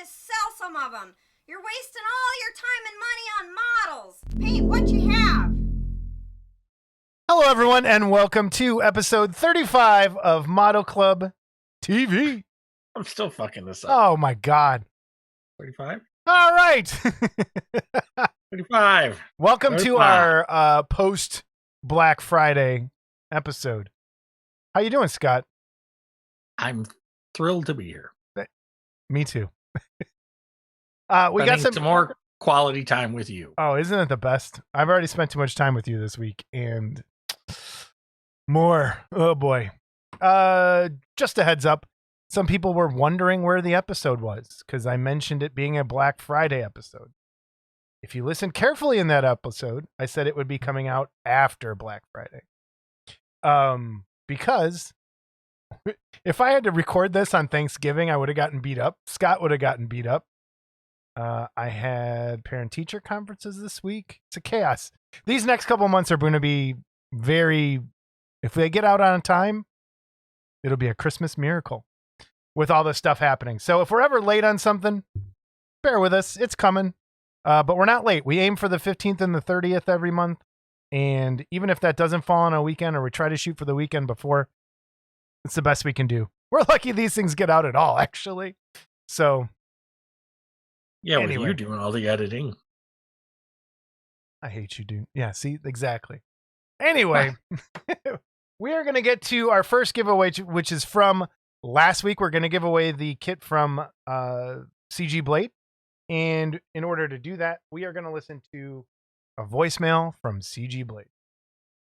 just sell some of them. You're wasting all your time and money on models. Paint what you have. Hello, everyone, and welcome to episode 35 of Model Club TV. I'm still fucking this up. Oh, my God. 35? All right. 35. Welcome 35. to our post-Black Friday episode. How you doing, Scott? I'm thrilled to be here. Me too. We got some more quality time with you. Oh, isn't it the best? I've already spent too much time with you this week, and more. Oh boy. Just a heads up. Some people were wondering where the episode was because I mentioned it being a Black Friday episode. If you listen carefully in that episode, I said it would be coming out after Black Friday. Because if I had to record this on Thanksgiving, I would have gotten beat up. Scott would have gotten beat up. I had parent-teacher conferences this week. It's a chaos. These next couple of months are going to be very, if they get out on time, it'll be a Christmas miracle with all this stuff happening. So if we're ever late on something, bear with us. It's coming. But we're not late. We aim for the 15th and the 30th every month. And even if that doesn't fall on a weekend or we try to shoot for the weekend before, it's the best we can do. We're lucky these things get out at all, actually. So yeah, anyway. With you doing all the editing. I hate you, dude. Yeah, see, exactly. Anyway, we are going to get to our first giveaway, which is from last week. We're going to give away the kit from CG Blade. And in order to do that, we are going to listen to a voicemail from CG Blade.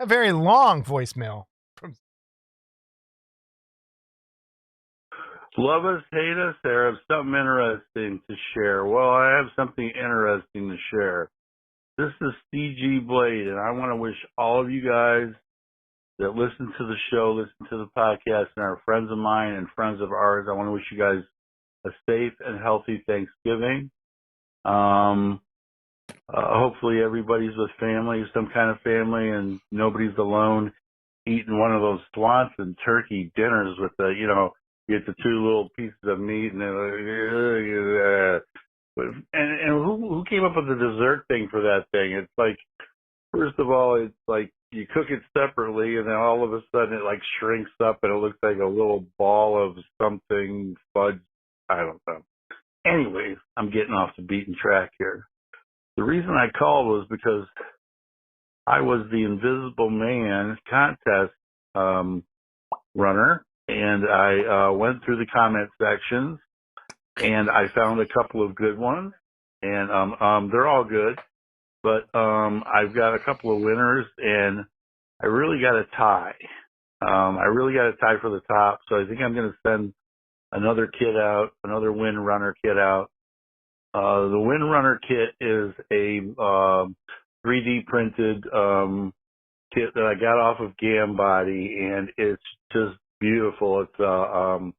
A very long voicemail. Love us, hate us, or have something interesting to share. Well, I have something interesting to share. This is CG Blade, and I want to wish all of you guys that listen to the show, listen to the podcast, and are friends of mine and friends of ours, I want to wish you guys a safe and healthy Thanksgiving. Hopefully everybody's with family, some kind of family, and nobody's alone eating one of those Swanson turkey dinners with the, you get the two little pieces of meat and who came up with the dessert thing for that thing? It's like, first of all, it's like you cook it separately and then all of a sudden it like shrinks up and it looks like a little ball of something fudge. I don't know. Anyways, I'm getting off the beaten track here. The reason I called was because I was the Invisible Man contest runner. And I went through the comment sections, and I found a couple of good ones, and they're all good. But I've got a couple of winners, and I really got a tie. I really got a tie for the top, so I think I'm going to send another kit out, another Wind Runner kit out. The Wind Runner kit is a 3D printed kit that I got off of Gambody, and it's just beautiful. It's a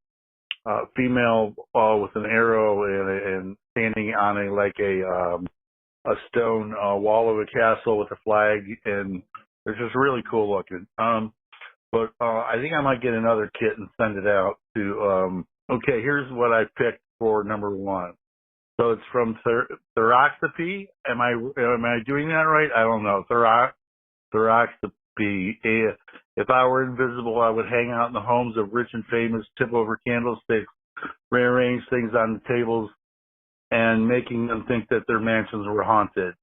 female with an arrow and standing on a stone wall of a castle with a flag, and it's just really cool looking. But I think I might get another kit and send it out to. Okay, here's what I picked for number one. So it's from Thoraxopy. Am I doing that right? I don't know. Thoraxopy. If I were invisible, I would hang out in the homes of rich and famous, tip over candlesticks, rearrange things on the tables, and making them think that their mansions were haunted.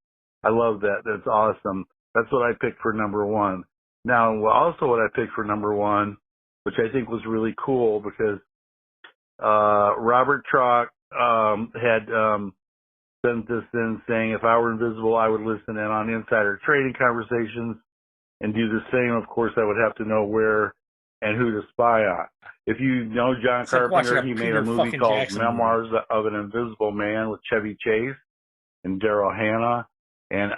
I love that. That's awesome. That's what I picked for number one. Now, also what I picked for number one, which I think was really cool because Robert Trock had sent this in saying, if I were invisible, I would listen in on insider trading conversations and do the same. Of course, I would have to know where and who to spy on. If you know John Carpenter, he made a movie called Memoirs of an Invisible Man with Chevy Chase and Daryl Hannah. And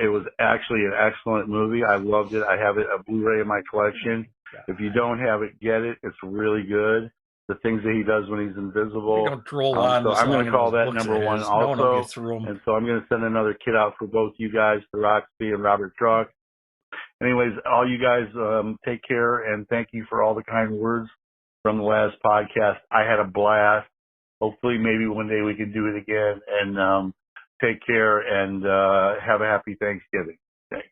it was actually an excellent movie. I loved it. I have it a Blu-ray in my collection. If you don't have it, get it. It's really good. The things that he does when he's invisible. Don't droll on so I'm going to call that number one also. No one through them. And so I'm going to send another kit out for both you guys, the Roxby and Robert Truck. Anyways, all you guys take care, and thank you for all the kind words from the last podcast. I had a blast. hopefully maybe one day we can do it again. And take care and have a happy Thanksgiving. Thanks.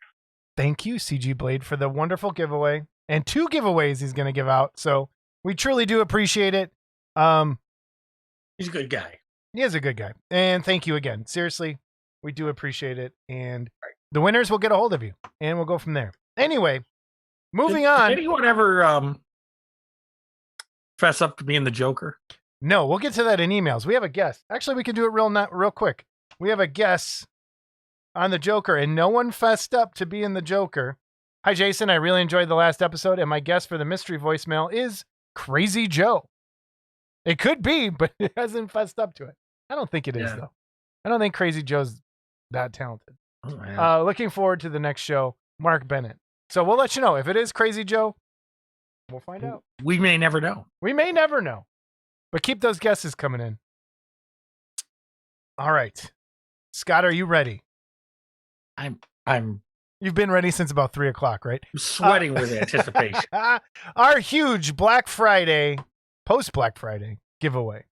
Thank you, CG Blade, for the wonderful giveaway and 2 giveaways he's going to give out. So we truly do appreciate it. He's a good guy. He is a good guy. And thank you again. Seriously, we do appreciate it. And the winners will get a hold of you and we'll go from there. Anyway, moving on. Did anyone ever fess up to being the Joker? No, we'll get to that in emails. We have a guest. Actually, we can do it real quick. We have a guest on the Joker, and no one fessed up to being the Joker. Hi, Jason. I really enjoyed the last episode, and my guest for the mystery voicemail is Crazy Joe. It could be, but it hasn't fessed up to it. I don't think it is, though. I don't think Crazy Joe's that talented. Oh, looking forward to the next show, Mark Bennett. So we'll let you know. If it is Crazy Joe, we'll find out. We may never know. We may never know. But keep those guesses coming in. All right. Scott, are you ready? I'm You've been ready since about 3:00, right? sweating with anticipation. Our huge Black Friday, post-Black Friday giveaway.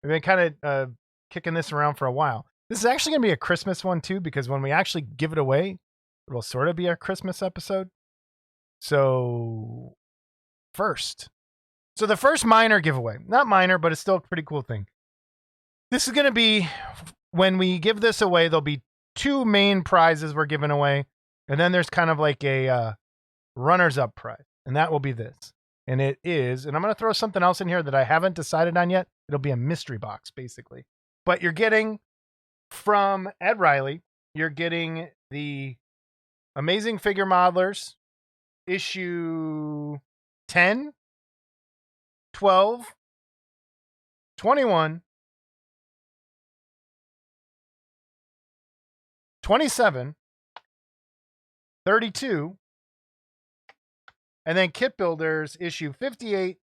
We've been kind of kicking this around for a while. This is actually going to be a Christmas one, too, because when we actually give it away, it will sort of be our Christmas episode. So, the first minor giveaway. Not minor, but it's still a pretty cool thing. This is going to be, when we give this away, there'll be 2 main prizes we're giving away. And then there's kind of like a runners-up prize. And that will be this. And it is, and I'm going to throw something else in here that I haven't decided on yet. It'll be a mystery box, basically. But you're getting, from Ed Riley, you're getting the Amazing Figure Modelers, issue 10, 12, 21, 27, 32, and then Kit Builders issue 58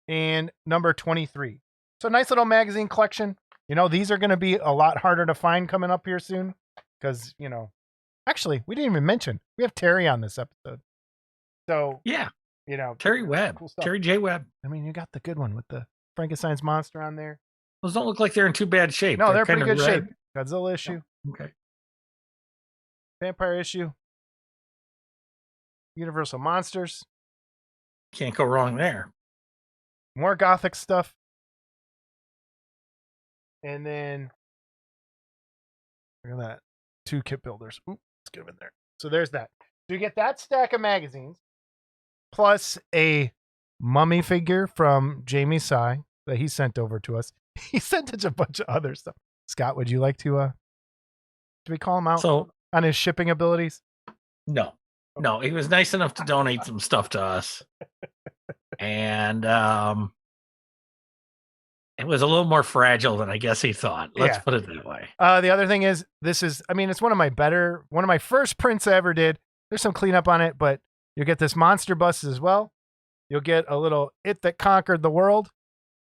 and number 23. So nice little magazine collection. You know, these are going to be a lot harder to find coming up here soon because, you know, actually, we didn't even mention we have Terry on this episode. So, Yeah. You know, Terry Webb. Cool stuff. Terry J. Webb. I mean, you got the good one with the Frankenstein's monster on there. Those don't look like they're in too bad shape. No, they're pretty kind of good red. shape. Godzilla issue, Okay. Vampire issue, Universal Monsters, Can't go wrong there. more Gothic stuff. And then, look at that. 2 Kit Builders. Ooh, let's get them in there. So there's that. So you get that stack of magazines, plus a mummy figure from Jamie Sy that he sent over to us. He sent us a bunch of other stuff. Scott, would you like to do we call him out So, on his shipping abilities? no. No, he was nice enough to donate some stuff to us. And it was a little more fragile than I guess he thought. Let's Yeah. put it that way. The other thing is, it's one of my first prints I ever did. There's some cleanup on it, but you'll get this monster bust as well. You'll get a little It That Conquered the World.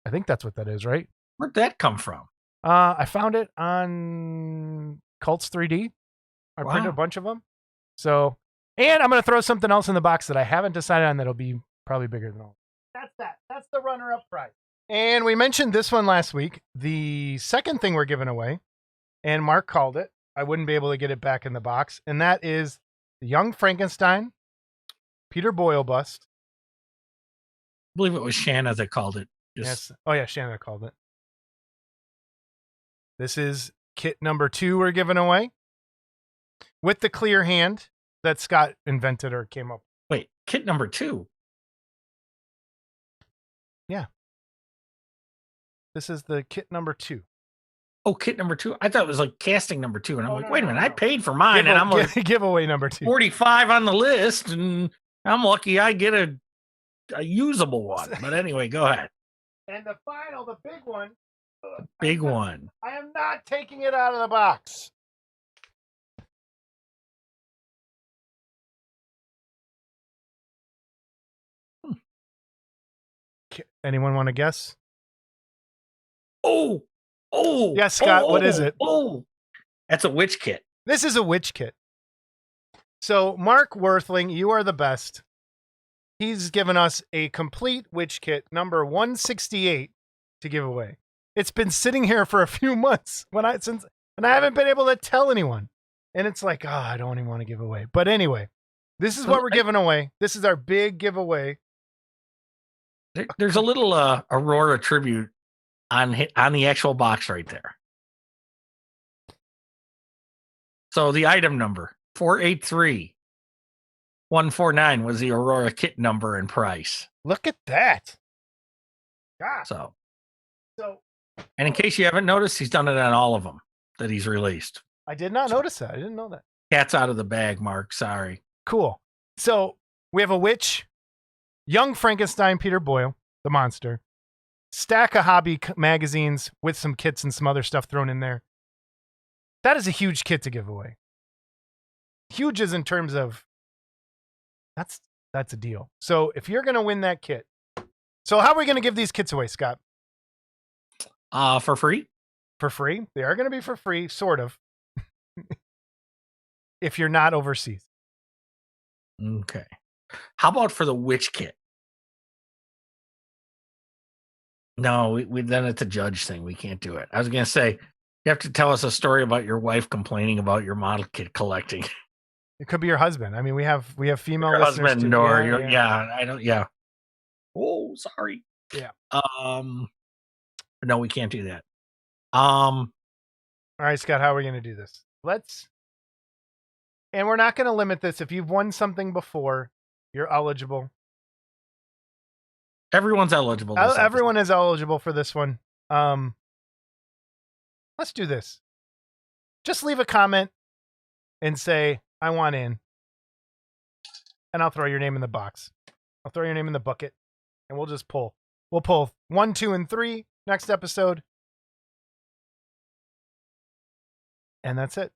I think that's what that is, right? Where'd that come from? I found it on Cults 3D. I printed a Wow. bunch of them. So, and I'm going to throw something else in the box that I haven't decided on that'll be probably bigger than all. That's that. That's the runner-up prize. And we mentioned this one last week. The second thing we're giving away, and Mark called it. I wouldn't be able to get it back in the box. And that is the Young Frankenstein, Peter Boyle bust. I believe it was Shanna that called it. Yes. Oh, yeah, Shanna called it. This is kit number 2 we're giving away with the clear hand that Scott invented or came up with. Wait, kit number 2. This is the kit number 2. Oh, kit number 2. I thought it was like casting number 2. And I'm Oh, like, no, wait a no, minute. no. I paid for mine and I'm like giveaway number 2. 45 on the list. And I'm lucky I get a usable one. But anyway, go ahead. And the final, the big one. Big one. I am not taking it out of the box. Anyone want to guess? Oh. Yes, Scott, what is it? Oh. That's a witch kit. This is a witch kit. So, Mark Worthling, you are the best. He's given us a complete witch kit, number 168, to give away. It's been sitting here for a few months and I haven't been able to tell anyone. And it's like, oh, I don't even want to give away. But anyway, this is what we're giving away. This is our big giveaway. There's a little Aurora tribute on the actual box right there. So the item number 483149 was the Aurora kit number and price. Look at that. God. So, So and in case you haven't noticed, he's done it on all of them that he's released. I did not notice that. I didn't know that. Cat's out of the bag, Mark. Sorry. Cool. So we have a witch, young Frankenstein, Peter Boyle, the monster, stack of hobby magazines with some kits and some other stuff thrown in there. That is a huge kit to give away. Huge is in terms of that's a deal. So if you're going to win that kit, so how are we going to give these kits away, Scott? For free? For free. They are going to be for free, sort of. If you're not overseas. Okay. How about for the witch kit? No, we then it's a judge thing. We can't do it. I was going to say, you have to tell us a story about your wife complaining about your model kit collecting. It could be your husband. I mean, we have female Your listeners husband too. or I don't. Yeah. Oh, sorry. Yeah. No, we can't do that. All right, Scott, how are we going to do this? And we're not going to limit this. If you've won something before, you're eligible. Everyone's eligible. Everyone is eligible for this one. Let's do this. Just leave a comment and say, I want in. And I'll throw your name in the box. I'll throw your name in the bucket. And we'll just pull. We'll pull 1, 2, and 3 next episode. And that's it.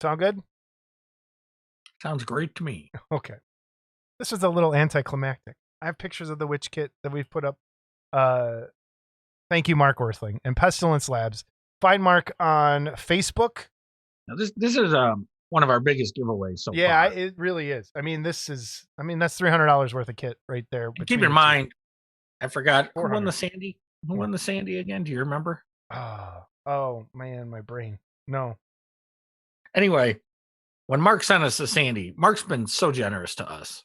Sound good? Sounds great to me. Okay. This was a little anticlimactic. I have pictures of the witch kit that we've put up. Thank you, Mark Worthling and Pestilence Labs. Find Mark on Facebook. Now this is one of our biggest giveaways so yeah, far. It really is. I mean, that's $300 worth of kit right there. Keep in mind, I forgot who 400. won the Sandy. Who won the Sandy again? Do you remember? Oh man, my brain. No. Anyway, when Mark sent us the Sandy, Mark's been so generous to us.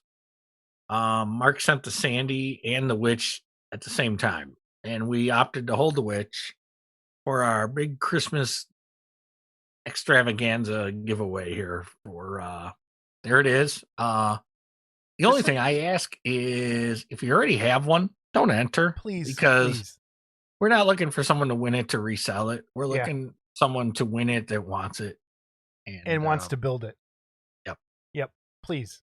Mark sent the Sandy and the witch at the same time, and we opted to hold the witch for our big Christmas extravaganza giveaway here. For there it is. The only thing I ask is if you already have one, don't enter, Please, because we're not looking for someone to win it to resell it. We're looking someone to win it that wants it and wants to build it. Yep. Please.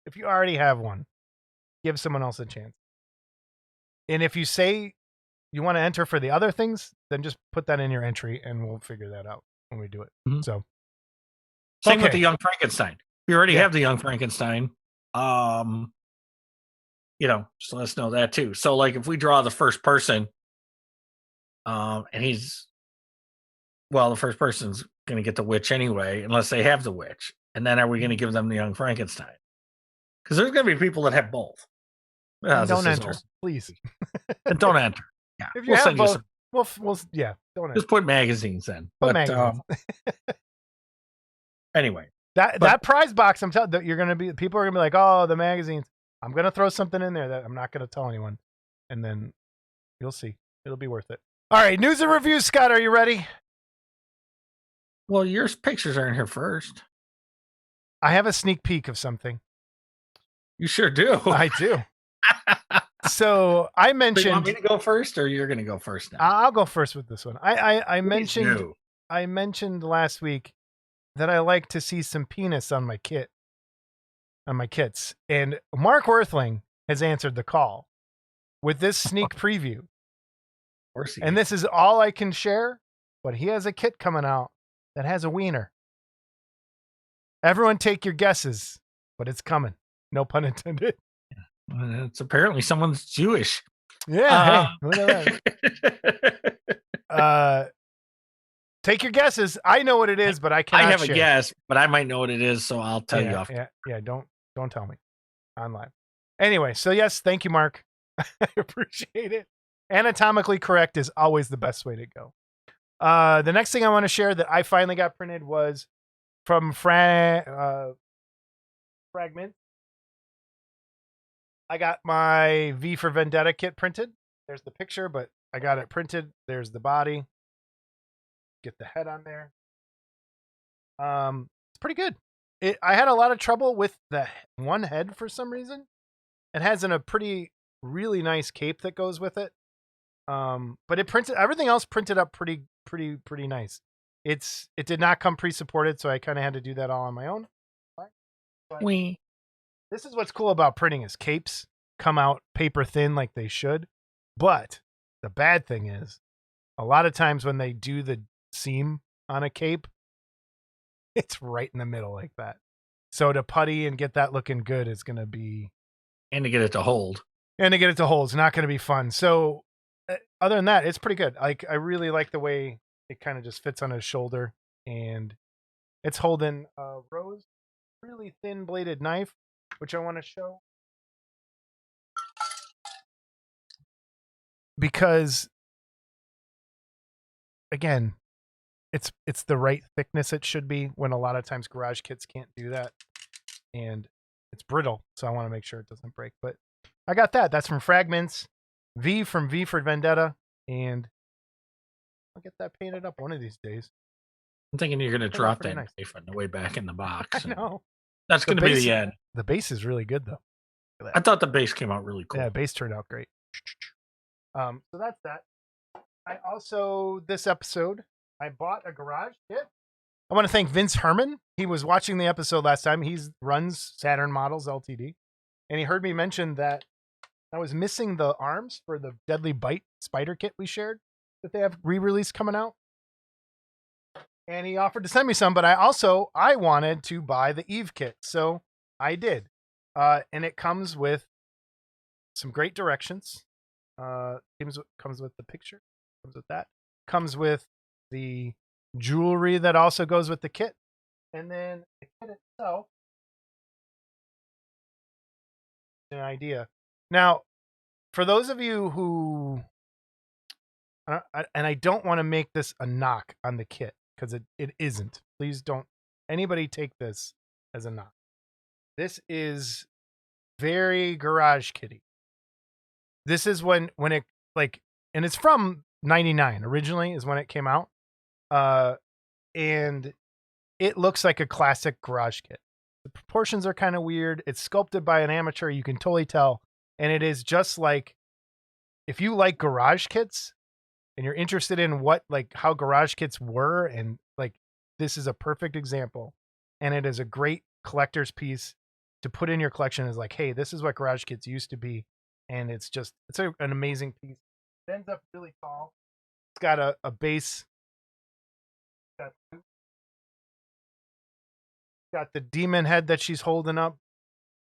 If you already have one, give someone else a chance. And if you say you want to enter for the other things, then just put that in your entry and we'll figure that out when we do it. Mm-hmm. So same with the Young Frankenstein. If you already have the Young Frankenstein, just let us know that too. So like if we draw the first person, and the first person's going to get the witch anyway, unless they have the witch. And then are we going to give them the Young Frankenstein? Because there's going to be people that have both. Don't enter, please. And don't enter. Yeah, if you have both, we'll don't enter. Just put magazines in. Magazines. Anyway, that prize box, I'm telling you, people are gonna be like, oh, the magazines. I'm gonna throw something in there that I'm not gonna tell anyone, and then you'll see. It'll be worth it. All right, news and reviews, Scott. Are you ready? Well, your pictures are in here first. I have a sneak peek of something. You sure do. I do. So I mentioned. So you want me to go first, or you're going to go first now? I'll go first with this one. I mentioned last week that I like to see some penis on my kits, and Mark Worthling has answered the call with this sneak preview. And this is all I can share, but he has a kit coming out that has a wiener. Everyone take your guesses, but it's coming. No pun intended. It's apparently someone's Jewish. Yeah. Hey, look at that. Take your guesses. I know what it is, but I cannot I have share. a guess, but I might know what it is, so I'll tell you off. Yeah. Don't tell me on live. Anyway, so yes, thank you, Mark. I appreciate it. Anatomically correct is always the best way to go. The next thing I want to share that I finally got printed was from Fragment. I got my V for Vendetta kit printed. There's the picture, but I got it printed. There's the body. Get the head on there. It's pretty good. I had a lot of trouble with the one head for some reason. It has a really nice cape that goes with it. But it printed everything else printed up pretty nice. It did not come pre-supported, so I kind of had to do that all on my own. But this is what's cool about printing is capes come out paper thin like they should. But the bad thing is a lot of times when they do the seam on a cape, it's right in the middle like that. So to putty and get that looking good is going to be... And to get it to hold. And to get it to hold is not going to be fun. So other than that, it's pretty good. I really like the way it kind of just fits on his shoulder. And it's holding a Rose really thin bladed knife, which I want to show. Because, again, it's the right thickness it should be when a lot of times garage kits can't do that. And it's brittle, so I want to make sure it doesn't break. But I got that. That's from Fragments. V from V for Vendetta. And I'll get that painted up one of these days. I'm thinking you're going to drop that nice. knife on the way back in the box. I know. That's going to be the end. The base is really good, though. I thought the base came out really cool. Yeah, base turned out great. So that's that. I also, this episode, I bought a garage kit. I want to thank Vince Herman. He was watching the episode last time. He runs Saturn Models Ltd. And he heard me mention that I was missing the arms for the Deadly Bite spider kit we shared that they have re-release coming out. And he offered to send me some, but I wanted to buy the Eve kit. So I did. And it comes with some great directions. Comes with the picture. Comes with that. Comes with the jewelry that also goes with the kit. And then the kit itself. An idea. Now, for those of you who, and I don't want to make this a knock on the kit because it isn't. Please don't anybody take this as a knock. This is very garage kitty. This is when it and it's from 99 originally is when it came out. And it looks like a classic garage kit. The proportions are kind of weird. It's sculpted by an amateur. You can totally tell. And it is just like, if you like garage kits and you're interested in how garage kits were, and this is a perfect example. And it is a great collector's piece to put in your collection. Is like, hey, this is what garage kits used to be. And it's an amazing piece. It ends up really tall. It's got a base. Got the demon head that she's holding up.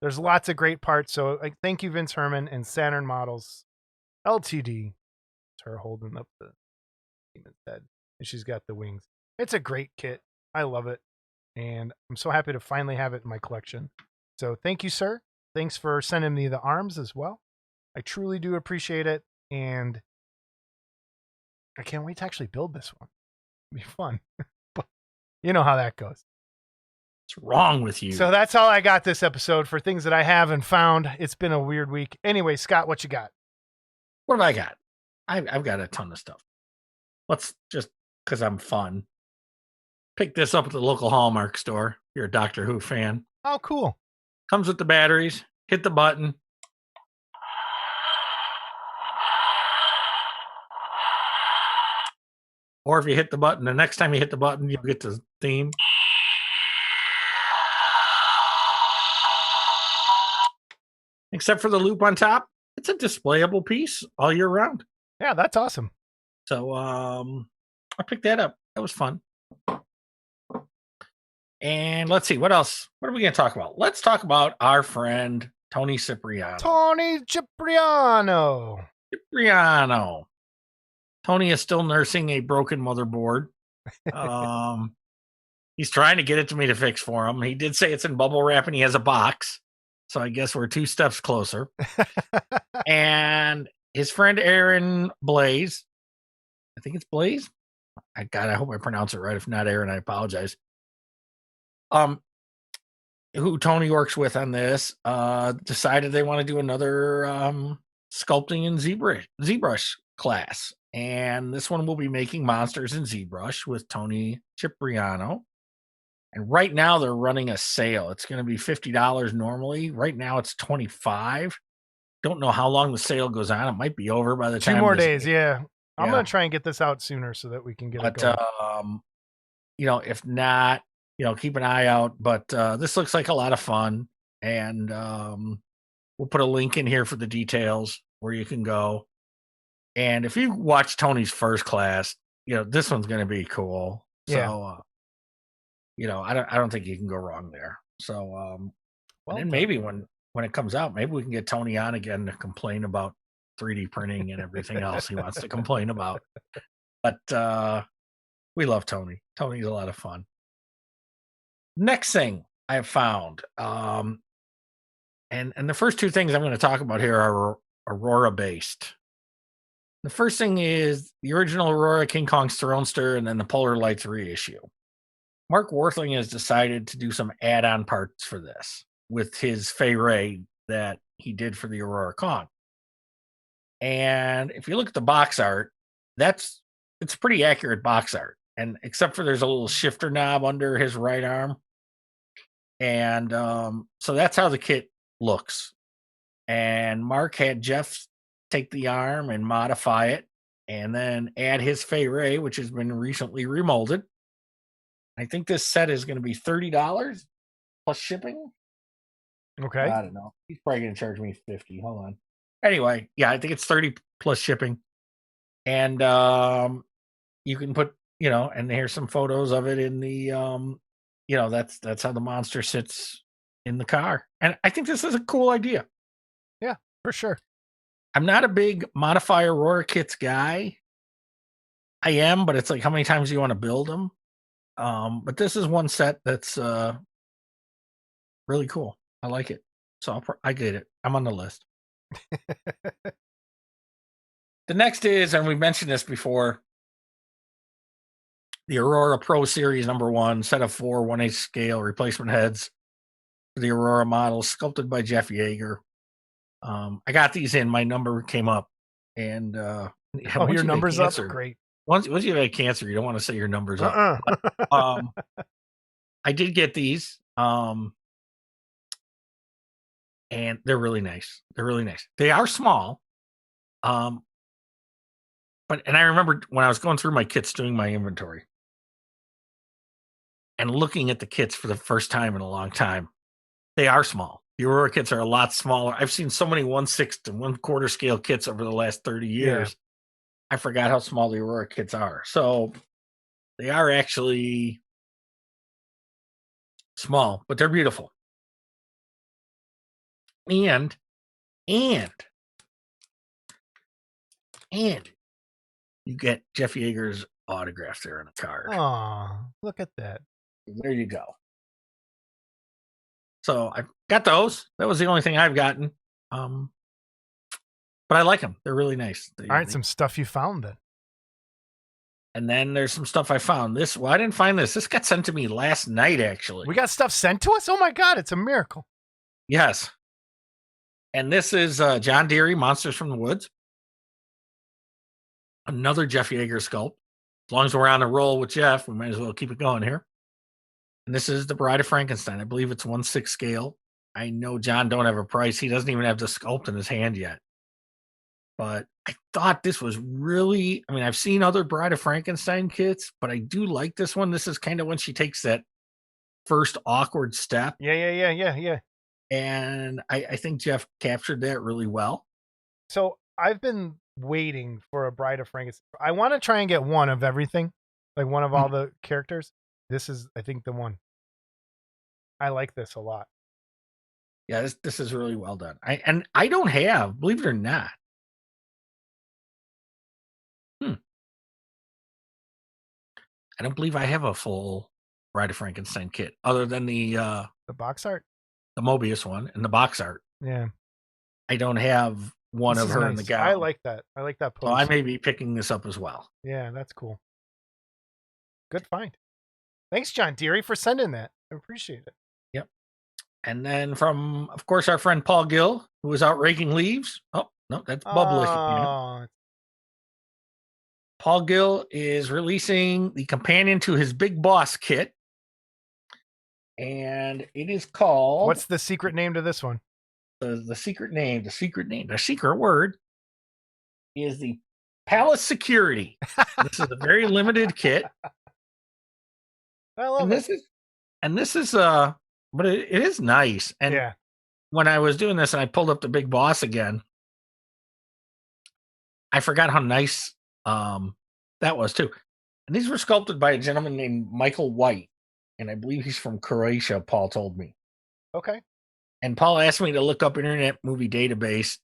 There's lots of great parts. So thank you, Vince Herman and Saturn Models Ltd. It's her holding up the demon's head. And she's got the wings. It's a great kit. I love it. And I'm so happy to finally have it in my collection. So thank you, sir. Thanks for sending me the arms as well. I truly do appreciate it. And I can't wait to actually build this one. It'll be fun. But you know how that goes. What's wrong with you? So that's all I got this episode for things that I haven't found. It's been a weird week. Anyway, Scott, what you got? What have I got? I've got a ton of stuff. Let's just, because I'm fun, pick this up at the local Hallmark store. You're a Doctor Who fan. Oh, cool. Comes with the batteries. Hit the button. Or if you hit the button, the next time you hit the button, you'll get the theme. Except for the loop on top, it's a displayable piece all year round. Yeah, that's awesome. So I picked that up. That was fun. And let's see, what else? What are we going to talk about? Let's talk about our friend Tony Cipriano. Tony is still nursing a broken motherboard. He's trying to get it to me to fix for him. He did say it's in bubble wrap and he has a box. So I guess we're 2 steps closer. And his friend Aaron Blaze, I think it's Blaze. I hope I pronounce it right. If not Aaron, I apologize. Who Tony works with on this, decided they want to do another sculpting in ZBrush class. And this one will be making monsters in ZBrush with Tony Cipriano. And right now they're running a sale. It's going to be $50 normally. Right now it's $25. Don't know how long the sale goes on. It might be over by the time. 2 more days, yeah. I'm going to try and get this out sooner so that we can get it going. If not, keep an eye out. But this looks like a lot of fun. And we'll put a link in here for the details where you can go. And if you watch Tony's first class, this one's going to be cool. So, I don't think you can go wrong there. So, and then maybe when it comes out, maybe we can get Tony on again to complain about 3D printing and everything else he wants to complain about. But we love Tony. Tony's a lot of fun. Next thing I have found, and the first 2 things I'm going to talk about here are Aurora based. The first thing is the original Aurora King Kong's Thronester and then the Polar Lights reissue. Mark Worthling has decided to do some add-on parts for this with his Fay Ray that he did for the Aurora Kong. And if you look at the box art, it's pretty accurate box art. And except for there's a little shifter knob under his right arm. And so that's how the kit looks. And Mark had Jeff take the arm and modify it and then add his Fay Ray, which has been recently remolded. I think this set is going to be $30 plus shipping. Okay. I don't know. He's probably going to charge me $50. Hold on. Anyway, yeah, I think it's $30 plus shipping. And you can put, and here's some photos of it in the that's how the monster sits in the car. And I think this is a cool idea. Yeah, for sure. I'm not a big modify Aurora kits guy. I am, but it's like, how many times do you want to build them? But this is one set that's really cool. I like it. So I get it. I'm on the list. The next is, and we mentioned this before, the Aurora Pro Series #1, set of 4 1/8 scale replacement heads for the Aurora models, sculpted by Jeff Yeager. I got these in. My number came up. And your number's up? Great. Once you've had cancer, you don't want to say your numbers up. But, I did get these. And they're really nice. They are small. And I remember when I was going through my kits doing my inventory and looking at the kits for the first time in a long time, they are small. The Aurora kits are a lot smaller. I've seen so many 1/6 and 1/4 scale kits over the last 30 years. Yeah. I forgot how small the Aurora kits are. So they are actually small, but they're beautiful. And you get Jeff Yeager's autograph there on the card. Oh, look at that. There you go. So I got those. That was the only thing I've gotten. But I like them. They're really nice. All right, some stuff you found then. And then there's some stuff I found. I didn't find this. This got sent to me last night, actually. We got stuff sent to us? Oh my God, it's a miracle. Yes. And this is John Deere, Monsters from the Woods. Another Jeff Yeager sculpt. As long as we're on the roll with Jeff, we might as well keep it going here. And this is the Bride of Frankenstein. I believe it's 1/6 scale. I know John don't have a price. He doesn't even have the sculpt in his hand yet. But I thought this was really, I've seen other Bride of Frankenstein kits, but I do like this one. This is kind of when she takes that first awkward step. Yeah. And I think Jeff captured that really well. So I've been waiting for a Bride of Frankenstein. I want to try and get one of everything, like one of all the characters. This is, I think, the one. I like this a lot. Yeah, this is really well done. I don't have, believe it or not. I don't believe I have a full Bride of Frankenstein kit other than the box art. the Mobius one and the box art. Yeah. I don't have one This of is her in the nice. gown. I like that. I like that So I post. may be picking this up as well. Yeah, that's cool. Good find. Thanks, John Deary, for sending that. I appreciate it. Yep. And then from, of course, our friend Paul Gill, who was out raking leaves. Oh, no, that's Bub licking again. Oh, Paul Gill is releasing the companion to his Big Boss kit. And it is called... what's the secret name to this one? The secret word is the Palace Security. This is a very limited kit. I love it. This is but it is nice. And yeah. when I was doing this and I pulled up the Big Boss again, I forgot how nice that was too. And these were sculpted by a gentleman named Michael White, and I believe he's from Croatia, Paul told me. Okay. And Paul asked me to look up Internet Movie Database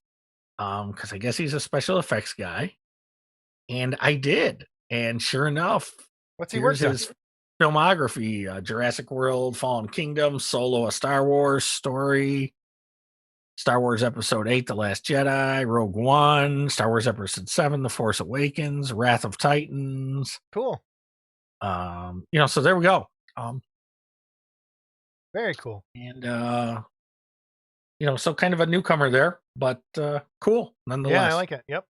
because I guess he's a special effects guy. And I did. And sure enough, what's he working on? His filmography: Jurassic World, Fallen Kingdom, Solo, a Star Wars story, Star Wars Episode 8, The Last Jedi, Rogue One, Star Wars Episode 7, The Force Awakens, Wrath of Titans. Cool. So there we go. Very cool. And so kind of a newcomer there, but cool nonetheless. Yeah, I like it. Yep.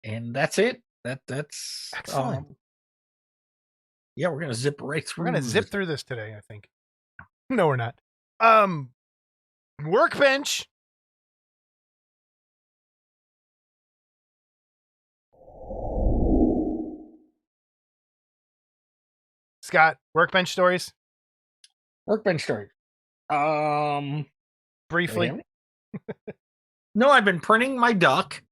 And that's it. That's excellent. Yeah, we're gonna zip right through. We're gonna zip through this today, I think. No, we're not. Workbench. Scott, Workbench Stories. Workbench Stories. Briefly. No, I've been printing my duck,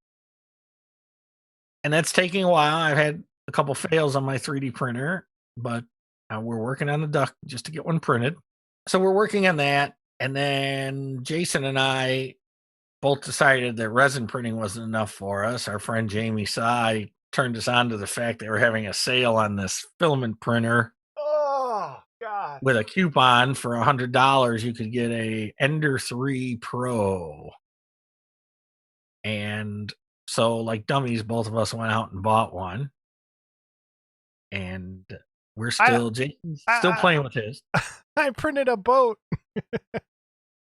and that's taking a while. I've had a couple fails on my 3D printer, but we're working on the duck just to get one printed. So we're working on that, and then Jason and I both decided that resin printing wasn't enough for us. Our friend Jamie Sy turned us on to the fact that we're having a sale on this filament printer. Oh, God. With a coupon for $100, you could get a Ender 3 Pro. And so, like dummies, both of us went out and bought one. And we're Jason's still playing with his. I printed a boat.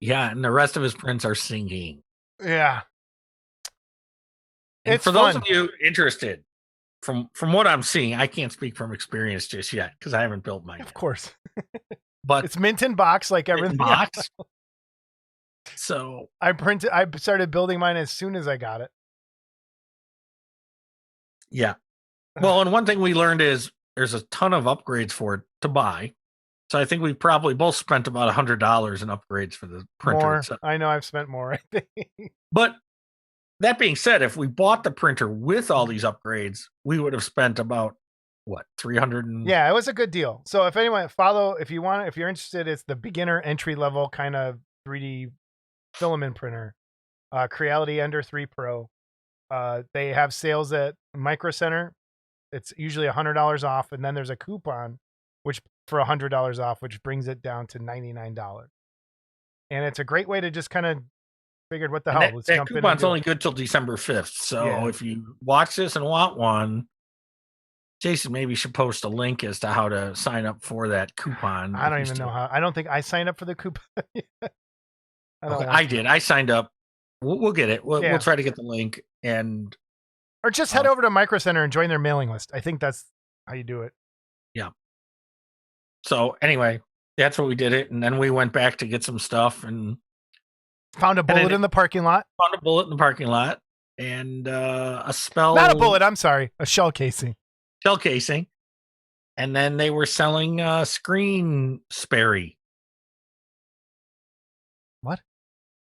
Yeah, and the rest of his prints are sinking. Yeah. And it's for fun. those of you interested, from what I'm seeing, I can't speak from experience just yet because I haven't built mine. Of course. But it's mint in box like everything else. So I started building mine as soon as I got it. Yeah. Well, and one thing we learned is there's a ton of upgrades for it to buy. So I think we probably both spent about $100 in upgrades for the printer. More. I know I've spent more, I think. But that being said, if we bought the printer with all these upgrades, we would have spent about what, 300? Yeah, it was a good deal. So if anyone if you're interested, it's the beginner entry level kind of 3D filament printer, Creality Ender 3 Pro. They have sales at Micro Center. It's usually $100 off, and then there's a coupon which for $100 off, which brings it down to $99. And it's a great way to just kind of figured what the hell. Let's that jump in. Coupon's only good till December 5th. So if you watch this and want one, Jason maybe should post a link as to how to sign up for that coupon. I don't even know how. I don't think I signed up for the coupon. I did. I signed up. We'll get it. We'll try to get the link or just head over to Micro Center and join their mailing list. I think that's how you do it. Yeah. So anyway, that's what we did it, and then we went back to get some stuff and found a bullet in the parking lot. Found a bullet in the parking lot and a spell. Not a bullet. I'm sorry, a shell casing. Shell casing, and then they were selling Screen Sperry. What?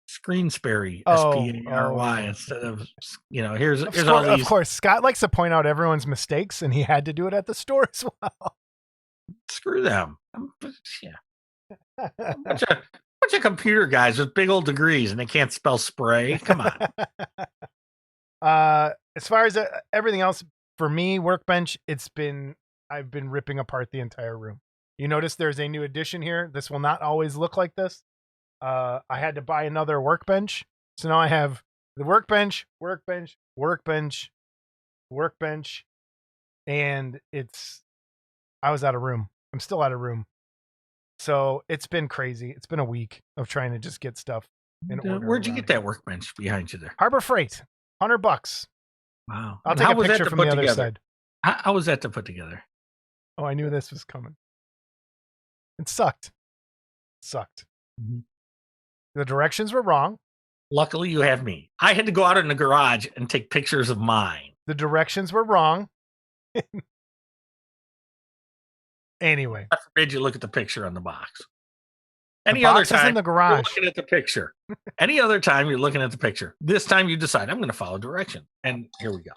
Screen Sperry, SPARY instead of here's all these. Of course, Scott likes to point out everyone's mistakes, and he had to do it at the store as well. Screw them. Yeah, a bunch of computer guys with big old degrees, and they can't spell spray. Come on. As far as everything else for me, Workbench, I've been ripping apart the entire room. You notice there's a new addition here. This will not always look like this. I had to buy another workbench. So now I have the workbench, and I was out of room. I'm still out of room. So it's been crazy. It's been a week of trying to just get stuff in order. Where'd you get that workbench behind you there? Harbor Freight, $100. Wow. I'll And take how a was that picture to from put the other together? side. How was that to put together? Oh, I knew this was coming. It sucked. Mhm. The directions were wrong. Luckily, you have me. I had to go out in the garage and take pictures of mine. The directions were wrong. Anyway, I forbid you look at the picture on the box. the Any other box is time, in the you're garage. looking at the picture. Any other time, you're looking at the picture. This time, you decide, I'm going to follow direction. And here we go.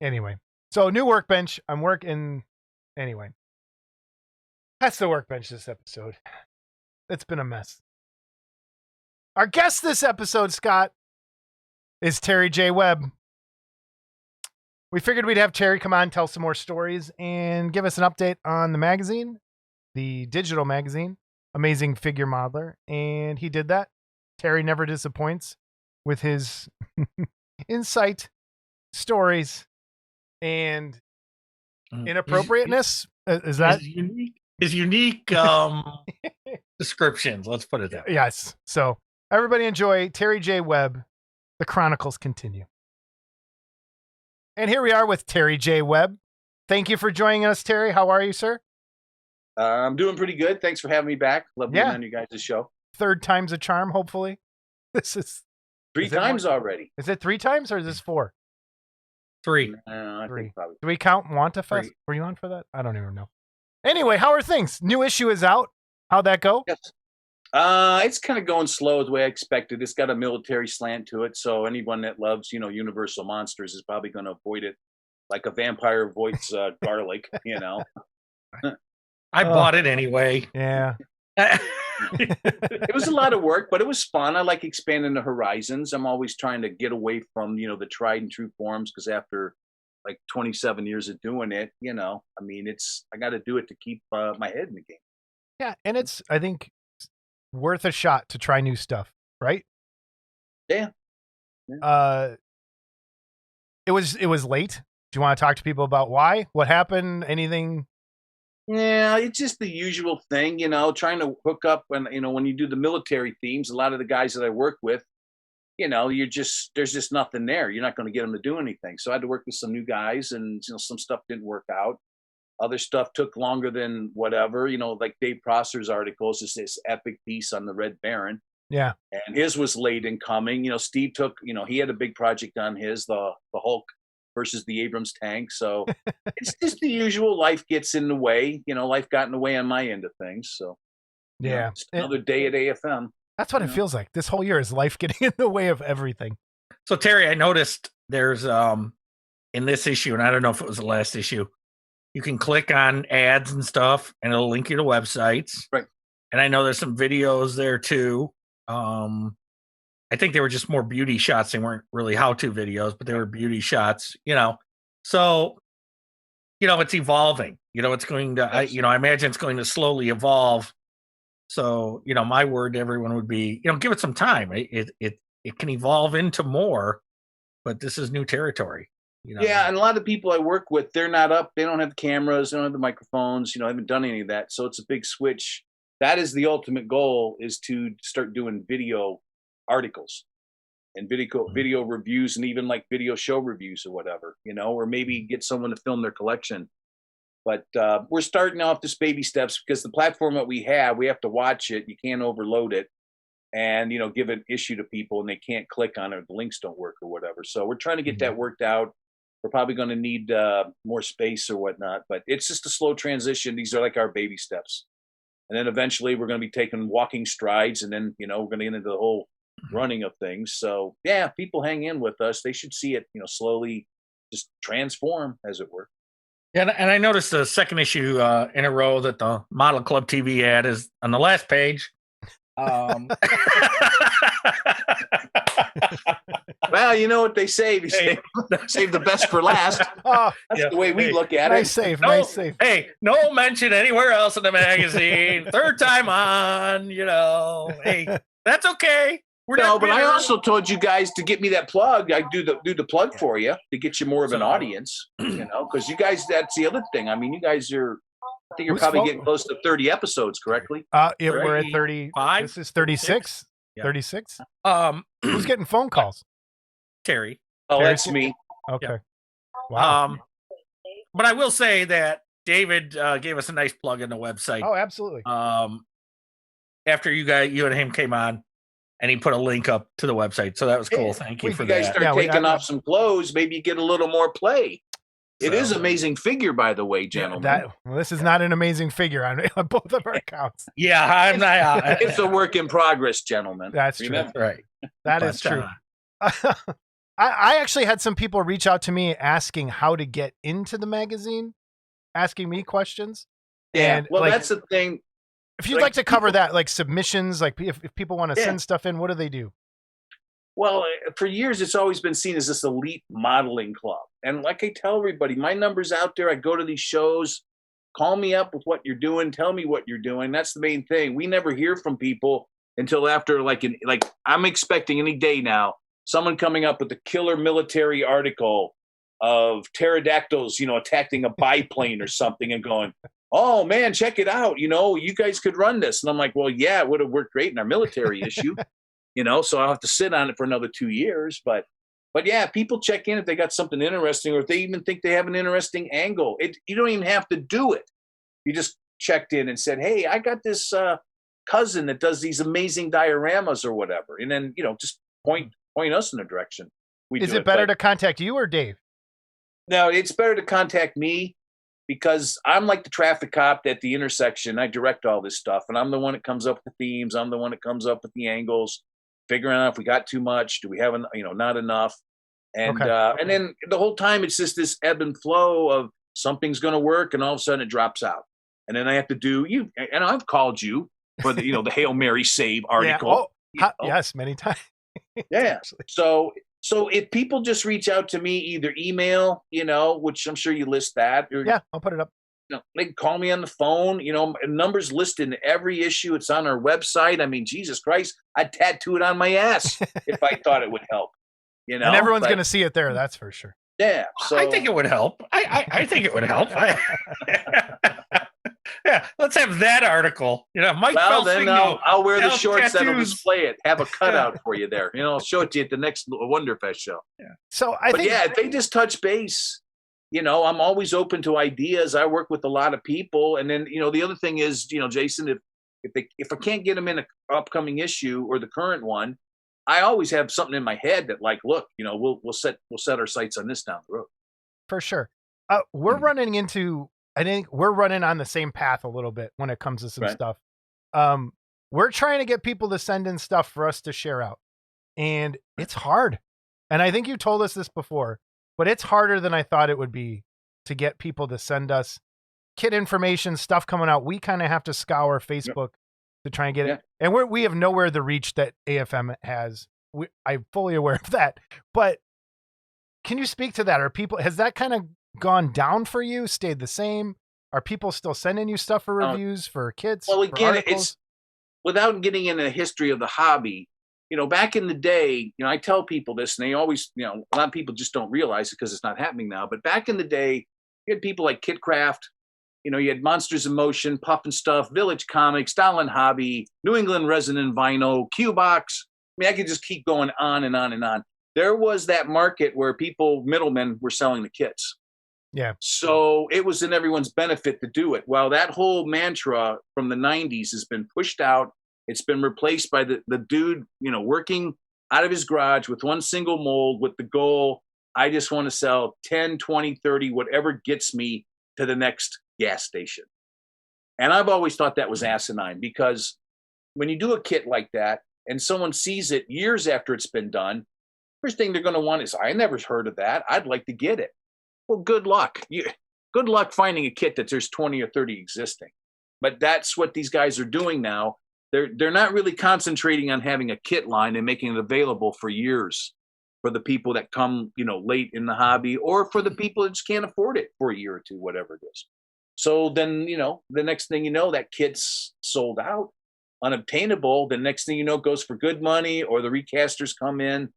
Anyway, so new workbench. I'm working. Anyway, that's the workbench this episode. It's been a mess. Our guest this episode, Scott, is Terry J. Webb. We figured we'd have Terry come on, tell some more stories, and give us an update on the magazine, the digital magazine, Amazing Figure Modeler. And he did that. Terry never disappoints with his insight, stories, and inappropriateness. Is that his unique descriptions? Let's put it that way. Yes. So everybody enjoy Terry J. Webb. The Chronicles continue. And here we are with Terry J. Webb. Thank you for joining us, Terry. How are you, sir? I'm doing pretty good. Thanks for having me back. Love being Yeah. on you guys' show. Third time's a charm, hopefully. This is Three Is it times more- already. Is it 3 times or is this 4? 3. I Three. think probably. Do we count Wanta Fest? Three. Were you on for that? I don't even know. Anyway, how are things? New issue is out. How'd that go? Yes. It's kind of going slow the way I expected. It's got a military slant to it, so anyone that loves, Universal monsters is probably going to avoid it like a vampire avoids garlic. I bought it anyway. Yeah. It was a lot of work, but it was fun. I like expanding the horizons. I'm always trying to get away from, the tried and true forms because after like 27 years of doing it, I got to do it to keep my head in the game. Yeah. And it's, I think, worth a shot to try new stuff, right? Yeah. It was late. Do you want to talk to people about why? What happened? Anything? Yeah, it's just the usual thing, trying to hook up when you do the military themes, a lot of the guys that I work with, there's just nothing there. You're not going to get them to do anything. So I had to work with some new guys and, some stuff didn't work out. Other stuff took longer than whatever, like Dave Prosser's articles is this epic piece on the Red Baron. Yeah. And his was late in coming. Steve took, he had a big project on his, the Hulk versus the Abrams tank. So it's just the usual. Life gets in the way. Life got in the way on my end of things. So Yeah. just another day at AFM. That's what it feels like. This whole year is life getting in the way of everything. So Terry, I noticed there's in this issue, and I don't know if it was the last issue, you can click on ads and stuff, and it'll link you to websites. Right. And I know there's some videos there too. I think they were just more beauty shots. They weren't really how-to videos, but they were beauty shots. So it's evolving. It's going to. I imagine it's going to slowly evolve. So my word to everyone would be, give it some time. It can evolve into more, but this is new territory. Yeah, and a lot of people I work with, they're not up. They don't have the cameras. They don't have the microphones. Haven't done any of that. So it's a big switch. That is the ultimate goal: is to start doing video articles and video reviews, and even like video show reviews or whatever. Or maybe get someone to film their collection. But we're starting off this baby steps because the platform that we have to watch it. You can't overload it. And, give an issue to people and they can't click on it. The links don't work or whatever. So we're trying to get that worked out. We're probably going to need more space or whatnot, but it's just a slow transition. These are like our baby steps. And then eventually we're going to be taking walking strides, and then, we're going to get into the whole running of things. So yeah, people hang in with us. They should see it, slowly just transform, as it were. Yeah, and I noticed the second issue in a row that the Model Club TV ad is on the last page. Well, you know what they say. You save the best for last. Oh, That's the way we look at nice it. save, No, nice save. hey, no mention anywhere else in the magazine. Third time on, Hey, that's okay. We're No, not but I bitter. also told you guys to get me that plug. I do the plug for you to get you more of an So- audience, because you guys, that's the other thing. I mean, you guys I think you're Who's probably fault? getting close to 30 episodes, correctly? We're at 35. This is 36. Yeah. 36. Who's getting phone calls? Terry. Oh, Terry? that's me. Okay. Wow. But I will say that David gave us a nice plug in the website. Oh, absolutely. After you and him came on, and he put a link up to the website, so that was cool. Yeah. Thank you If for you guys that. start taking off some clothes, maybe you get a little more play. It is amazing figure, by the way, gentlemen. This is not an amazing figure on both of our accounts. Yeah, I'm not. It's a work in progress, gentlemen. That's true. Remember? Right. That is true. I actually had some people reach out to me asking how to get into the magazine, asking me questions. Yeah. And Well, that's the thing. if you'd like to cover that, like submissions, like if people want to send stuff in, what do they do? Well, for years, it's always been seen as this elite modeling club. And like I tell everybody, my number's out there. I go to these shows, call me up with what you're doing, tell me what you're doing. That's the main thing. We never hear from people until after, like I'm expecting any day now, someone coming up with a killer military article of pterodactyls, attacking a biplane or something and going, oh man, check it out. You guys could run this. And I'm like, well, yeah, it would have worked great in our military issue. So I'll have to sit on it for another 2 years. But yeah, people check in if they got something interesting, or if they even think they have an interesting angle. You don't even have to do it. You just checked in and said, hey, I got this cousin that does these amazing dioramas or whatever. And then, just point us in a direction. Is it better to contact you or Dave? No, it's better to contact me, because I'm like the traffic cop at the intersection. I direct all this stuff, and I'm the one that comes up with the themes. I'm the one that comes up with the angles, figuring out if we got too much, do we have not enough, and and then the whole time it's just this ebb and flow of something's going to work, and all of a sudden it drops out, and then I have to do and I've called you for the the Hail Mary save article. Yes, many times. Yeah. So if people just reach out to me, either email, which I'm sure you list that, or I'll put it up. They can call me on the phone. Numbers listed in every issue. It's on our website. I mean, Jesus Christ, I'd tattoo it on my ass if I thought it would help. And everyone's going to see it there. That's for sure. Yeah. So I think it would help. I think it would help. Yeah, let's have that article. Mike. Well, then I'll wear the shorts that'll tattoos. display it. Have a cutout for you there. I'll show it to you at the next Wonderfest show. Yeah. So I think, if they just touch base, I'm always open to ideas. I work with a lot of people, and then the other thing is, Jason, if I can't get them in an upcoming issue or the current one, I always have something in my head that, like, look, we'll set our sights on this down the road. For sure. We're running into. I think we're running on the same path a little bit when it comes to some stuff. We're trying to get people to send in stuff for us to share out, and it's hard. And I think you told us this before, but it's harder than I thought it would be to get people to send us kit information, stuff coming out. We kind of have to scour Facebook to try and get it. And we have nowhere the reach that AFM has. I'm fully aware of that, but can you speak to that? Has that kind of gone down for you, stayed the same? Are people still sending you stuff for reviews, for kits? Well, again, articles? it's without getting into the history of the hobby. Back in the day, I tell people this, and they always, a lot of people just don't realize it because it's not happening now. But back in the day, you had people like Kitcraft, you had Monsters in Motion, Puff and Stuff, Village Comics, Doll and Hobby, New England Resin and Vinyl, Q-Box. I mean, I could just keep going on and on and on. There was that market where middlemen were selling the kits. Yeah. So it was in everyone's benefit to do it. Well, that whole mantra from the 90s has been pushed out. It's been replaced by the dude, working out of his garage with one single mold with the goal, I just want to sell 10, 20, 30, whatever gets me to the next gas station. And I've always thought that was asinine, because when you do a kit like that and someone sees it years after it's been done, first thing they're going to want is, I never heard of that. I'd like to get it. Well, good luck. Good luck finding a kit that there's 20 or 30 existing. But that's what these guys are doing now. They're not really concentrating on having a kit line and making it available for years for the people that come, late in the hobby, or for the people that just can't afford it for a year or two, whatever it is. So then, the next thing you know, that kit's sold out, unobtainable. The next thing you know, goes for good money, or the recasters come in.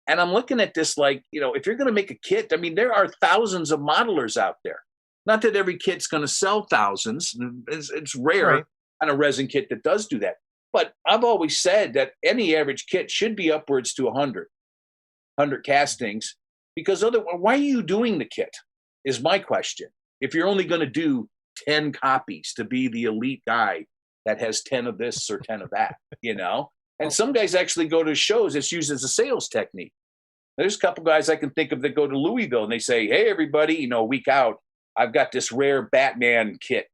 And I'm looking at this like, if you're going to make a kit, I mean, there are thousands of modelers out there. Not that every kit's going to sell thousands. It's rare Right. on a resin kit that does do that. But I've always said that any average kit should be upwards to 100 castings, because why are you doing the kit is my question. If you're only going to do 10 copies to be the elite guy that has 10 of this or 10 of that, And some guys actually go to shows. It's used as a sales technique. There's a couple guys I can think of that go to Louisville and they say, hey, everybody, a week out, I've got this rare Batman kit,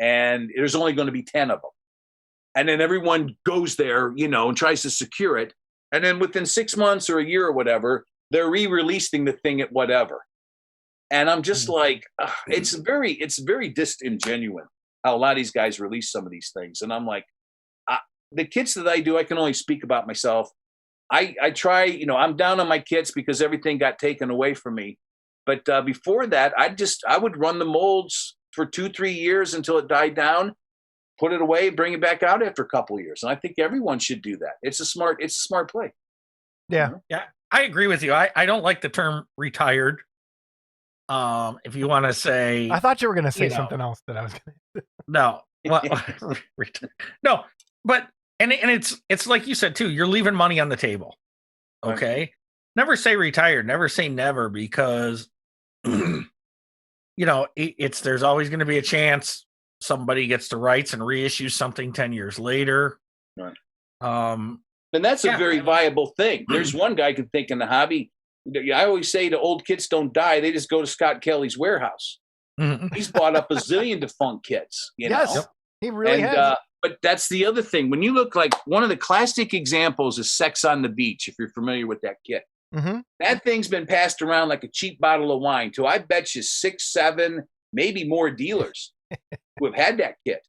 and there's only going to be 10 of them. And then everyone goes there, and tries to secure it. And then within 6 months or a year or whatever, they're re-releasing the thing at whatever. And I'm just like, it's very disingenuous how a lot of these guys release some of these things. And I'm like, the kits that I do, I can only speak about myself. I try, I'm down on my kits because everything got taken away from me. But before that, I would run the molds for 2-3 years until it died down, put it away, bring it back out after a couple of years. And I think everyone should do that. It's a smart play. Yeah. Yeah, I agree with you. I don't like the term retired. If you want to say, I thought you were going to say something else that I was going to. No, well, no, but and it's like you said too. You're leaving money on the table. Okay, Right. Never say retired. Never say never, because there's always going to be a chance somebody gets the rights and reissues something 10 years later. Right. And that's a very viable thing. There's one guy I can think in the hobby. I always say the old kits don't die. They just go to Scott Kelly's warehouse. He's bought up a zillion defunct kits. Yes, know? he really has. But that's the other thing. When you look, like one of the classic examples is Sex on the Beach, if you're familiar with that kit. Mm-hmm. That thing's been passed around like a cheap bottle of wine to, I bet you, 6, 7, maybe more dealers who have had that kit.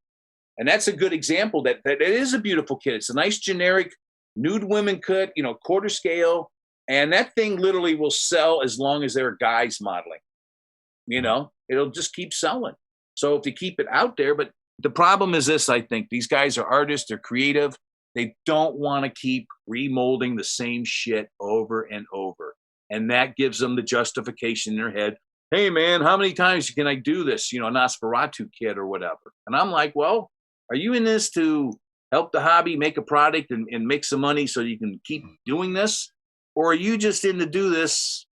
And that's a good example that it is a beautiful kit. It's a nice generic nude women kit, quarter scale. And that thing literally will sell as long as there are guys modeling. It'll just keep selling. So if you keep it out there, but the problem is this, I think. These guys are artists, they're creative. They don't want to keep remolding the same shit over and over. And that gives them the justification in their head. Hey, man, how many times can I do this? An Nosferatu kit or whatever. And I'm like, well, are you in this to help the hobby make a product and make some money so you can keep doing this? Or are you just in to do this,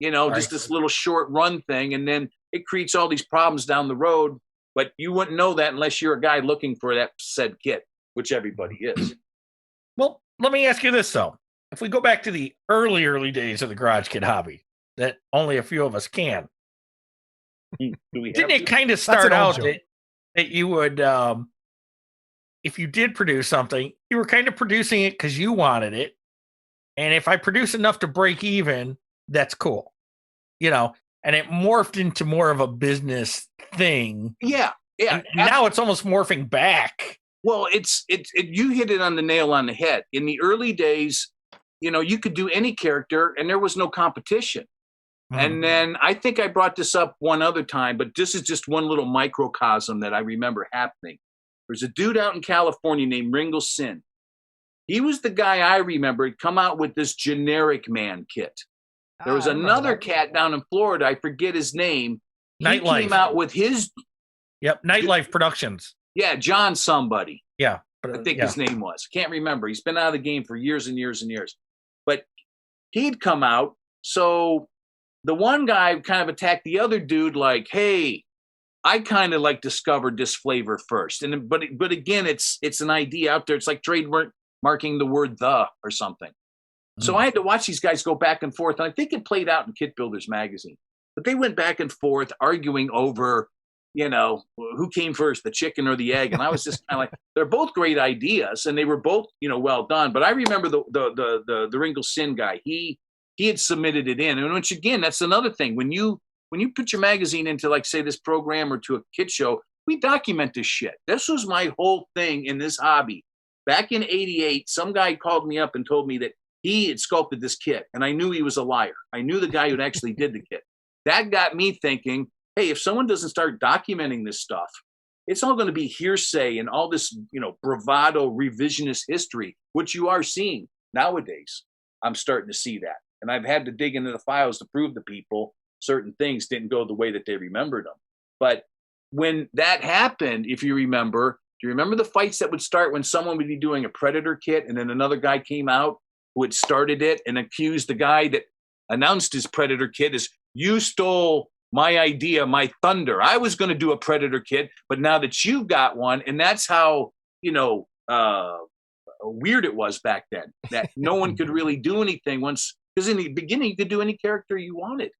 just this little short run thing, and then it creates all these problems down the road, but you wouldn't know that unless you're a guy looking for that said kit, which everybody is. Well, let me ask you this, though. If we go back to the early days of the garage kit hobby, that only a few of us can, didn't it kind of start out that you would, if you did produce something, you were kind of producing it because you wanted it. And if I produce enough to break even, that's cool. And it morphed into more of a business thing. Yeah. And now it's almost morphing back. Well, you hit it on the nail on the head. In the early days, you could do any character and there was no competition. Mm-hmm. And then I think I brought this up one other time, but this is just one little microcosm that I remember happening. There's a dude out in California named Ringo Sin. He was the guy I remember had come out with this generic man kit. There was another cat down in Florida. I forget his name. He came out with his. Yep. Nightlife Productions. Yeah. John somebody. Yeah. I think his name was. Can't remember. He's been out of the game for years and years and years. But he'd come out. So the one guy kind of attacked the other dude like, hey, I kind of discovered this flavor first. But again, it's an idea out there. It's like trademarking the word "the" or something. So I had to watch these guys go back and forth. And I think it played out in Kit Builders magazine. But they went back and forth arguing over, who came first, the chicken or the egg. And I was just kind of like, they're both great ideas. And they were both, well done. But I remember the Ringo Sin guy. He had submitted it in. And which, again, that's another thing. When you put your magazine into, say, this program or to a kit show, we document this shit. This was my whole thing in this hobby. Back in '88, some guy called me up and told me that he had sculpted this kit, and I knew he was a liar. I knew the guy who actually did the kit. That got me thinking, hey, if someone doesn't start documenting this stuff, it's all going to be hearsay and all this, bravado revisionist history, which you are seeing nowadays. I'm starting to see that. And I've had to dig into the files to prove to people certain things didn't go the way that they remembered them. But when that happened, if you remember, do you remember the fights that would start when someone would be doing a Predator kit and then another guy came out who had started it and accused the guy that announced his Predator kit as, you stole my idea, my thunder. I was going to do a Predator kit, but now that you've got one, and that's how, weird it was back then, that no one could really do anything once, because in the beginning you could do any character you wanted.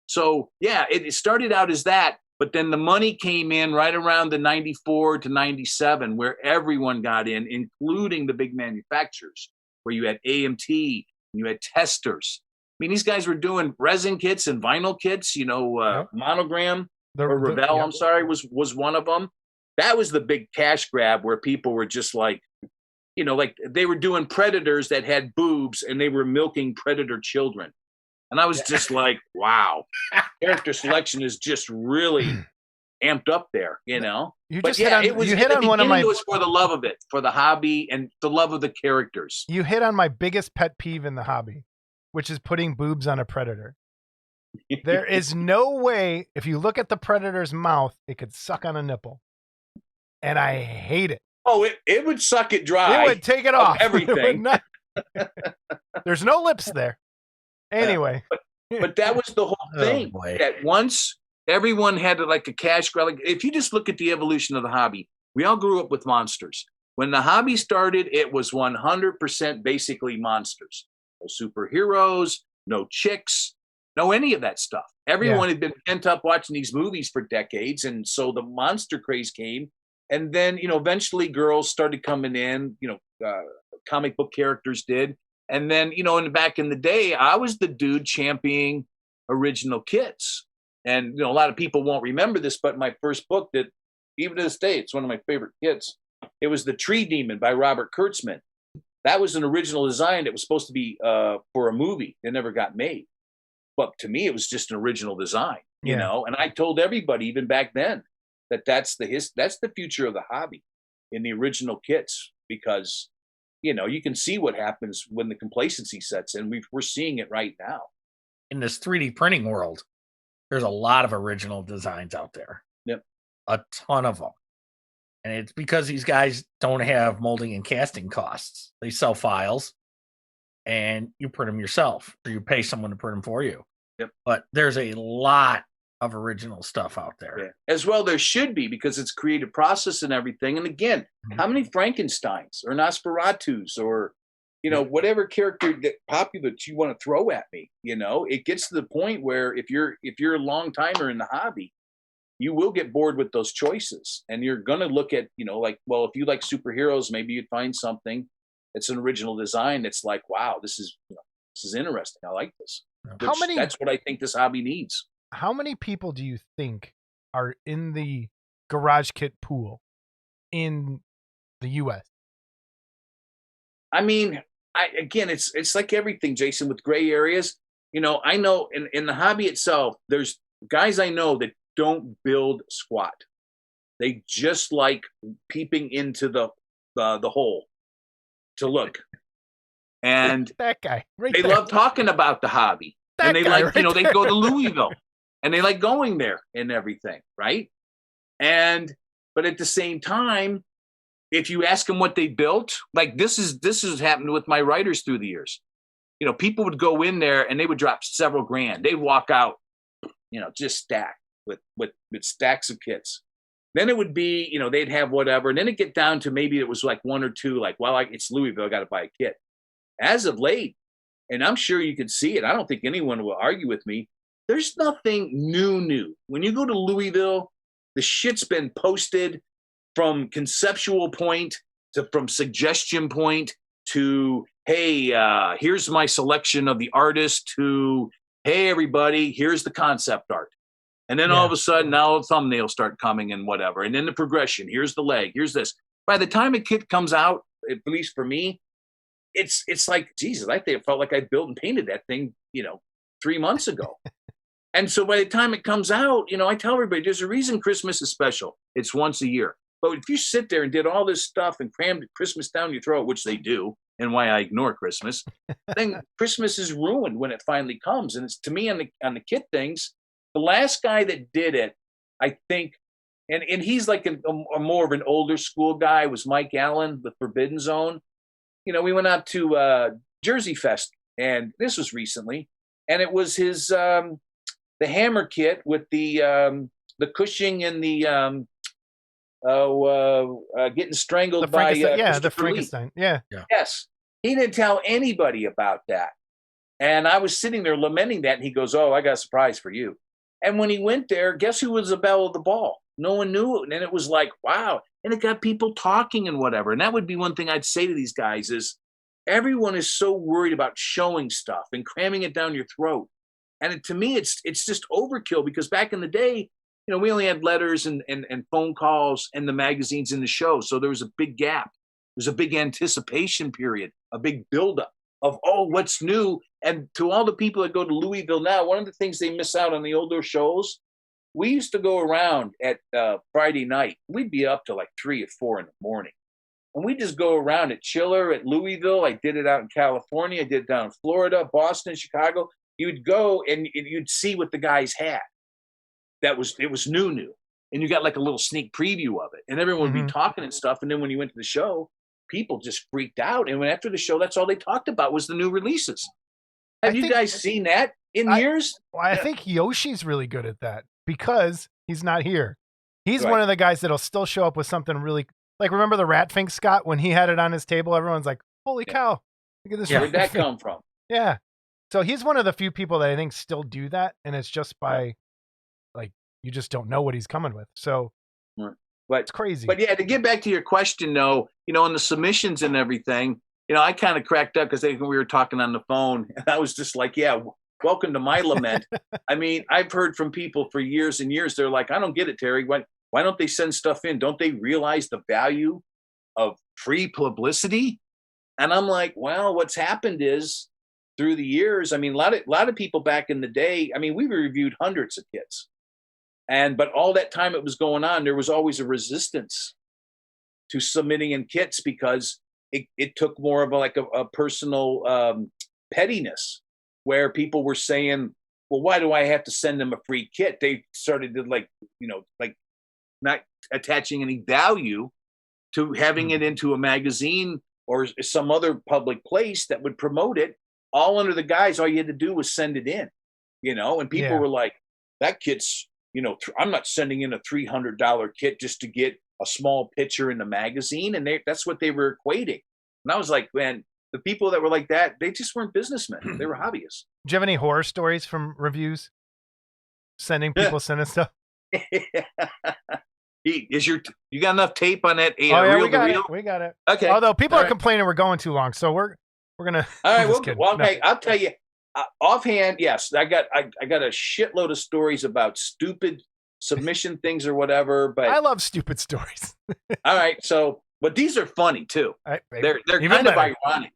So yeah, it started out as that, but then the money came in right around the 94 to 97, where everyone got in, including the big manufacturers, where you had AMT, you had testers. I mean, these guys were doing resin kits and vinyl kits, Monogram or Revell, I'm sorry, was one of them. That was the big cash grab where people were just like, like they were doing Predators that had boobs and they were milking Predator children. And I was just like, wow, character selection is just really amped up there, You just hit on one of my. It was for the love of it, for the hobby and the love of the characters. You hit on my biggest pet peeve in the hobby, which is putting boobs on a Predator. There is no way, if you look at the Predator's mouth, it could suck on a nipple. And I hate it. Oh, it would suck it dry. It would take it off. Everything. There's no lips there. Anyway. But that was the whole thing. That once everyone had like a cash grab. Like, if you just look at the evolution of the hobby, we all grew up with monsters. When the hobby started, it was 100% basically monsters. No superheroes, no chicks, no any of that stuff. Everyone had been pent up watching these movies for decades, and so the monster craze came. And then, eventually girls started coming in, comic book characters did. And then, back in the day, I was the dude championing original kits. And, a lot of people won't remember this, but my first book that, even to this day, it's one of my favorite kits. It was The Tree Demon by Robert Kurtzman. That was an original design that was supposed to be for a movie. It never got made. But to me, it was just an original design, you know. And I told everybody, even back then, that's the future of the hobby in the original kits, because you can see what happens when the complacency sets in. We're seeing it right now in this 3D printing world. There's a lot of original designs out there. Yep, a ton of them, and it's because these guys don't have molding and casting costs. They sell files, and you print them yourself, or you pay someone to print them for you. Yep. But there's a lot of original stuff out there. Yeah. As well, there should be, because it's creative process and everything. And again, how many Frankensteins or Nosferatus or, whatever character that popular that you want to throw at me, it gets to the point where if you're a long timer in the hobby, you will get bored with those choices, and you're going to look at, if you like superheroes, maybe you'd find something that's an original design that's like, wow, this is interesting. I like this. That's what I think this hobby needs. How many people do you think are in the garage kit pool in the U.S.? I mean, it's like everything, Jason, with gray areas. I know in the hobby itself, there's guys I know that don't build squat. They just like peeping into the hole to look. And that guy, they love talking about the hobby. And they like, they go to Louisville. And they like going there and everything, right? But at the same time, if you ask them what they built, like this has happened with my writers through the years. People would go in there and they would drop several grand. They'd walk out, just stacked with stacks of kits. Then it would be, they'd have whatever, and then it'd get down to maybe it was like one or two, like, well, it's Louisville, I got to buy a kit. As of late, and I'm sure you could see it, I don't think anyone will argue with me, there's nothing new. When you go to Louisville, the shit's been posted from conceptual point from suggestion point to, hey, here's my selection of the artist, to, hey, everybody, here's the concept art. And then all of a sudden, now thumbnails start coming and whatever. And then the progression, here's the leg, here's this. By the time a kit comes out, at least for me, it's like, Jesus, I think it felt like I built and painted that thing, 3 months ago. And so by the time it comes out, I tell everybody there's a reason Christmas is special. It's once a year. But if you sit there and did all this stuff and crammed Christmas down your throat, which they do, and why I ignore Christmas, then Christmas is ruined when it finally comes. And it's, to me, on the kit things, the last guy that did it, I think, and he's like a more of an older school guy, was Mike Allen, the Forbidden Zone. We went out to Jersey Fest, and this was recently, and it was his the hammer kit with the Cushing and the getting strangled by the Frankenstein. Yeah. Yes, he didn't tell anybody about that, and I was sitting there lamenting that, and he goes, "Oh, I got a surprise for you." And when he went there, guess who was the belle of the ball? No one knew it, and it was like, wow, and it got people talking and whatever. And that would be one thing I'd say to these guys is, everyone is so worried about showing stuff and cramming it down your throat. And to me, it's just overkill, because back in the day, we only had letters and phone calls and the magazines in the show. So there was a big gap. There's a big anticipation period, a big buildup of, oh, what's new? And to all the people that go to Louisville now, one of the things they miss out on the older shows, we used to go around at Friday night. We'd be up to like 3 or 4 in the morning. And we just go around at Chiller, at Louisville. I did it out in California. I did it down in Florida, Boston, Chicago. You'd go and you'd see what the guys had. It was new. And you got like a little sneak preview of it. And everyone would be talking and stuff. And then when you went to the show, people just freaked out. And after the show, that's all they talked about was the new releases. Have you guys seen that in years? Well, I think Yoshi's really good at that because he's not here. He's one of the guys that'll still show up with something really, like, remember the Rat Fink, Scott, when he had it on his table? Everyone's like, holy cow, look at this. Where'd that come from? Yeah. So he's one of the few people that I think still do that. And it's just by, like, you just don't know what he's coming with. So it's crazy. But yeah, to get back to your question, though, on the submissions and everything, I kind of cracked up because we were talking on the phone, and I was just like, yeah, welcome to my lament. I mean, I've heard from people for years and years. They're like, I don't get it, Terry. Why don't they send stuff in? Don't they realize the value of free publicity? And I'm like, well, what's happened is through the years, I mean, a lot of people back in the day, I mean, we reviewed hundreds of kits. But all that time it was going on, there was always a resistance to submitting in kits because it took more of a personal pettiness, where people were saying, well, why do I have to send them a free kit? They started to not attaching any value to having it into a magazine or some other public place that would promote it, all under the guise, all you had to do was send it in, and people were like, that kit's, I'm not sending in a $300 kit just to get a small picture in the magazine. And that's what they were equating. And I was like, man, the people that were like that, they just weren't businessmen. They were hobbyists. Do you have any horror stories from reviews? Sending stuff? You got enough tape on that? We got it. Okay. Although people are complaining we're going too long, so we're gonna. All right. Well, okay. I'll tell you. Offhand, yes, I got a shitload of stories about stupid submission things or whatever. But I love stupid stories. All right, but these are funny too. They're kind of ironic.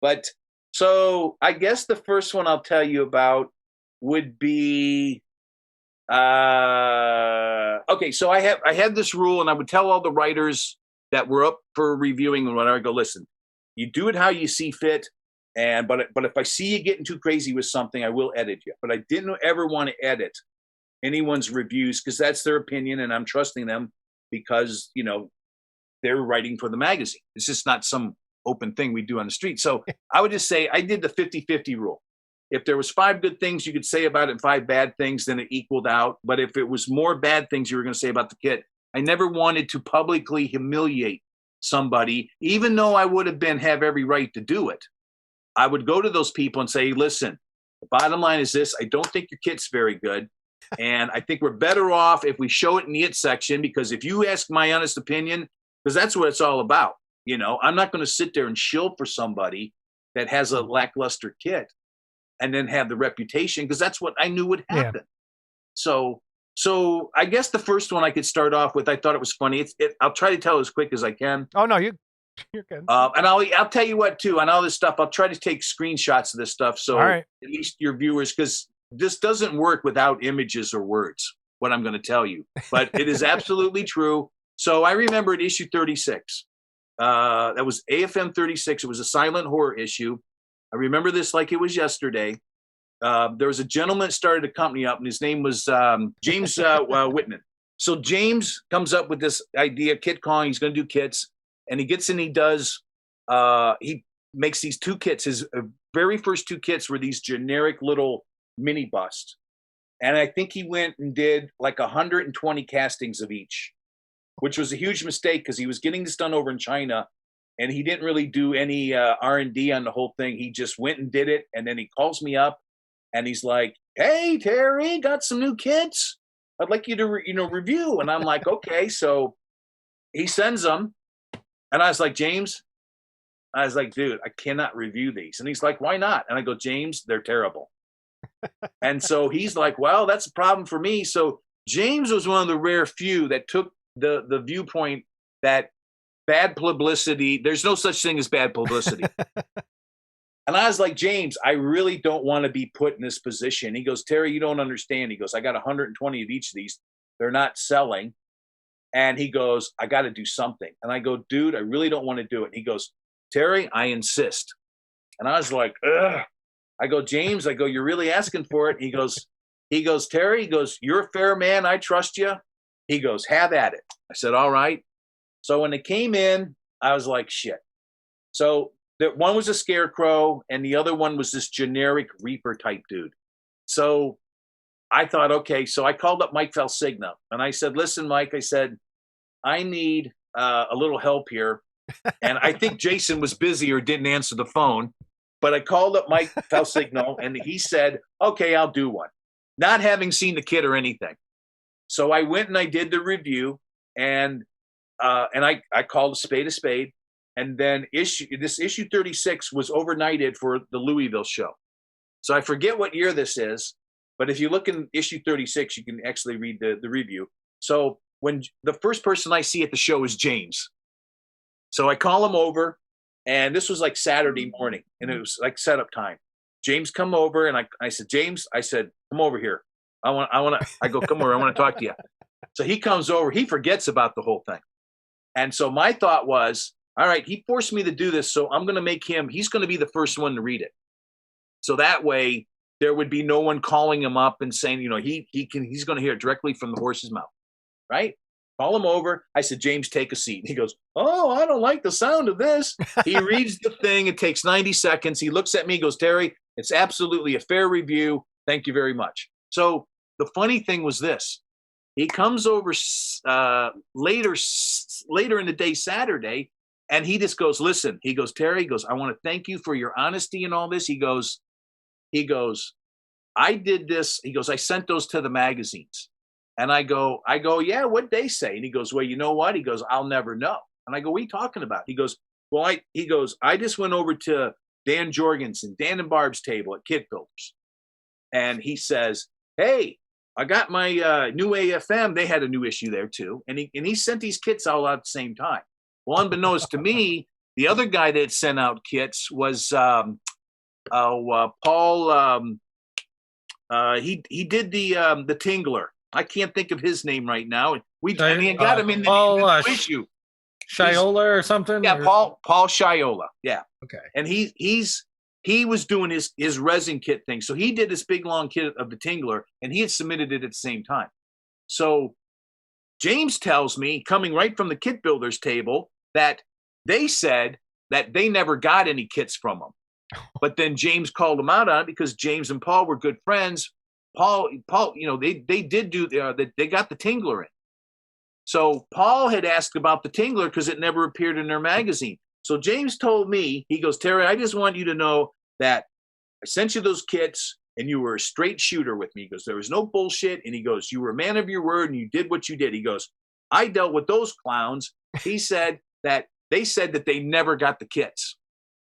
But so I guess the first one I'll tell you about would be okay. So I had this rule, and I would tell all the writers that were up for reviewing and whatever, I go, listen, you do it how you see fit. But if I see you getting too crazy with something, I will edit you. But I didn't ever want to edit anyone's reviews because that's their opinion, and I'm trusting them because they're writing for the magazine. It's just not some open thing we do on the street. So I would just say I did the 50-50 rule. If there was 5 good things you could say about it and 5 bad things, then it equaled out. But if it was more bad things you were going to say about the kit, I never wanted to publicly humiliate somebody, even though I would have every right to do it. I would go to those people and say, listen, the bottom line is this. I don't think your kit's very good. And I think we're better off if we show it in the it section, because if you ask my honest opinion, because that's what it's all about. I'm not going to sit there and shill for somebody that has a lackluster kit and then have the reputation, because that's what I knew would happen. Yeah. So I guess the first one I could start off with, I thought it was funny. I'll try to tell as quick as I can. Oh, no, you You're good. And I'll tell you what too. On all this stuff, I'll try to take screenshots of this stuff, so All right. at least your viewers, because this doesn't work without images or words. What I'm going to tell you, but it is absolutely true. So I remember at issue 36. That was AFM 36. It was a silent horror issue. I remember this like it was yesterday. There was a gentleman that started a company up, and his name was James Whitman. So James comes up with this idea, kit calling. He's going to do kits, and he gets in. He does. He makes these 2 kits. His very first 2 kits were these generic little mini busts, and I think he went and did like 120 castings of each, which was a huge mistake because he was getting this done over in China, and he didn't really do any R&D on the whole thing. He just went and did it, and then he calls me up, and he's like, "Hey, Terry, got some new kits. I'd like you to review." And I'm like, "Okay." So he sends them, and I was like, "James," I was like, "Dude, I cannot review these." And he's like, "Why not?" And I go, "James, they're terrible." And so he's like, "Well, that's a problem for me." So James was one of the rare few that took the viewpoint that bad publicity, there's no such thing as bad publicity. And I was like, "James, I really don't want to be put in this position." He goes, "Terry, you don't understand." He goes, "I got 120 of each of these. They're not selling." And he goes, "I got to do something." And I go, "Dude, I really don't want to do it." And he goes, "Terry, I insist." And I was like, ugh. I go, "James," I go, "you're really asking for it." He goes, "Terry," he goes, "you're a fair man. I trust you." He goes, "Have at it." I said, "All right." So when it came in, I was like, shit. So one was a scarecrow, and the other one was this generic Reaper type dude. So I thought, okay. So I called up Mike Felsigna, and I said, "Listen, Mike," I said, "I need a little help here." And I think Jason was busy or didn't answer the phone. But I called up Mike Felsigno, and he said, "Okay, I'll do one," not having seen the kit or anything. So I went and I did the review, and I called a spade, and then issue 36 was overnighted for the Louisville show. So I forget what year this is, but if you look in issue 36, you can actually read the review. So when the first person I see at the show is James. So I call him over, and this was like Saturday morning, and it was like setup time. James come over, and I said, "James," I said, "come over here. I go, "Come over. I want to talk to you." So he comes over. He forgets about the whole thing. And so my thought was, all right, he forced me to do this, so I'm going to make he's going to be the first one to read it. So that way there would be no one calling him up and saying, he's going to hear it directly from the horse's mouth, right? Call him over. I said, "James, take a seat." And he goes, "Oh, I don't like the sound of this." He reads the thing. It takes 90 seconds. He looks at me, goes, "Terry, it's absolutely a fair review. Thank you very much." So the funny thing was this. He comes over later in the day, Saturday, and he just goes, "Listen," he goes, "Terry," he goes, "I want to thank you for your honesty and all this." He goes, "I did this." He goes, "I sent those to the magazines." And I go, "Yeah, what'd they say?" And he goes, "Well, you know what?" He goes, "I'll never know." And I go, "What are you talking about?" He goes, "Well, I just went over to Dan Jorgensen, Dan and Barb's table at Kit Builders." And he says, "Hey, I got my new AFM." They had a new issue there too. And he sent these kits all out at the same time. Well, unbeknownst to me, the other guy that sent out kits was Paul. He did the Tingler. I can't think of his name right now. We got him in the issue. Shiola or something? Yeah, Paul Shiola. Yeah. Okay. And he was doing his resin kit thing. So he did this big long kit of the Tingler, and he had submitted it at the same time. So James tells me, coming right from the Kit Builders table, that they said that they never got any kits from him. But then James called him out on it because James and Paul were good friends. Paul, they did do they got the Tingler in. So Paul had asked about the Tingler because it never appeared in their magazine. So James told me, he goes, "Terry, I just want you to know that I sent you those kits and you were a straight shooter with me." He goes, "There was no bullshit." And he goes, "You were a man of your word and you did what you did." He goes, "I dealt with those clowns." He said that they said that they never got the kits.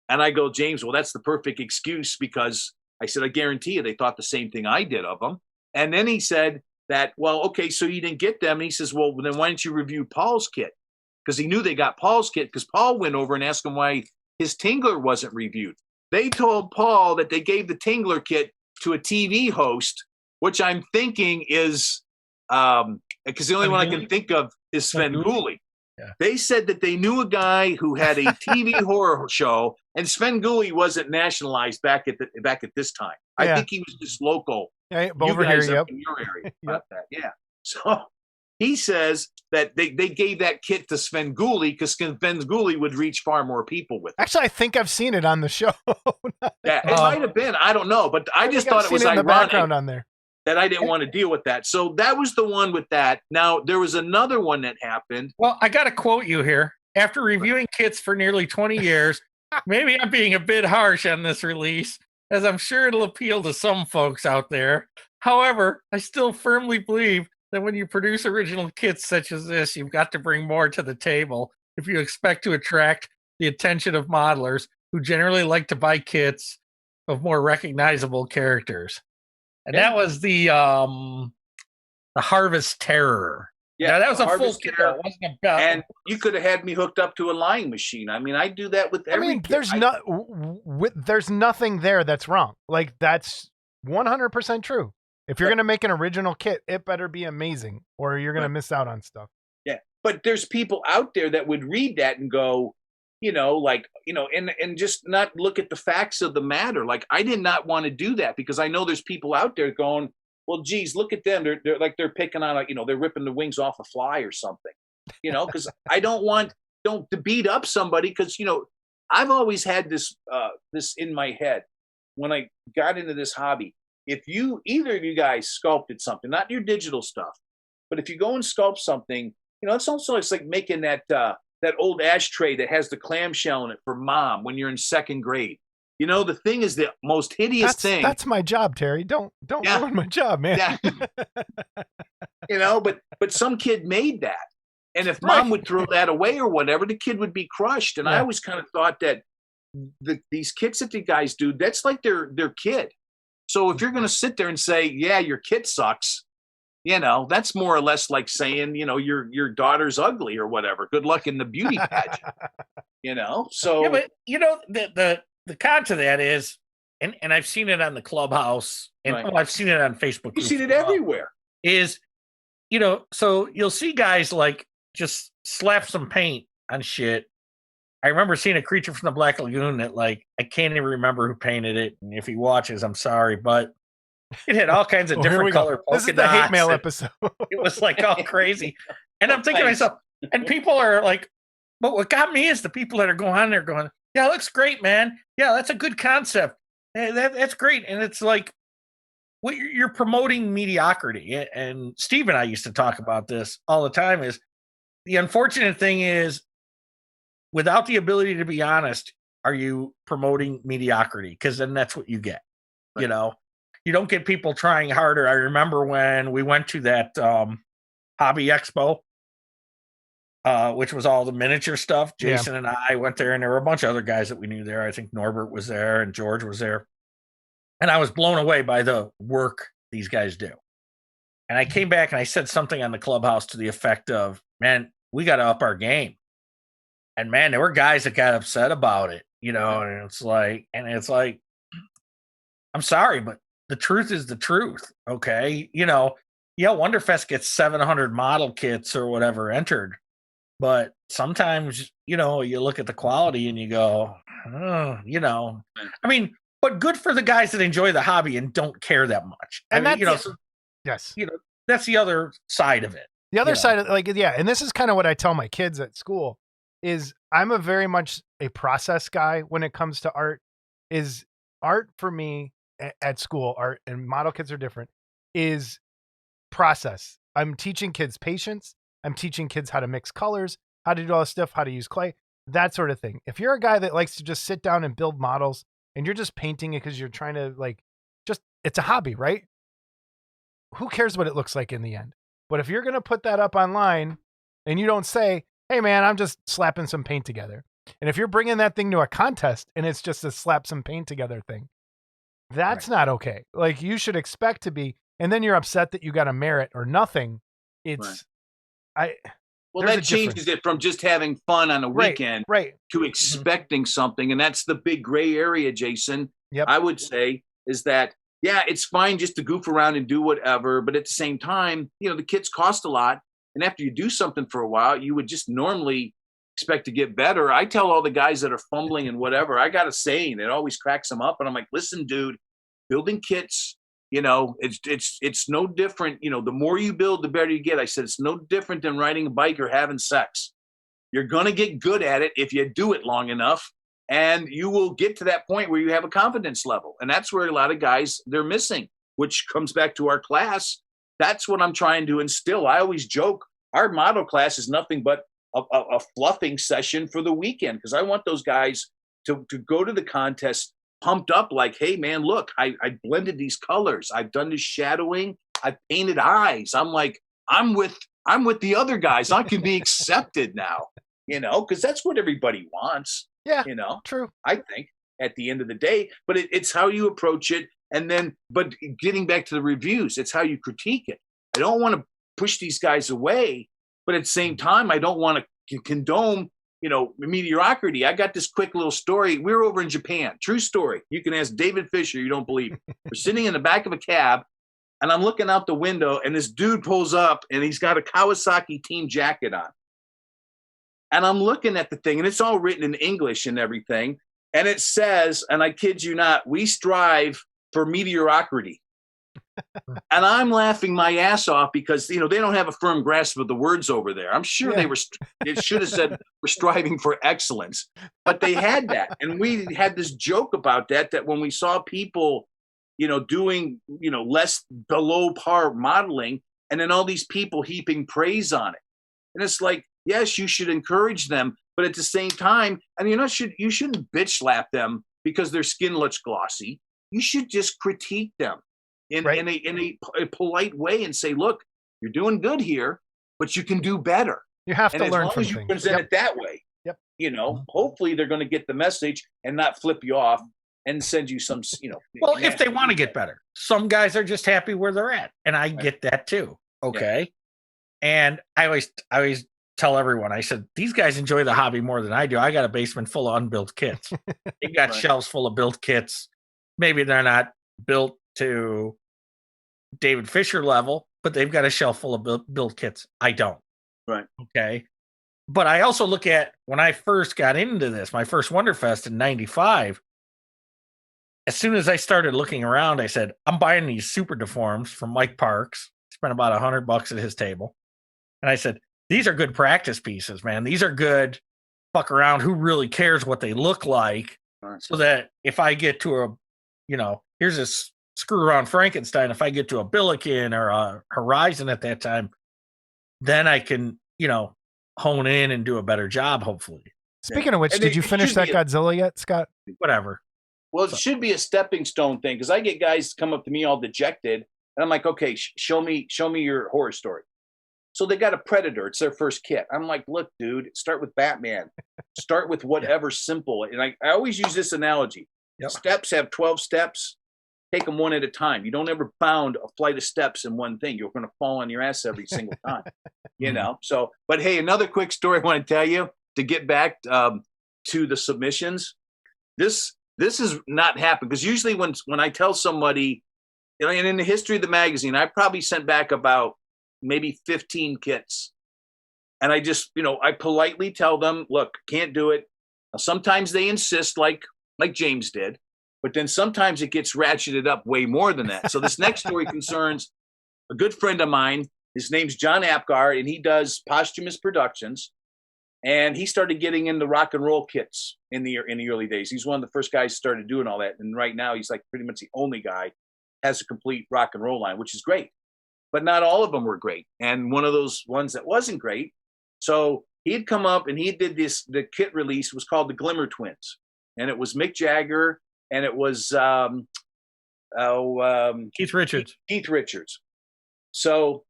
And I go, "James, well, that's the perfect excuse," because I said, "I guarantee you they thought the same thing I did of them." And then he said that, "Well, okay, so you didn't get them." And he says, "Well, then why didn't you review Paul's kit?" because he knew they got Paul's kit, because Paul went over and asked him why his Tingler wasn't reviewed. They told Paul that they gave the Tingler kit to a TV host, which I'm thinking is because the only one I can think of is Sven Gulli. Yeah. They said that they knew a guy who had a TV horror show, and Sven Gulli wasn't nationalized back at this time. I think he was just local. Yeah, You over guys here, up in your area about that. Yeah. So he says that they gave that kit to Sven Gulli because Sven Gulli would reach far more people with it. Actually, I think I've seen it on the show. Yeah, it might have been. I don't know. But I just thought it was in the ironic background on there. that I didn't want to deal with that. So that was the one with that. Now, there was another one that happened. Well, I got to quote you here. After reviewing kits for nearly 20 years, maybe I'm being a bit harsh on this release, as I'm sure it'll appeal to some folks out there. However, I still firmly believe that when you produce original kits such as this, you've got to bring more to the table if you expect to attract the attention of modelers who generally like to buy kits of more recognizable characters. And that was the Harvest Terror. Yeah, now, that was a full Harvest kit. Terror. It wasn't a belt. And you could have had me hooked up to a lying machine. I mean, I do that with every kit. There's nothing there that's wrong. Like, that's 100% true. If you're going to make an original kit, it better be amazing, or you're going to miss out on stuff. Yeah, but there's people out there that would read that and go, and just not look at the facts of the matter. Like, I did not want to do that because I know there's people out there going, well, geez, look at them. They're like, they're picking on, they're ripping the wings off a fly or something, because I don't to beat up somebody. Because, I've always had this in my head when I got into this hobby. If either of you guys sculpted something, not your digital stuff, but if you go and sculpt something, it's like making that old ashtray that has the clamshell in it for mom when you're in second grade. The thing is the most hideous thing. That's my job, Terry. Don't ruin my job, man. Yeah. But some kid made that. And if mom would throw that away or whatever, the kid would be crushed. And I always kind of thought that these kits that the guys do, that's like their kid. So if you're going to sit there and say, yeah, your kit sucks, that's more or less like saying, your daughter's ugly or whatever. Good luck in the beauty pageant. So. Yeah, but the con to that is, and I've seen it on the Clubhouse, and I've seen it on Facebook. You've seen it everywhere. Is, so you'll see guys like just slap some paint on shit. I remember seeing a Creature from the Black Lagoon that, like, I can't even remember who painted it. And if he watches, I'm sorry, but it had all kinds of different color polka dots. This is the hate mail episode. It was like all crazy. And I'm thinking to myself, and people are like, but what got me is the people that are going on there going, yeah, it looks great, man. Yeah, that's a good concept. That's great. And it's like, what you're promoting mediocrity. And Steve and I used to talk about this all the time. Is the unfortunate thing is, without the ability to be honest, are you promoting mediocrity? Because then that's what you get. Right. You don't get people trying harder. I remember when we went to that hobby expo, which was all the miniature stuff. Jason and I went there, and there were a bunch of other guys that we knew there. I think Norbert was there and George was there. And I was blown away by the work these guys do. And I came back and I said something on the Clubhouse to the effect of, man, we got to up our game. And man, there were guys that got upset about it, and it's like, I'm sorry, but the truth is the truth. Okay. Wonderfest gets 700 model kits or whatever entered, but sometimes, you look at the quality and you go, I mean, but good for the guys that enjoy the hobby and don't care that much. And I mean, yes, that's the other side of it. The other side of and this is kind of what I tell my kids at school. Is I'm a very much a process guy when it comes to art. Is art for me at school, art and model kits are different, is process. I'm teaching kids patience. I'm teaching kids how to mix colors, how to do all this stuff, how to use clay, that sort of thing. If you're a guy that likes to just sit down and build models and you're just painting it because you're trying to it's a hobby, right? Who cares what it looks like in the end? But if you're going to put that up online and you don't say, hey man, I'm just slapping some paint together. And if you're bringing that thing to a contest and it's just a slap some paint together thing, that's not okay. Like, you should expect to be, and then you're upset that you got a merit or nothing. It's, Well, There's that a changes difference. it from just having fun on a weekend Right. to expecting something. And that's the big gray area, Jason. Yep. I would say is that, yeah, it's fine just to goof around and do whatever. But at the same time, the kits cost a lot. And after you do something for a while, you would just normally expect to get better. I tell all the guys that are fumbling and whatever, I got a saying that always cracks them up. And I'm like, listen, dude, building kits, it's no different. The more you build, the better you get. I said, it's no different than riding a bike or having sex. You're going to get good at it if you do it long enough, and you will get to that point where you have a confidence level. And that's where a lot of guys, they're missing, which comes back to our class. That's what I'm trying to instill. I always joke, our model class is nothing but a fluffing session for the weekend, because I want those guys to go to the contest pumped up like, hey, man, look, I blended these colors. I've done this shadowing. I've painted eyes. I'm like, I'm with the other guys. I can be accepted now, because that's what everybody wants. Yeah, true. I think at the end of the day, but it's how you approach it. And then, but getting back to the reviews, it's how you critique it. I don't want to push these guys away, but at the same time, I don't want to condone, mediocrity. I got this quick little story. We were over in Japan. True story. You can ask David Fisher. You don't believe it. We're sitting in the back of a cab, and I'm looking out the window, and this dude pulls up, and he's got a Kawasaki team jacket on. And I'm looking at the thing, and it's all written in English and everything. And it says, and I kid you not, we strive for mediocrity. And I'm laughing my ass off because, they don't have a firm grasp of the words over there. I'm sure it should have said we're striving for excellence, but they had that. And we had this joke about that when we saw people, doing, less below par modeling, and then all these people heaping praise on it. And it's like, yes, you should encourage them, but at the same time, and you shouldn't bitch slap them because their skin looks glossy. You should just critique them in a polite way and say, look, you're doing good here, but you can do better. You have to learn from things. As long as you things. present it that way, hopefully they're going to get the message and not flip you off and send you some, Well, if they want to get better, some guys are just happy where they're at, and I get that too. Okay, and I always tell everyone, I said, these guys enjoy the hobby more than I do. I got a basement full of unbuilt kits. They've got shelves full of built kits. Maybe they're not built to David Fisher level, but they've got a shelf full of built kits. I don't. Right. Okay. But I also look at when I first got into this, my first Wonderfest in 95, as soon as I started looking around, I said, I'm buying these super deforms from Mike Parks. Spent about $100 at his table. And I said, these are good practice pieces, man. These are good fuck around. Who really cares what they look like? Right. So that if I get to here's this screw around Frankenstein. If I get to a Billiken or a Horizon at that time, then I can, hone in and do a better job, hopefully. Speaking of which, did you finish that Godzilla yet, Scott? Whatever. Well, it should be a stepping stone thing, because I get guys come up to me all dejected, and I'm like, okay, show me your horror story. So they got a Predator. It's their first kit. I'm like, look, dude, start with Batman. Start with whatever simple. And I always use this analogy. Yep. Steps have 12 steps. Take them one at a time. You don't ever bound a flight of steps in one thing. You're going to fall on your ass every single time, So, but hey, another quick story I want to tell you to get back to the submissions. This has not happened, because usually when I tell somebody, and in the history of the magazine, I probably sent back about maybe 15 kits. And I just, I politely tell them, look, can't do it. Now, sometimes they insist like James did, but then sometimes it gets ratcheted up way more than that. So this next story concerns a good friend of mine. His name's John Apgar, and he does Posthumous Productions. And he started getting into rock and roll kits in the early days. He's one of the first guys who started doing all that. And right now he's like pretty much the only guy has a complete rock and roll line, which is great. But not all of them were great. And one of those ones that wasn't great. So he'd come up and he did the kit release was called the Glimmer Twins. And it was Mick Jagger and it was Keith Richards. Keith Richards. So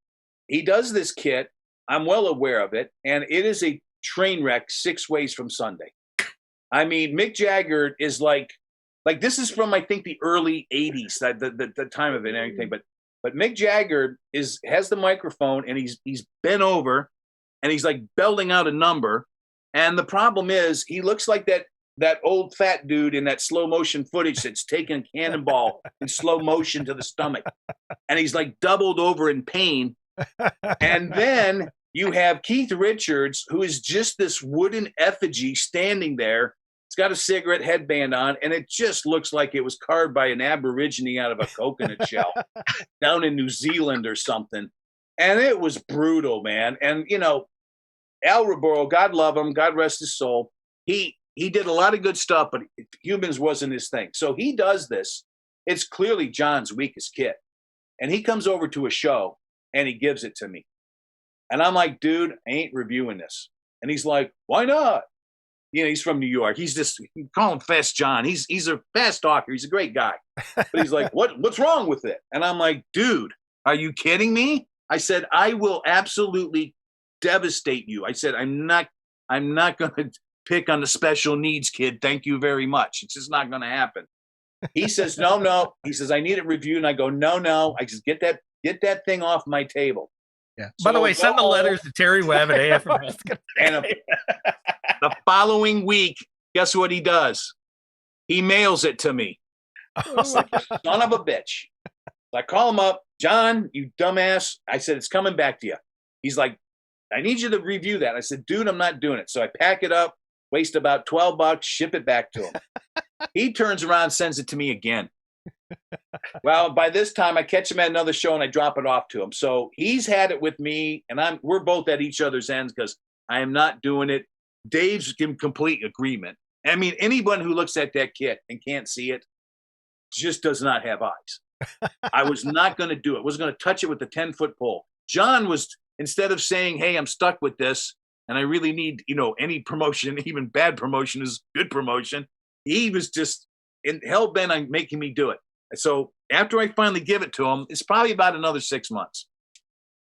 he does this kit. I'm well aware of it. And it is a train wreck 6 ways from Sunday. I mean, Mick Jagger is like this is from, I think, the early 80s, the time of it and everything. But Mick Jagger has the microphone and he's bent over and he's like belting out a number. And the problem is he looks like that old fat dude in that slow motion footage that's taking a cannonball in slow motion to the stomach. And he's like doubled over in pain. And then you have Keith Richards, who is just this wooden effigy standing there. It's got a cigarette headband on, and it just looks like it was carved by an Aborigine out of a coconut shell down in New Zealand or something. And it was brutal, man. And, you know, Al Raboro, God love him, God rest his soul. He did a lot of good stuff, but humans wasn't his thing. So he does this. It's clearly John's weakest kit. And he comes over to a show, and he gives it to me. And I'm like, dude, I ain't reviewing this. And he's like, why not? You know, he's from New York. He's just, call him Fast John. He's a fast talker. He's a great guy. But he's like, what's wrong with it? And I'm like, dude, are you kidding me? I said, I will absolutely devastate you. I said, I'm not going to pick on the special needs kid. Thank you very much. It's just not going to happen. He says, no. He says, I need it reviewed. And I go, no. I just get that thing off my table. Yeah. So by the way, send the letters to Terry Webb at AFMS. And the following week, guess what he does? He mails it to me. Son of a bitch. So I call him up. John, you dumbass. I said, it's coming back to you. He's like, I need you to review that. I said, dude, I'm not doing it. So I pack it up, waste about $12, ship it back to him. He turns around, sends it to me again. Well, by this time, I catch him at another show and I drop it off to him. So he's had it with me, and we're both at each other's ends because I am not doing it. Dave's in complete agreement. I mean, anyone who looks at that kit and can't see it just does not have eyes. I was not going to do it. I was going to touch it with the 10-foot pole. John was, instead of saying, hey, I'm stuck with this and I really need, any promotion, even bad promotion is good promotion. He was just hell-bent on making me do it. So after I finally give it to him, it's probably about another 6 months.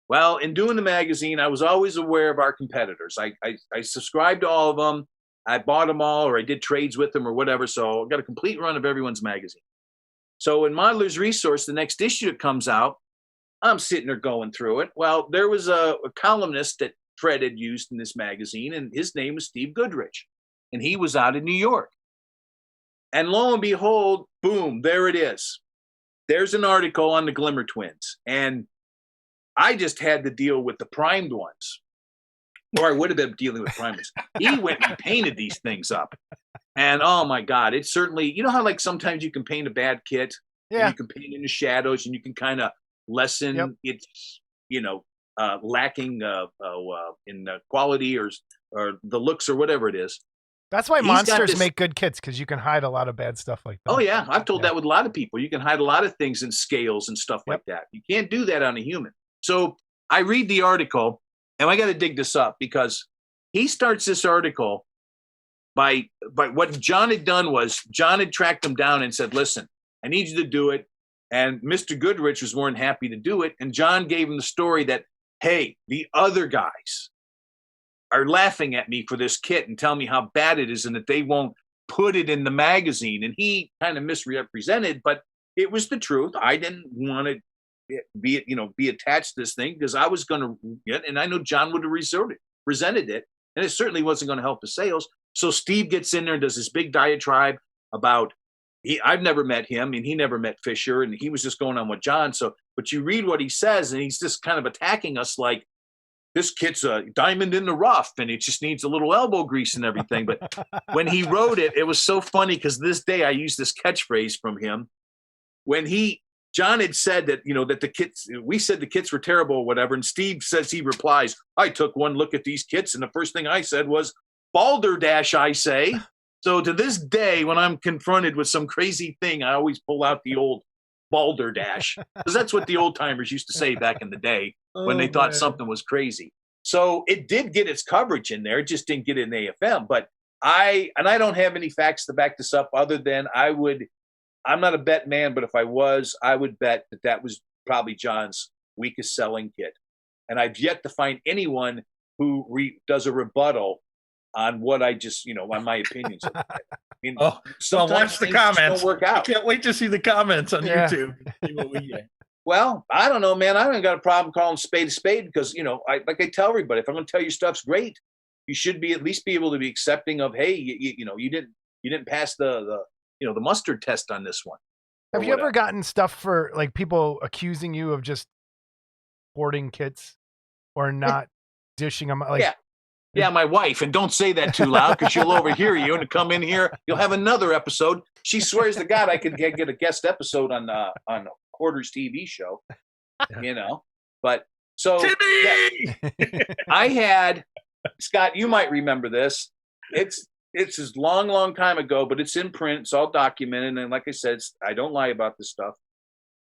Well, in doing the magazine, I was always aware of our competitors. I subscribed to all of them. I bought them all, or I did trades with them or whatever. So I got a complete run of everyone's magazine. So in Modeler's Resource, the next issue that comes out, I'm sitting there going through it. Well, there was a columnist that Fred had used in this magazine, and his name was Steve Goodrich. And he was out in New York. And lo and behold, boom, there it is. There's an article on the Glimmer Twins. And I just had to deal with the primed ones. Or I would have been dealing with primed ones. He went and painted these things up. And oh my God, it's certainly, you know how like sometimes you can paint a bad kit? Yeah. And you can paint in the shadows and you can kind of lessen its, lacking in quality or the looks or whatever it is. That's why monsters make good kits, because you can hide a lot of bad stuff like that. Oh, yeah. I've told that with a lot of people. You can hide a lot of things in scales and stuff like that. You can't do that on a human. So I read the article, and I got to dig this up because he starts this article by what John had done was John had tracked him down and said, listen, I need you to do it. And Mr. Goodrich was more than happy to do it. And John gave him the story that, hey, the other guys are laughing at me for this kit and tell me how bad it is and that they won't put it in the magazine. And he kind of misrepresented, but it was the truth. I didn't want to be attached to this thing because I was going to get, and I know John would have resented it, and it certainly wasn't going to help the sales. So Steve gets in there and does this big diatribe about I've never met him and he never met Fisher, and he was just going on with John. So, but you read what he says and he's just kind of attacking us like, this kit's a diamond in the rough and it just needs a little elbow grease and everything. But when he wrote it, it was so funny because this day I used this catchphrase from him. When John had said that, that the kits, we said the kits were terrible or whatever. And Steve says, he replies, I took one look at these kits and the first thing I said was, balderdash, I say. So to this day, when I'm confronted with some crazy thing, I always pull out the old balderdash because that's what the old timers used to say back in the day when they thought something was crazy. So it did get its coverage in there. It just didn't get it in AFM. But I don't have any facts to back this up other than I'm not a bet man, but if I was, I would bet that was probably John's weakest selling kit. And I've yet to find anyone who does a rebuttal on what I just, on my opinions. I mean, so watch the comments. Don't work out. I can't wait to see the comments on YouTube. See what we get. Well, I don't know, man. I haven't got a problem calling spade a spade because, I tell everybody, if I'm going to tell your stuff's great, you should be at least be able to be accepting of, hey, you didn't pass the mustard test on this one. Have you ever gotten stuff for like people accusing you of just hoarding kits or not dishing them? Like, yeah, my wife, and don't say that too loud because she'll overhear you and come in here. You'll have another episode. She swears to God I could get a guest episode on Quarters TV show, But so yeah, I had Scott. You might remember this. It's this long time ago, but it's in print. It's all documented, and like I said, I don't lie about this stuff.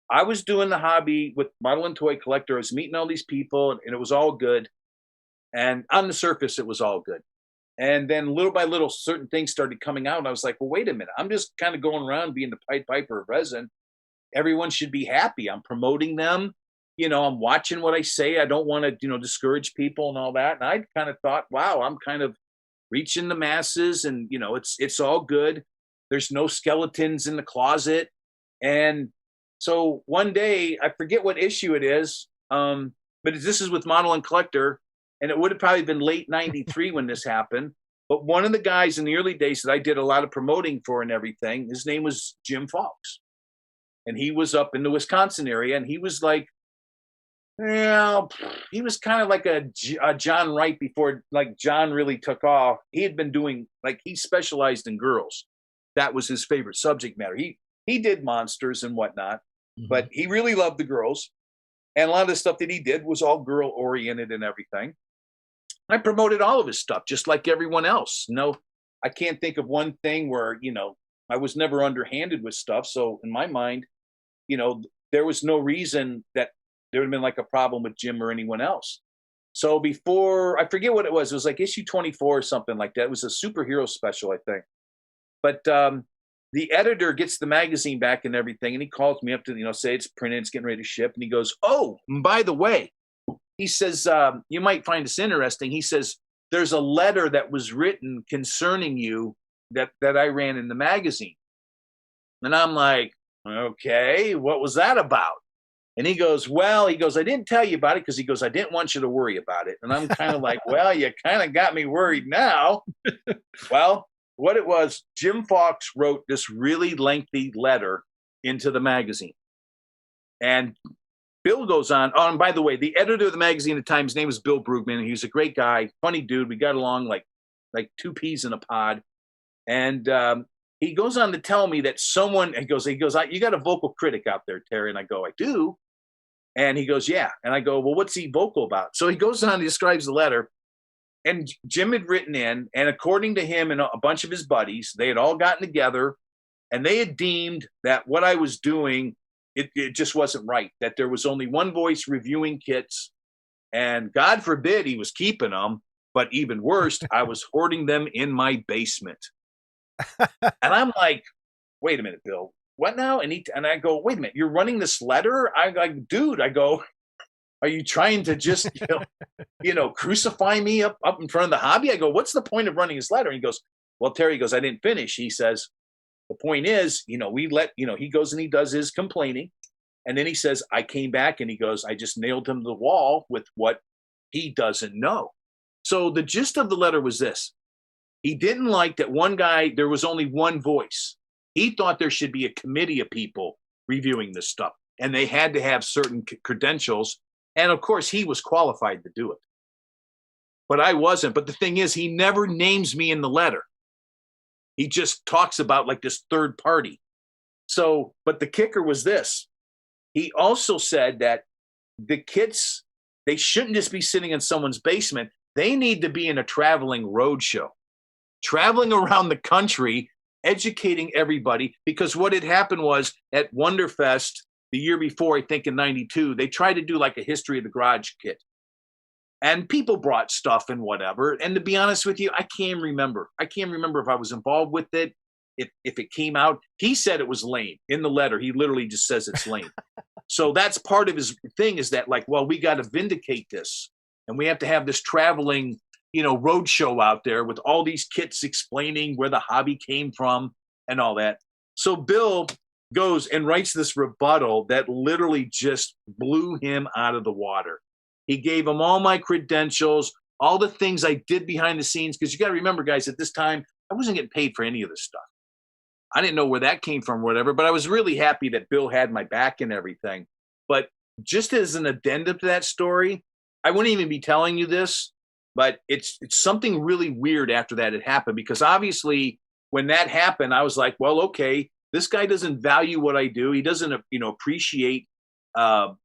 I was doing the hobby with Model and Toy Collector. I was meeting all these people, and it was all good. And on the surface, it was all good. And then little by little, certain things started coming out. And I was like, well, wait a minute. I'm just kind of going around being the Pied Piper of resin. Everyone should be happy. I'm promoting them. I'm watching what I say. I don't want to, discourage people and all that. And I kind of thought, wow, I'm kind of reaching the masses and, it's all good. There's no skeletons in the closet. And so one day, I forget what issue it is, but this is with Model and Collector. And it would have probably been late 93 when this happened. But one of the guys in the early days that I did a lot of promoting for and everything, his name was Jim Fawkes. And he was up in the Wisconsin area. And he was like, he was kind of like a John Wright before like John really took off. He had been doing, like he specialized in girls. That was his favorite subject matter. He did monsters and whatnot, but he really loved the girls. And a lot of the stuff that he did was all girl oriented and everything. I promoted all of his stuff, just like everyone else. No, I can't think of one thing where, I was never underhanded with stuff. So in my mind, there was no reason that there would have been like a problem with Jim or anyone else. So before, I forget what it was like issue 24 or something like that. It was a superhero special, I think. But the editor gets the magazine back and everything. And he calls me up to, say it's printed, it's getting ready to ship. And he goes, oh, and by the way, he says, you might find this interesting. He says, there's a letter that was written concerning you that I ran in the magazine. And I'm like, okay, what was that about? And he goes, I didn't tell you about it because he goes, I didn't want you to worry about it. And I'm kind of like, well, you kind of got me worried now. Well, what it was, Jim Fawkes wrote this really lengthy letter into the magazine. And Bill goes on. Oh, and by the way, the editor of the magazine at the time, his name was Bill Brugman. He was a great guy, funny dude. We got along like two peas in a pod. And he goes on to tell me that he goes, you got a vocal critic out there, Terry. And I go, I do. And he goes, yeah. And I go, well, what's he vocal about? So he goes on, he describes the letter. And Jim had written in, and according to him and a bunch of his buddies, they had all gotten together, and they had deemed that what I was doing, it just wasn't right, that there was only one voice reviewing kits, and God forbid he was keeping them, but even worse, I was hoarding them in my basement. And I'm like, wait a minute, Bill, what now? And I go, wait a minute, you're running this letter? I'm like, dude, I go, are you trying to just, crucify me up in front of the hobby? I go, what's the point of running this letter? And he goes, well, Terry goes, I didn't finish. He says, the point is, he goes and he does his complaining. And then he says, I came back and he goes, I just nailed him to the wall with what he doesn't know. So the gist of the letter was this. He didn't like that one guy, there was only one voice. He thought there should be a committee of people reviewing this stuff. And they had to have certain credentials. And of course, he was qualified to do it. But I wasn't. But the thing is, he never names me in the letter. He just talks about like this third party. So, but the kicker was this. He also said that the kits, they shouldn't just be sitting in someone's basement. They need to be in a traveling roadshow, traveling around the country, educating everybody. Because what had happened was at Wonderfest the year before, I think in 92, they tried to do like a history of the garage kit. And people brought stuff and whatever. And to be honest with you, I can't remember. I can't remember if I was involved with it, if it came out. He said it was lame. In the letter, he literally just says it's lame. So that's part of his thing is that like, well, we got to vindicate this. And we have to have this traveling, road show out there with all these kits explaining where the hobby came from and all that. So Bill goes and writes this rebuttal that literally just blew him out of the water. He gave him all my credentials, all the things I did behind the scenes. Because you got to remember, guys, at this time, I wasn't getting paid for any of this stuff. I didn't know where that came from or whatever, but I was really happy that Bill had my back and everything. But just as an addendum to that story, I wouldn't even be telling you this, but it's something really weird after that had happened, because obviously when that happened, I was like, well, okay, this guy doesn't value what I do. He doesn't, appreciate, what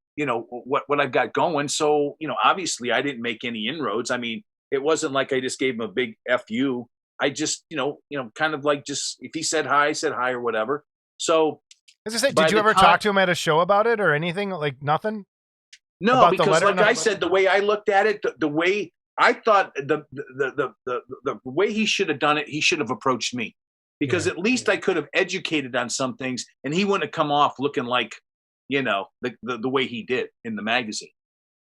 I've got going. So, obviously I didn't make any inroads. I mean, it wasn't like I just gave him a big FU. I just, kind of like just, if he said hi, I said hi or whatever. So, as I say, did you ever talk to him at a show about it or anything? Like nothing? No, because like I said, the way I looked at it, the way I thought the way he should have done it, he should have approached me, because at least I could have educated on some things, and he wouldn't have come off looking like, the way he did in the magazine.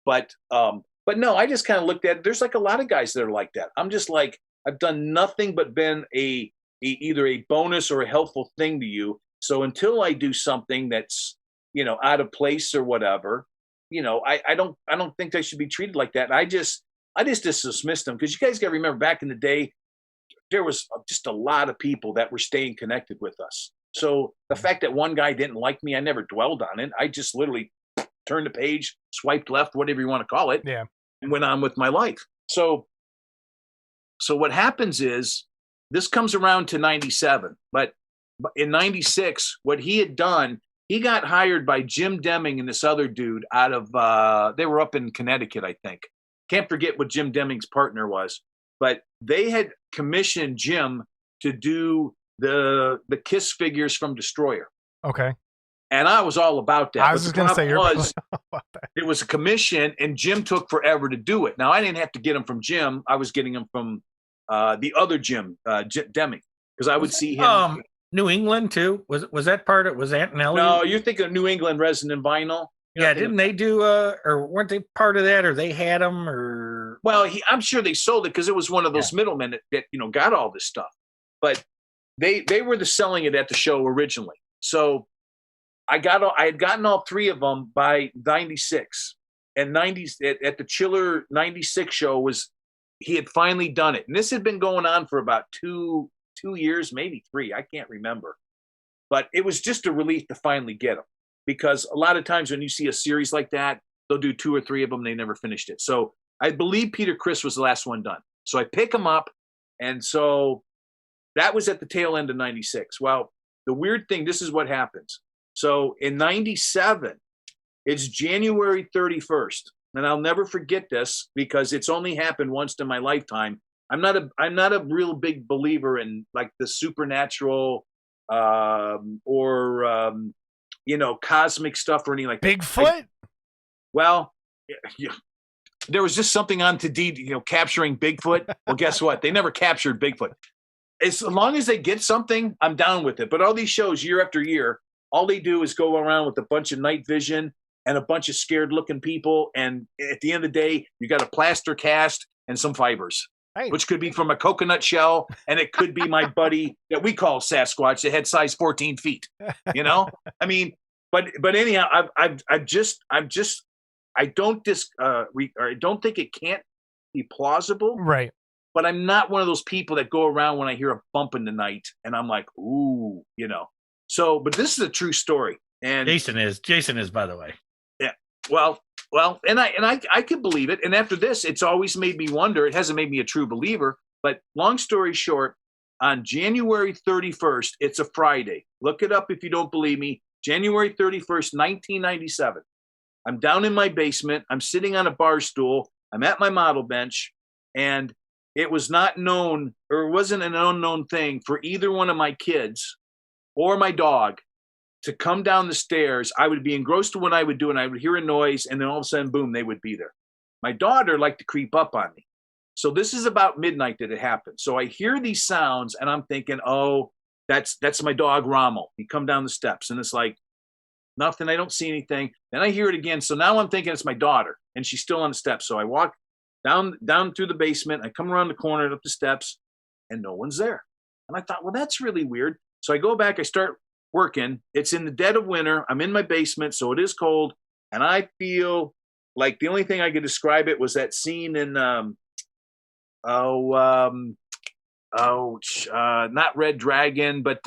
But no, I just kind of looked at it. There's like a lot of guys that are like that. I'm just like, I've done nothing but been either a bonus or a helpful thing to you. So until I do something that's, out of place or whatever, I don't think I should be treated like that. And I just dismissed them, because you guys got to remember, back in the day, there was just a lot of people that were staying connected with us. So the fact that one guy didn't like me, I never dwelled on it. I just literally turned the page, swiped left, whatever you want to call it, and went on with my life. So what happens is, this comes around to 97, but in 96, what he had done, he got hired by Jim Deming and this other dude out of, they were up in Connecticut, I think. Can't forget what Jim Deming's partner was, but they had commissioned Jim to do the Kiss figures from Destroyer. Okay. And I was all about that. I was just going to say, it was a commission, and Jim took forever to do it. Now, I didn't have to get them from Jim. I was getting them from the other Jim, Deming, because I would see him. New England too. Was that part of? Was Antonelli? No, you're thinking of New England Resin and Vinyl. Yeah, didn't they do? Or weren't they part of that? Or they had them? Or I'm sure they sold it, because it was one of those middlemen that got all this stuff. But they were selling it at the show originally. So I had gotten all three of them by 96, and at the Chiller 96 show he had finally done it, and this had been going on for about two years, maybe 3. I can't remember, but it was just a relief to finally get them, because a lot of times when you see a series like that, they'll do 2 or 3 of them. They never finished it. So I believe Peter Criss was the last one done. So I pick them up, and so that was at the tail end of 96. Well, the weird thing, this is what happens. So in 97, it's January 31st. And I'll never forget this, because it's only happened once in my lifetime. I'm not a real big believer in like the supernatural or cosmic stuff or anything like that. Bigfoot? Well, yeah. There was just something on to capturing Bigfoot. Well, guess what? They never captured Bigfoot. As long as they get something, I'm down with it. But all these shows, year after year, all they do is go around with a bunch of night vision and a bunch of scared looking people. And at the end of the day, you got a plaster cast and some fibers, which could be from a coconut shell. And it could be my buddy that we call Sasquatch that had size 14 feet, I mean, but anyhow, I don't think it can't be plausible. Right. But I'm not one of those people that go around when I hear a bump in the night and I'm like, ooh, So, but this is a true story. And Jason is, by the way. Yeah. Well, and I could believe it. And after this, it's always made me wonder. It hasn't made me a true believer. But long story short, on January 31st, it's a Friday. Look it up if you don't believe me. January 31st, 1997. I'm down in my basement. I'm sitting on a bar stool. I'm at my model bench. And it was not known, or it wasn't an unknown thing for either one of my kids or my dog to come down the stairs. I would be engrossed in what I would do, and I would hear a noise, and then all of a sudden, boom, they would be there. My daughter liked to creep up on me. So this is about midnight that it happened. So I hear these sounds, and I'm thinking, oh, that's my dog, Rommel. He come down the steps, and it's like, nothing. I don't see anything. Then I hear it again. So now I'm thinking it's my daughter, and she's still on the steps. So I walk down through the basement. I come around the corner, up the steps, and no one's there. And I thought, well, that's really weird. So I go back. I start working. It's in the dead of winter. I'm in my basement, so it is cold. And I feel like the only thing I could describe it was that scene in, not Red Dragon, but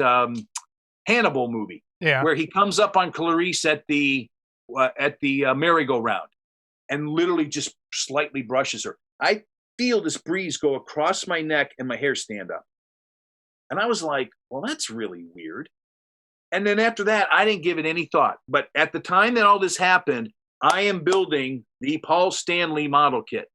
Hannibal movie. Yeah. Where he comes up on Clarice at the merry-go-round and literally just slightly brushes her. I feel this breeze go across my neck and my hair stand up. And I was like, well, that's really weird. And then after that, I didn't give it any thought. But at the time that all this happened, I am building the Paul Stanley model kit.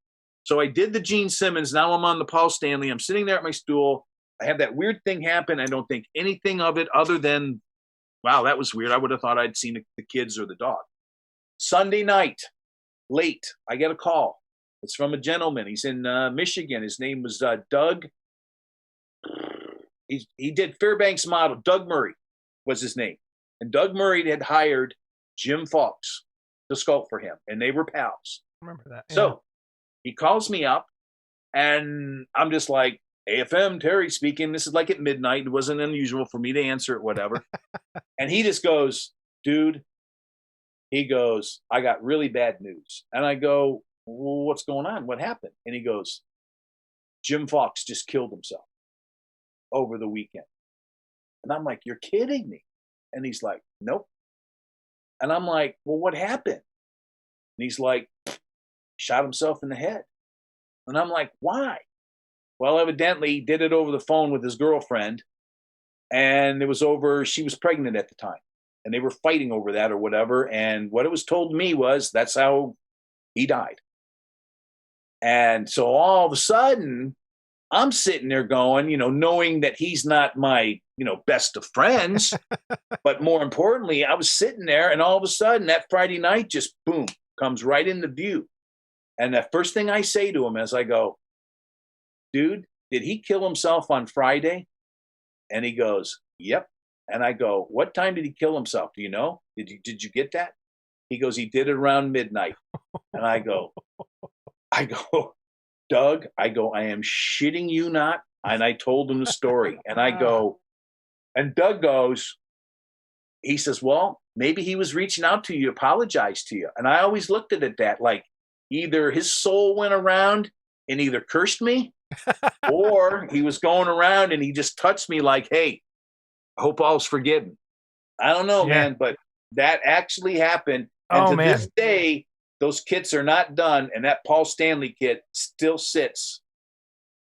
So I did the Gene Simmons. Now I'm on the Paul Stanley. I'm sitting there at my stool. I have that weird thing happen. I don't think anything of it other than, wow, that was weird. I would have thought I'd seen the kids or the dog. Sunday night, late, I get a call. It's from a gentleman. He's in Michigan. His name was Doug. He did Fairbanks model. Doug Murray was his name. And Doug Murray had hired Jim Fawkes to sculpt for him. And they were pals. I remember that. So he calls me up. And I'm just like, AFM, Terry speaking. This is like at midnight. It wasn't unusual for me to answer it, whatever. And he just goes, dude, he goes, I got really bad news. And I go, well, what's going on? What happened? And he goes, Jim Fawkes just killed himself over the weekend. And I'm like, you're kidding me. And he's like, nope. And I'm like, well, what happened? And he's like, shot himself in the head. And I'm like, why? Well, evidently he did it over the phone with his girlfriend. And it was over, she was pregnant at the time. And they were fighting over that or whatever. And what it was told to me was that's how he died. And so all of a sudden, I'm sitting there going, knowing that he's not my, best of friends. But more importantly, I was sitting there and all of a sudden that Friday night just boom, comes right into view. And the first thing I say to him as I go, dude, did he kill himself on Friday? And he goes, yep. And I go, what time did he kill himself? Do you know? Did you get that? He goes, he did it around midnight. And I go, Doug, I am shitting you not. And I told him the story. And I go, and Doug goes, he says, well, maybe he was reaching out to you, apologized to you. And I always looked at it that like either his soul went around and either cursed me or he was going around and he just touched me like, hey, I hope all's forgiven. I don't know, man, but that actually happened. And this day, those kits are not done. And that Paul Stanley kit still sits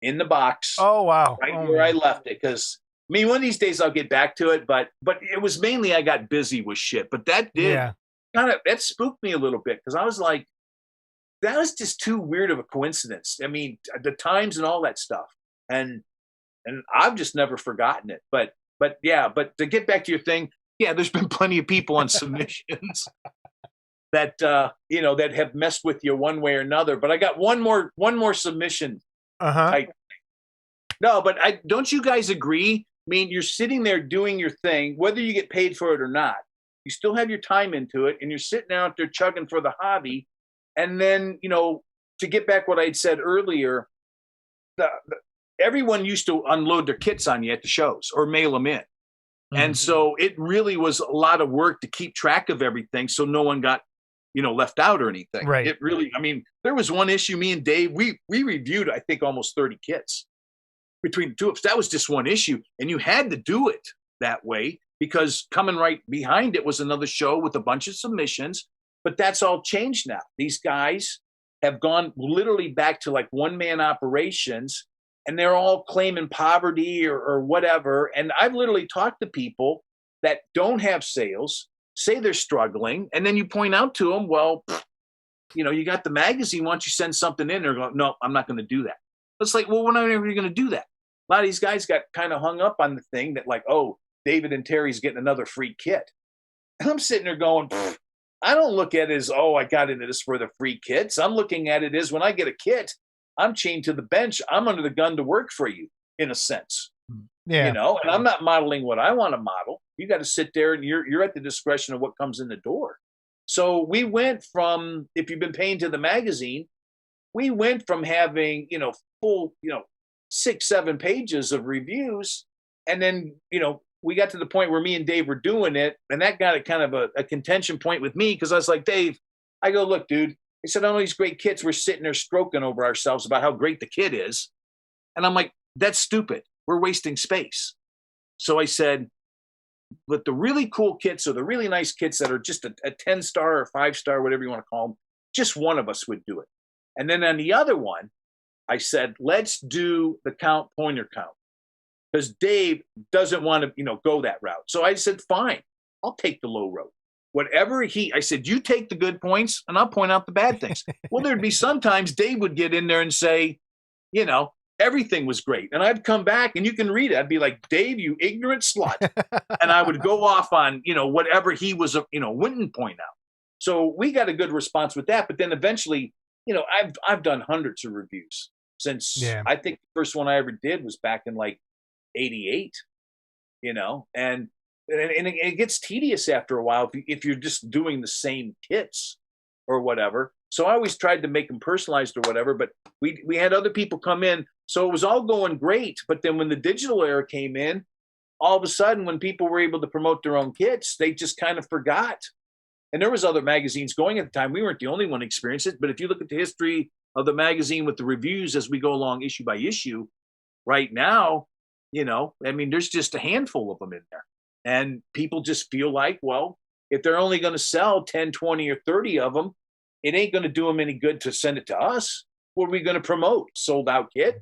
in the box. Oh, wow. Right where I left it. Because, one of these days I'll get back to it. But it was mainly I got busy with shit. But that did that spooked me a little bit. Because I was like, that was just too weird of a coincidence. The times and all that stuff. And I've just never forgotten it. But to get back to your thing, there's been plenty of people on submissions that that have messed with you one way or another. But I got one more submission. Type. No, but don't you guys agree? You're sitting there doing your thing, whether you get paid for it or not. You still have your time into it, and you're sitting out there chugging for the hobby. And then to get back what I'd said earlier, everyone used to unload their kits on you at the shows or mail them in. Mm-hmm. And so it really was a lot of work to keep track of everything so no one got, left out or anything. Right. It really, there was one issue, me and Dave, we reviewed, I think, almost 30 kits between the two of us. That was just one issue. And you had to do it that way because coming right behind it was another show with a bunch of submissions. But that's all changed now. These guys have gone literally back to like one-man operations, and they're all claiming poverty or whatever. And I've literally talked to people that don't have sales, say they're struggling, and then you point out to them, well, you got the magazine. Why don't you send something in? They're going, no, I'm not going to do that. It's like, well, we're not ever going to do that. A lot of these guys got kind of hung up on the thing that like, oh, David and Terry's getting another free kit. And I'm sitting there going, I don't look at it as, oh, I got into this for the free kits. I'm looking at it as when I get a kit, I'm chained to the bench. I'm under the gun to work for you, in a sense. Yeah. And I'm not modeling what I want to model. You got to sit there and you're at the discretion of what comes in the door. So we went from, if you've been paying to the magazine, we went from having, full, 6-7 pages of reviews. And then, we got to the point where me and Dave were doing it, and that got a kind of a contention point with me because I was like, Dave, I go, look, dude. I said, all these great kits, we're sitting there stroking over ourselves about how great the kit is. And I'm like, that's stupid. We're wasting space. So I said, but the really cool kits or the really nice kits that are just a 10-star or 5-star, whatever you want to call them, just one of us would do it. And then on the other one, I said, let's do the pointer count. Because Dave doesn't want to, go that route. So I said, fine, I'll take the low road. Whatever I said, you take the good points and I'll point out the bad things. Well, there'd be sometimes Dave would get in there and say, everything was great. And I'd come back and you can read it. I'd be like, Dave, you ignorant slut. And I would go off on, whatever he was, wouldn't point out. So we got a good response with that. But then eventually, I've done hundreds of reviews since I think the first one I ever did was back in like 88, and it gets tedious after a while if you're just doing the same kits or whatever. So I always tried to make them personalized or whatever, but we had other people come in. So it was all going great. But then when the digital era came in, all of a sudden when people were able to promote their own kits, they just kind of forgot. And there was other magazines going at the time. We weren't the only one experiencing it. But if you look at the history of the magazine with the reviews as we go along issue by issue, right now, there's just a handful of them in there. And people just feel like, well, if they're only going to sell 10, 20, or 30 of them, it ain't going to do them any good to send it to us. What are we going to promote? Sold out kit?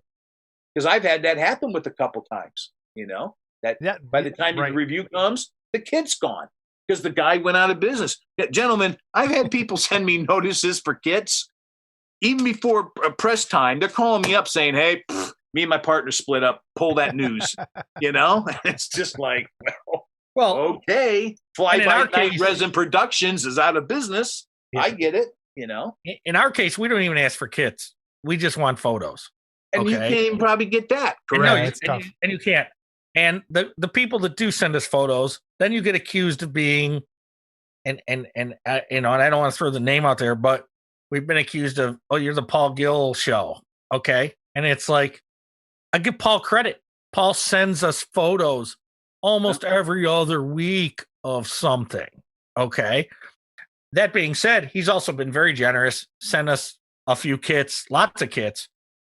Because I've had that happen with a couple times, by the time the review comes, the kit's gone because the guy went out of business. Yeah, gentlemen, I've had people send me notices for kits even before press time. They're calling me up saying, hey, me and my partner split up, pull that news, It's just like, well, okay. Fly By Night Resin Productions is out of business. Yeah. I get it, In our case, we don't even ask for kits. We just want photos. And you can't even probably get that. Correct. And you can't. And the people that do send us photos, then you get accused of being, and I don't want to throw the name out there, but we've been accused of, you're the Paul Gill show. Okay. And it's like, I give Paul credit. Paul sends us photos almost every other week of something. Okay. That being said, he's also been very generous, sent us a few kits, lots of kits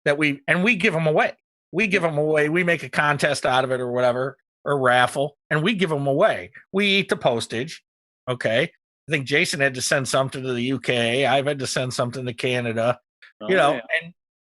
that we give them away. We give them away. We make a contest out of it or whatever, or raffle, and we give them away. We eat the postage. Okay. I think Jason had to send something to the UK. I've had to send something to Canada,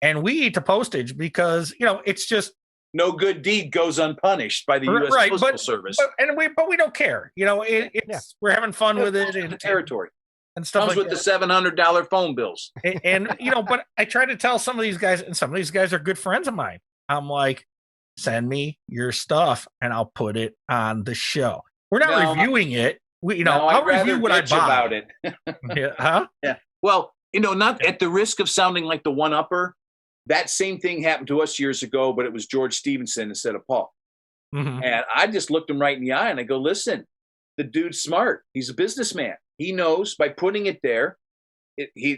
and we eat the postage because, it's just, no good deed goes unpunished by the U.S. Postal Service. But we don't care. We're having fun with it. And territory. And stuff comes like with that. The $700 phone bills. And but I try to tell some of these guys, and some of these guys are good friends of mine. I'm like, send me your stuff and I'll put it on the show. We're not reviewing it. I'll review what I buy. About it. Yeah. Huh? Yeah. Well, not at the risk of sounding like the one-upper. That same thing happened to us years ago, but it was George Stevenson instead of Paul. Mm-hmm. And I just looked him right in the eye and I go, listen, the dude's smart. He's a businessman. He knows by putting it there,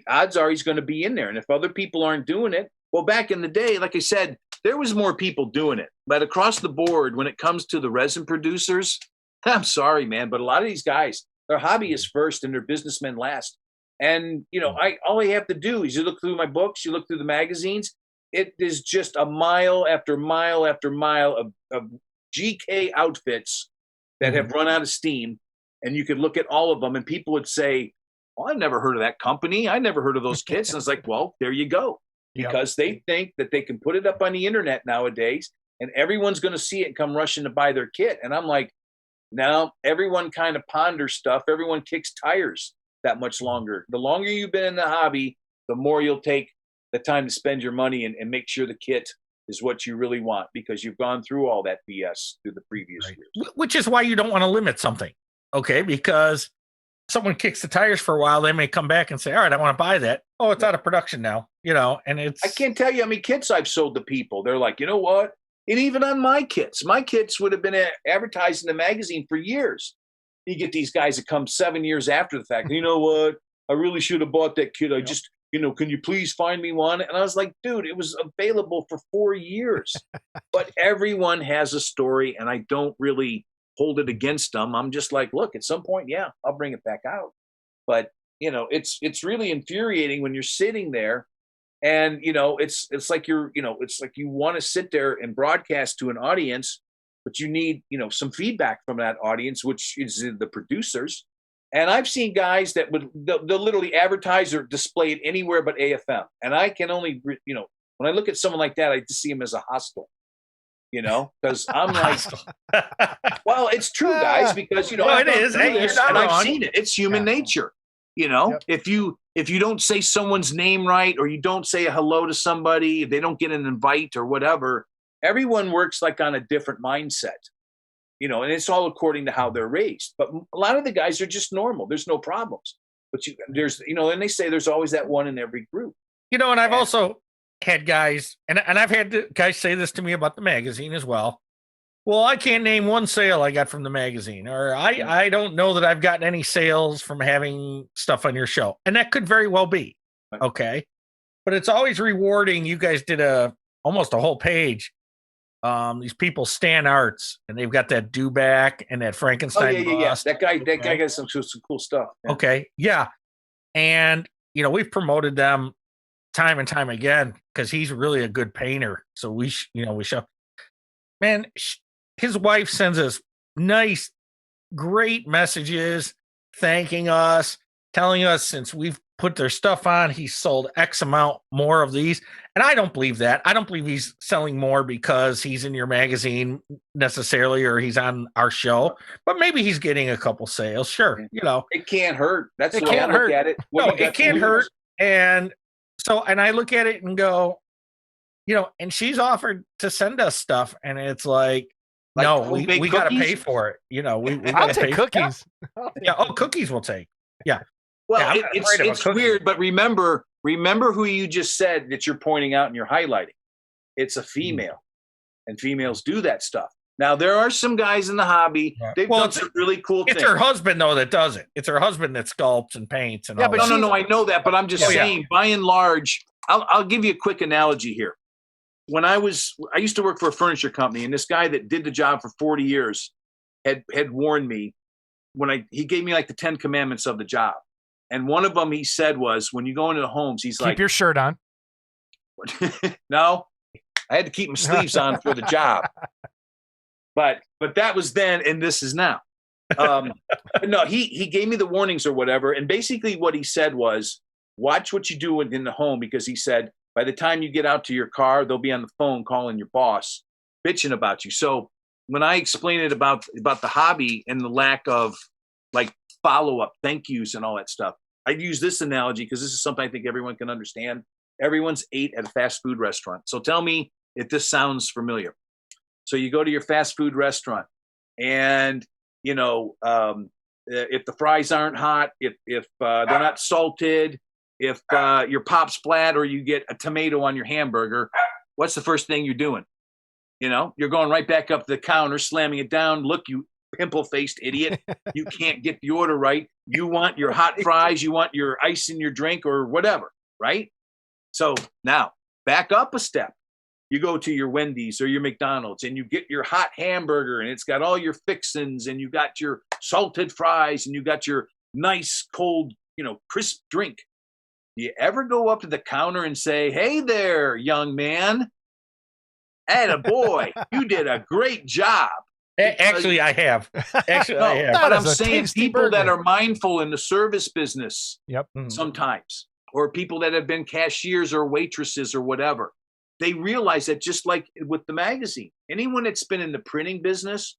odds are he's going to be in there. And if other people aren't doing it, well, back in the day, like I said, there was more people doing it. But across the board, when it comes to the resin producers, I'm sorry, man, but a lot of these guys, their hobby is first and their businessmen last. And, all I have to do is you look through my books, you look through the magazines. It is just a mile after mile after mile of GK outfits that have run out of steam. And you could look at all of them and people would say, well, I've never heard of that company. I never heard of those kits. And it's like, well, there you go. Because they think that they can put it up on the internet nowadays and everyone's going to see it and come rushing to buy their kit. And I'm like, no, everyone kind of ponders stuff. Everyone kicks tires that much longer. The longer you've been in the hobby, the more you'll take the time to spend your money and make sure the kit is what you really want because you've gone through all that BS through the previous years. Which is why you don't want to limit something, okay? Because someone kicks the tires for a while, they may come back and say, all right, I want to buy that. Oh, it's out of production now, and it's... I can't tell you how many kits I've sold to people. They're like, you know what? And even on my kits would have been advertised in the magazine for years. You get these guys that come 7 years after the fact. You know what? I really should have bought that kit. I just, can you please find me one? And I was like, dude, it was available for 4 years. But everyone has a story, and I don't really hold it against them. I'm just like, look, at some point, yeah, I'll bring it back out. But it's really infuriating when you're sitting there, and it's like it's like you want to sit there and broadcast to an audience, but you need some feedback from that audience, which is the producers. And I've seen guys that they'll literally advertise or display it anywhere but AFM. And I can only when I look at someone like that, I just see him as a hostile. Because I'm like, well, it's true, guys, because it is. Hey, you're not and wrong. I've seen it. It's human nature. Yep. If you don't say someone's name right, or you don't say a hello to somebody, if they don't get an invite or whatever, everyone works like on a different mindset. And it's all according to how they're raised. But a lot of the guys are just normal. There's no problems. But there's and they say there's always that one in every group. And I've also had guys, and I've had guys say this to me about the magazine as well. Well, I can't name one sale I got from the magazine, or I don't know that I've gotten any sales from having stuff on your show. And that could very well be. Okay. But it's always rewarding. You guys did almost a whole page. These people, Stan Arts, and they've got that do-back and that Frankenstein bust. That guy got some cool stuff. Yeah. Okay. Yeah. And, we've promoted them time and time again because he's really a good painter. So we show, man, his wife sends us nice, great messages thanking us, telling us since we've put their stuff on, he's sold X amount more of these. And I don't believe that. I don't believe he's selling more because he's in your magazine necessarily, or he's on our show, but maybe he's getting a couple sales. Sure. It can't hurt. That's it the way I look at it. No, it can't hurt. And so, and I look at it and go, and she's offered to send us stuff. And it's like no, we got to pay for it. We I'll take cookies. Yeah. Oh, cookies we'll take. Yeah. Well, yeah, it's weird, but remember who you just said that you're pointing out and you're highlighting. It's a female, and females do that stuff. Now, there are some guys in the hobby. They've done some really cool things. It's her husband, though, that does it. It's her husband that sculpts and paints. And all but that. No, I know that, but I'm just saying, by and large, I'll give you a quick analogy here. When I used to work for a furniture company, and this guy that did the job for 40 years had warned me he gave me like the 10 commandments of the job. And one of them he said was, when you go into the homes, he's like, keep your shirt on. No, I had to keep my sleeves on for the job. But that was then, and this is now. No, he gave me the warnings or whatever. And basically what he said was, watch what you do in the home, because he said, by the time you get out to your car, they'll be on the phone calling your boss, bitching about you. So when I explain it about the hobby and the lack of like follow-up thank yous and all that stuff, I use this analogy because this is something I think everyone can understand. Everyone's ate at a fast food restaurant. So tell me if this sounds familiar. So you go to your fast food restaurant, and if the fries aren't hot, if they're not salted, if your pop's flat, or you get a tomato on your hamburger, what's the first thing you're doing? You're going right back up to the counter, slamming it down. Look, you pimple-faced idiot. You can't get the order right. You want your hot fries, you want your ice in your drink or whatever, right? So now back up a step. You go to your Wendy's or your McDonald's and you get your hot hamburger, and it's got all your fixins, and you got your salted fries, and you got your nice cold, crisp drink. Do you ever go up to the counter and say, hey there, young man, attaboy, you did a great job? Actually, I have. I have. But I'm saying people that are mindful in the service business, yep, sometimes, or people that have been cashiers or waitresses or whatever, they realize that, just like with the magazine, anyone that's been in the printing business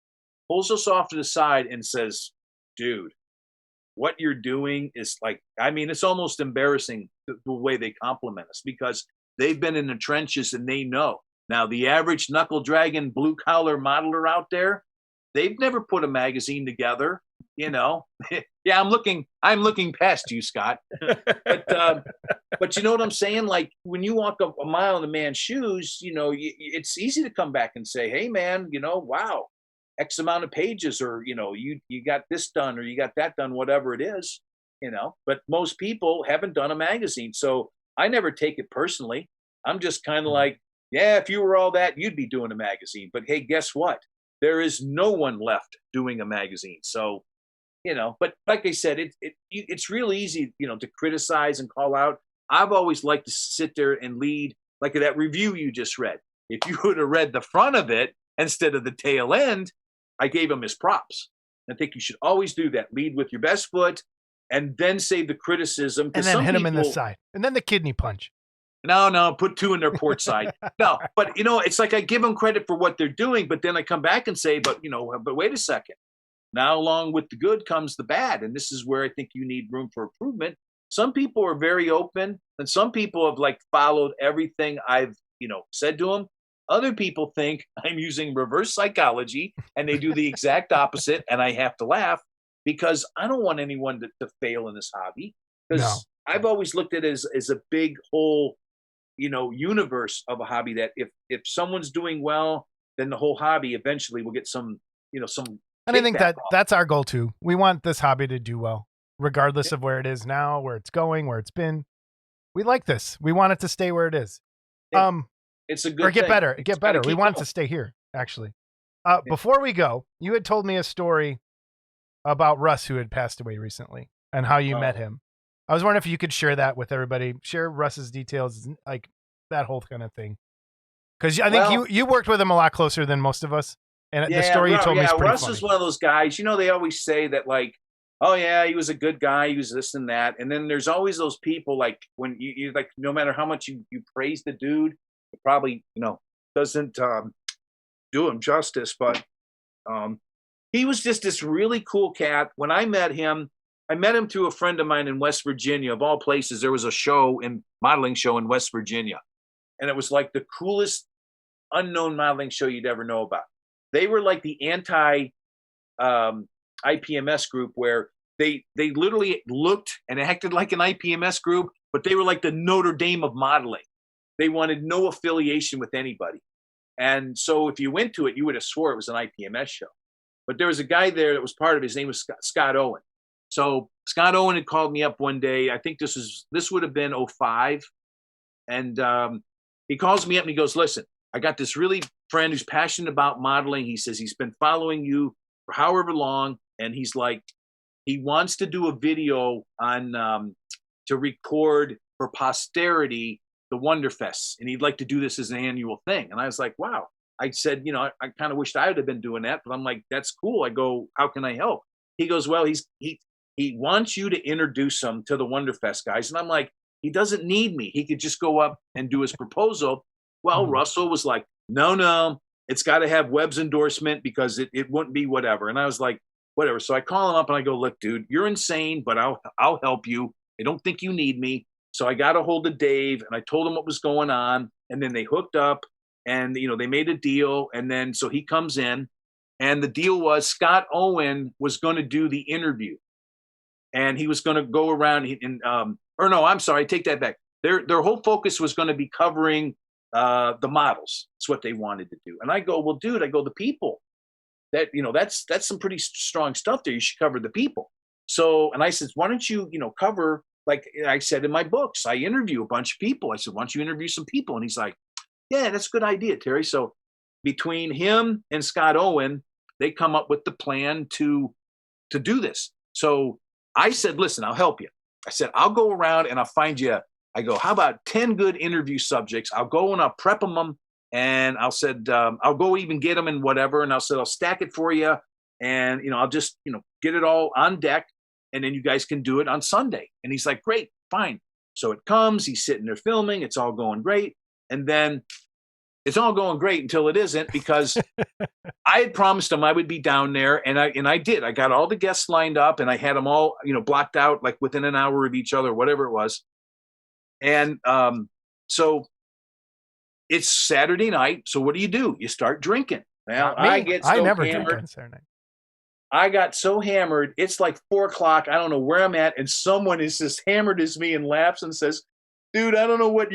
pulls us off to the side and says, dude, what you're doing is it's almost embarrassing the way they compliment us, because they've been in the trenches and they know. Now, the average knuckle dragon blue collar modeler out there, they've never put a magazine together. Yeah, I'm looking past you, Scott. But you know what I'm saying? Like, when you walk up a mile in a man's shoes, it's easy to come back and say, hey man, wow, X amount of pages, or, you got this done, or you got that done, whatever it is, but most people haven't done a magazine. So I never take it personally. I'm just kind of like, yeah, if you were all that, you'd be doing a magazine. But hey, guess what? there is no one left doing a magazine. So, but like I said, it's real easy, to criticize and call out. I've always liked to sit there and lead, like that review you just read. If you would have read the front of it instead of the tail end, I gave him his props. I think you should always do that. Lead with your best foot and then save the criticism. And then hit him in the side. And then the kidney punch. No, put 2 in their port side. No, but it's like I give them credit for what they're doing, but then I come back and say, but wait a second. Now, along with the good comes the bad. And this is where I think you need room for improvement. Some people are very open, and some people have followed everything I've, said to them. Other people think I'm using reverse psychology, and they do the exact opposite, and I have to laugh because I don't want anyone to fail in this hobby. Because I've always looked at it as a big whole, universe of a hobby that if someone's doing well, then the whole hobby eventually will get some. And I think that's our goal too. We want this hobby to do well, regardless of where it is now, where it's going, where it's been. We like this. We want it to stay where it is. It's a good or get thing. better. Get better. We want going. it to stay here, actually. Before we go, you had told me a story about Russ, who had passed away recently, and how you met him. I was wondering if you could share that with everybody. Share Russ's details, like that whole kind of thing. Because I think you worked with him a lot closer than most of us. And the story you told me is pretty Russ funny. is one of those guys. They always say that oh yeah, he was a good guy. He was this and that. And then there's always those people when you no matter how much you praise the dude, it probably doesn't do him justice. But he was just this really cool cat. When I met him through a friend of mine in West Virginia. Of all places, there was a modeling show in West Virginia, and it was like the coolest unknown modeling show you'd ever know about. They were like the anti IPMS group, where they literally looked and acted like an IPMS group, but they were like the Notre Dame of modeling. They wanted no affiliation with anybody. And so if you went to it, you would have swore it was an IPMS show. But there was a guy there that was part of it. His name was Scott Owen. So Scott Owen had called me up one day. I think this would have been 2005. And he calls me up and he goes, listen, I got this really friend who's passionate about modeling. He says he's been following you for however long. And he's like, he wants to do a video on to record for posterity the Wonderfest. And he'd like to do this as an annual thing. And I was like, wow. I said, I kind of wished I would have been doing that. But I'm like, that's cool. I go, how can I help? He goes, well, he wants you to introduce him to the Wonderfest guys. And I'm like, he doesn't need me. He could just go up and do his proposal. Well, Russell was like, no, it's got to have Webb's endorsement because it wouldn't be whatever. And I was like, whatever. So I call him up and I go, look, dude, you're insane, but I'll help you. I don't think you need me. So I got a hold of Dave and I told him what was going on. And then they hooked up and, they made a deal. And then so he comes in and the deal was Scott Owen was going to do the interview. And he was going to go around I take that back. Their whole focus was going to be covering the models. That's what they wanted to do. And I go, well, dude, the people that, that's some pretty strong stuff there. You should cover the people. So, and I said, why don't you, cover, like I said in my books, I interview a bunch of people. I said, why don't you interview some people? And he's like, yeah, that's a good idea, Terry. So between him and Scott Owen, they come up with the plan to do this. So I said, listen, I'll help you. I said, I'll go around and I'll find you. I go, how about 10 good interview subjects? I'll go and I'll prep them. And I'll go even get them and whatever. And I'll stack it for you. And, I'll just, get it all on deck. And then you guys can do it on Sunday. And he's like, great, fine. So it comes, he's sitting there filming. It's all going great. And then it's all going great until it isn't, because I had promised him I would be down there. And I did. I got all the guests lined up and I had them all, blocked out like within an hour of each other, whatever it was. And so it's Saturday night. So what do? You start drinking. Well, I never drink on Saturday night. I got so hammered. It's like 4:00. I don't know where I'm at. And someone is as hammered as me and laughs and says, dude, I don't know what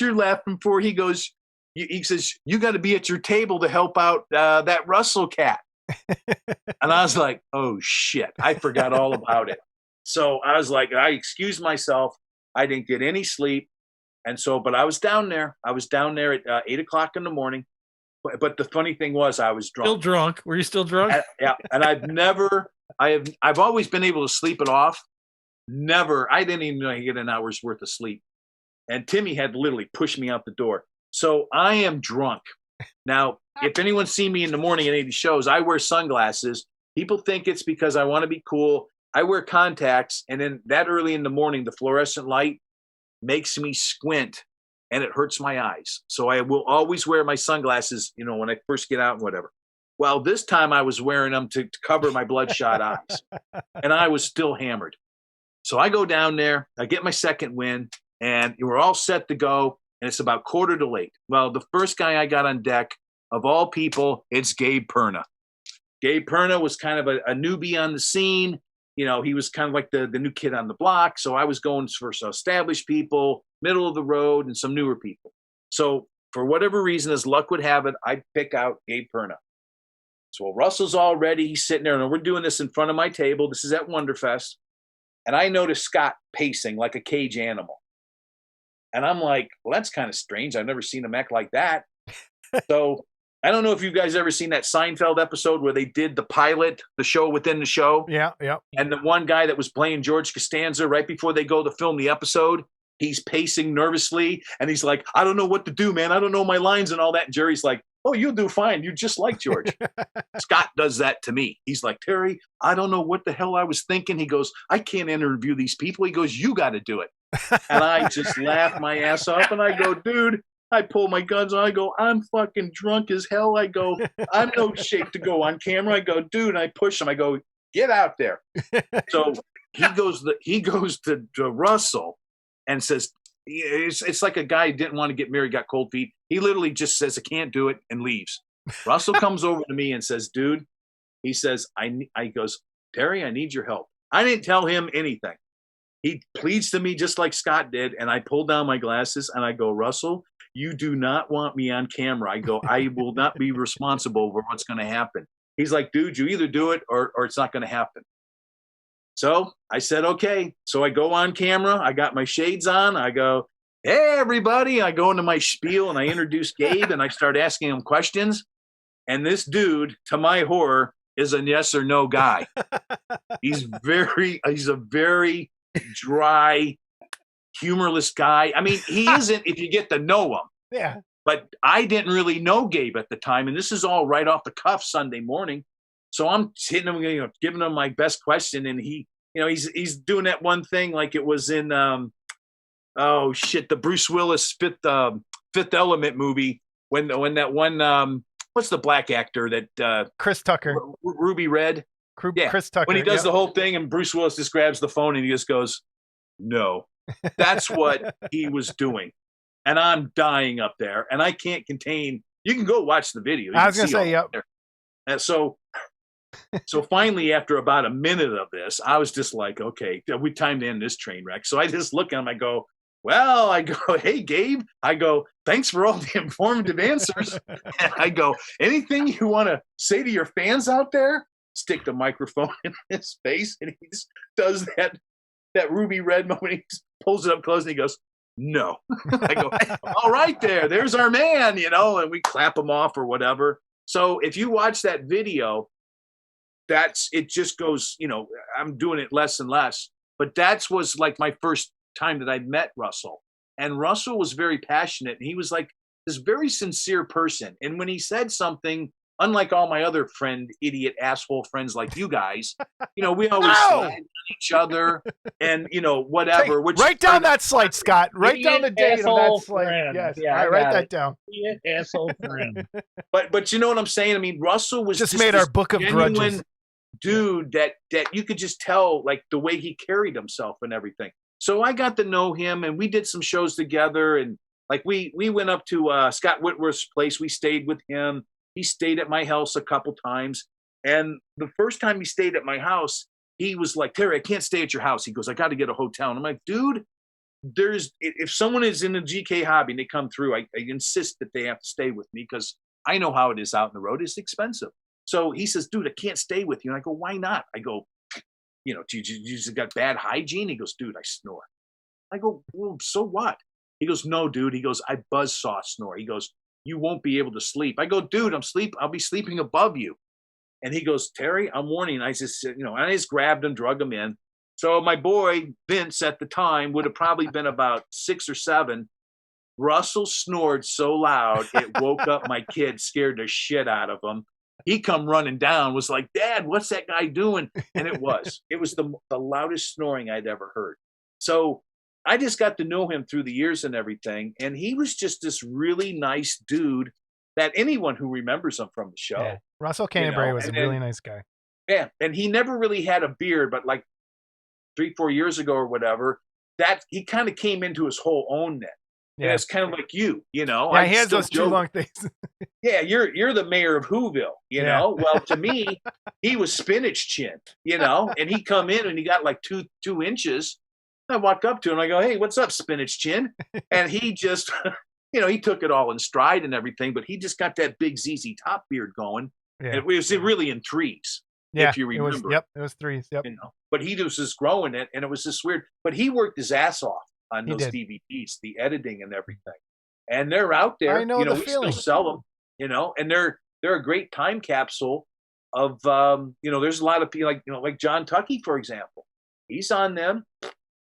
you're laughing for. He says, you got to be at your table to help out that Russell cat. And I was like, oh shit, I forgot all about it. So I was like, I excused myself. I didn't get any sleep. And so, but I was down there. I was down there at 8:00 in the morning. But the funny thing was, I was drunk. Still drunk. Were you still drunk? Yeah, and I've always been able to sleep it off. Never, I didn't even know I could get an hour's worth of sleep. And Timmy had to literally push me out the door. So I am drunk. Now, if anyone's seen me in the morning at any of these shows, I wear sunglasses. People think it's because I want to be cool. I wear contacts, and then that early in the morning, the fluorescent light makes me squint, and it hurts my eyes. So I will always wear my sunglasses, when I first get out and whatever. Well, this time I was wearing them to cover my bloodshot eyes, and I was still hammered. So I go down there, I get my second win, and we're all set to go, and it's about 7:45. Well, the first guy I got on deck, of all people, it's Gabe Perna. Gabe Perna was kind of a newbie on the scene. He was kind of like the new kid on the block. So I was going for some established people, middle of the road, and some newer people. So for whatever reason, as luck would have it, I pick out Gabe Perna. So Russell's all ready. He's sitting there, and we're doing this in front of my table. This is at Wonderfest. And I noticed Scott pacing like a cage animal. And I'm like, well, that's kind of strange. I've never seen him act like that. So I don't know if you guys ever seen that Seinfeld episode where they did the pilot, the show within the show. Yeah. And the one guy that was playing George Costanza right before they go to film the episode, he's pacing nervously. And he's like, I don't know what to do, man. I don't know my lines and all that. And Jerry's like, oh, you'll do fine. You're just like George. Scott does that to me. He's like, Terry, I don't know what the hell I was thinking. He goes, I can't interview these people. He goes, you got to do it. And I just laugh my ass off. And I go, dude, I pull my guns on. I go, I'm fucking drunk as hell. I go, I'm no shape to go on camera. I go, dude, I push him. I go, get out there. So he goes to Russell and says, it's like a guy who didn't want to get married, got cold feet. He literally just says, I can't do it, and leaves. Russell comes over to me and says, dude, he says, I goes, Terry, I need your help. I didn't tell him anything. He pleads to me just like Scott did, and I pull down my glasses and I go, Russell, you do not want me on camera. I go, I will not be responsible for what's going to happen. He's like, dude, you either do it or it's not going to happen. So I said, okay. So I go on camera. I got my shades on. I go, hey, everybody. I go into my spiel and I introduce Gabe and I start asking him questions. And this dude, to my horror, is a yes or no guy. He's a very dry, humorless guy. I mean, he isn't if you get to know him. Yeah. But I didn't really know Gabe at the time. And this is all right off the cuff Sunday morning. So I'm hitting him, giving him my best question. And he, he's doing that one thing like it was in, the Bruce Willis Fifth Element movie when that one, what's the black actor that Chris Tucker, Ruby Red? Yeah. Chris Tucker. When he does the whole thing and Bruce Willis just grabs the phone and he just goes, no. That's what he was doing. And I'm dying up there and I can't contain. You can go watch the video. I was going to say, yep. And so finally, after about a minute of this, I was just like, okay, we time to end this train wreck. So I just look at him. I go, hey, Gabe. I go, thanks for all the informative answers. And I go, anything you want to say to your fans out there? Stick the microphone in his face. And he just does that Ruby Red moment. He pulls it up close and he goes, no. I go, all right, there's our man, and we clap him off or whatever. So if you watch that video, it just goes, I'm doing it less and less, but was like my first time that I'd met Russell, and Russell was very passionate. And he was like this very sincere person. And when he said something, unlike all my other idiot asshole friends like you guys, we always slag on each other and, whatever. Which write down that slide, Scott. Write down the date of that slide. Yes. Yeah, write that down. Asshole friend. But you know what I'm saying? I mean, Russell was just made our book of grudges. Dude, that you could just tell, like, the way he carried himself and everything. So I got to know him, and we did some shows together. And, like, we went up to Scott Whitworth's place. We stayed with him. He stayed at my house a couple times. And the first time he stayed at my house, he was like, Terry, I can't stay at your house. He goes, I got to get a hotel. And I'm like, dude, if someone is in the GK hobby and they come through, I insist that they have to stay with me because I know how it is out in the road. It's expensive. So he says, dude, I can't stay with you. And I go, why not? I go, you just got bad hygiene? He goes, dude, I snore. I go, well, so what? He goes, no, dude. He goes, I buzzsaw snore. He goes, you won't be able to sleep. I go, dude, I'll be sleeping above you. And he goes, Terry, I'm warning. I just said, and I just grabbed him, drug him in. So my boy, Vince, at the time would have probably been about 6 or 7. Russell snored so loud, it woke up my kid, scared the shit out of him. He come running down, was like, Dad, what's that guy doing? And it was the loudest snoring I'd ever heard. So I just got to know him through the years and everything. And he was just this really nice dude that anyone who remembers him from the show. Yeah. Russell Canterbury was a really nice guy. Yeah. And he never really had a beard, but like 3-4 years ago or whatever, that he kind of came into his whole own net. Yeah. And it's kind of like you know. Yeah, he has those too long things. Yeah, you're the mayor of Whoville, you know. Well, to me, he was spinach chin, and he come in and he got like two inches. I walk up to him, I go, hey, what's up, spinach chin? And he just, he took it all in stride and everything, but he just got that big ZZ Top beard going. Yeah. And it was really in 3s. Yeah, if you remember. It was 3s. Yep. But he was just growing it, and it was just weird. But he worked his ass off on those DVDs, the editing and everything. And they're out there. I know the we feeling. Still sell them, and they're a great time capsule of there's a lot of people like John Tucky, for example. He's on them,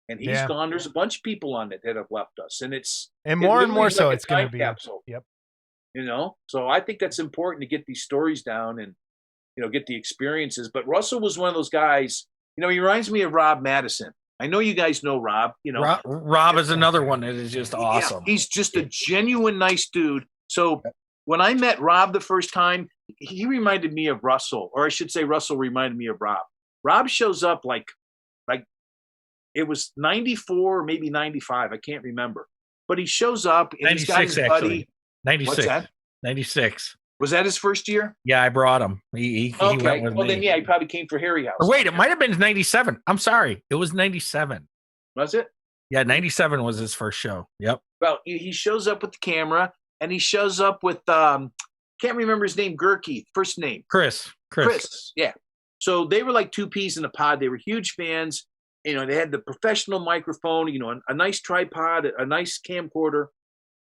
and he's gone. There's a bunch of people on it that have left us, and more and more so it's going to be capsule. Yep. So I think that's important to get these stories down and get the experiences. But Russell was one of those guys. He reminds me of Rob Madison. I know you guys know Rob. Rob is another one that is just awesome. Yeah, he's just a genuine nice dude. So when I met Rob the first time, he reminded me of Russell, or I should say Russell reminded me of Rob. Rob shows up like it was 94, maybe 95. I can't remember. But he shows up and he's got his buddy. 96. What's that? 96. Was that his first year? Yeah, I brought him. He went with me. Then he probably came for Harry House. Or wait, it might have been 97. I'm sorry. It was 97. Was it? Yeah, 97 was his first show. Yep. Well, he shows up with the camera, and he shows up with can't remember his name, Gurky, first name. Chris. Yeah. So they were like 2 peas in a pod. They were huge fans. They had the professional microphone, a nice tripod, a nice camcorder.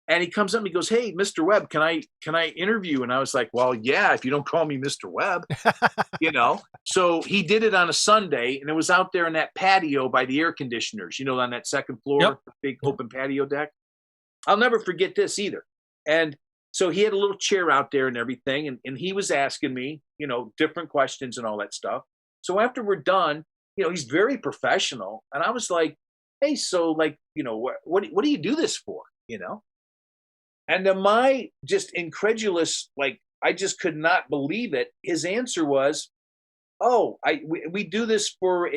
And he comes up and he goes, hey, Mr. Webb, can I interview? And I was like, well, yeah, if you don't call me Mr. Webb, So he did it on a Sunday, and it was out there in that patio by the air conditioners, on that second floor, big open patio deck. I'll never forget this either. And so he had a little chair out there and everything, and he was asking me, different questions and all that stuff. So after we're done, he's very professional. And I was like, hey, so what do you do this for? And to my just incredulous, I just could not believe it. His answer was, we do this for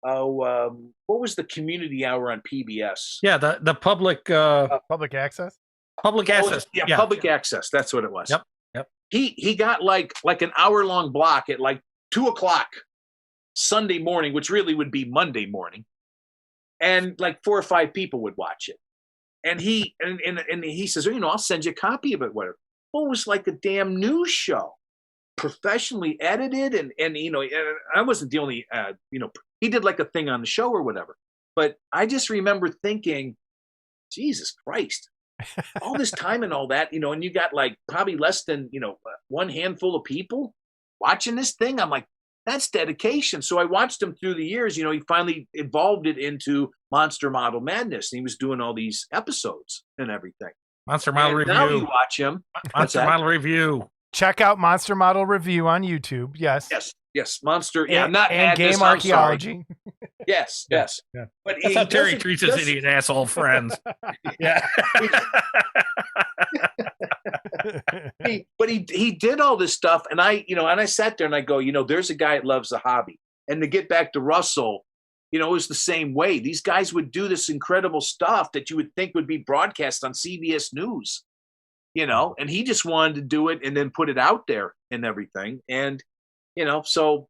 what was the community hour on PBS? Yeah, the public public access. Public access. Yeah, public access. That's what it was. Yep. He got like an hour-long block at 2:00 Sunday morning, which really would be Monday morning, and 4 or 5 people would watch it. And he says, I'll send you a copy of it, whatever. Well, it was like a damn news show, professionally edited, and I wasn't the only, he did like a thing on the show or whatever. But I just remember thinking, Jesus Christ, all this time and all that, and you got probably less than, one handful of people watching this thing. I'm like, that's dedication. So I watched him through the years. He finally evolved it into Monster Model Madness, and he was doing all these episodes and everything. Monster Model Review. Now you watch him. Monster Model Review. Check out Monster Model Review on YouTube. Yes. Yes. Monster. And Game Archaeology. Yes. Yeah. But that's how Terry treats his idiot asshole friends. Yeah. But he did all this stuff, and I sat there and I go, there's a guy that loves the hobby. And to get back to Russell, it was the same way. These guys would do this incredible stuff that you would think would be broadcast on CBS News, and he just wanted to do it and then put it out there and everything. And, so,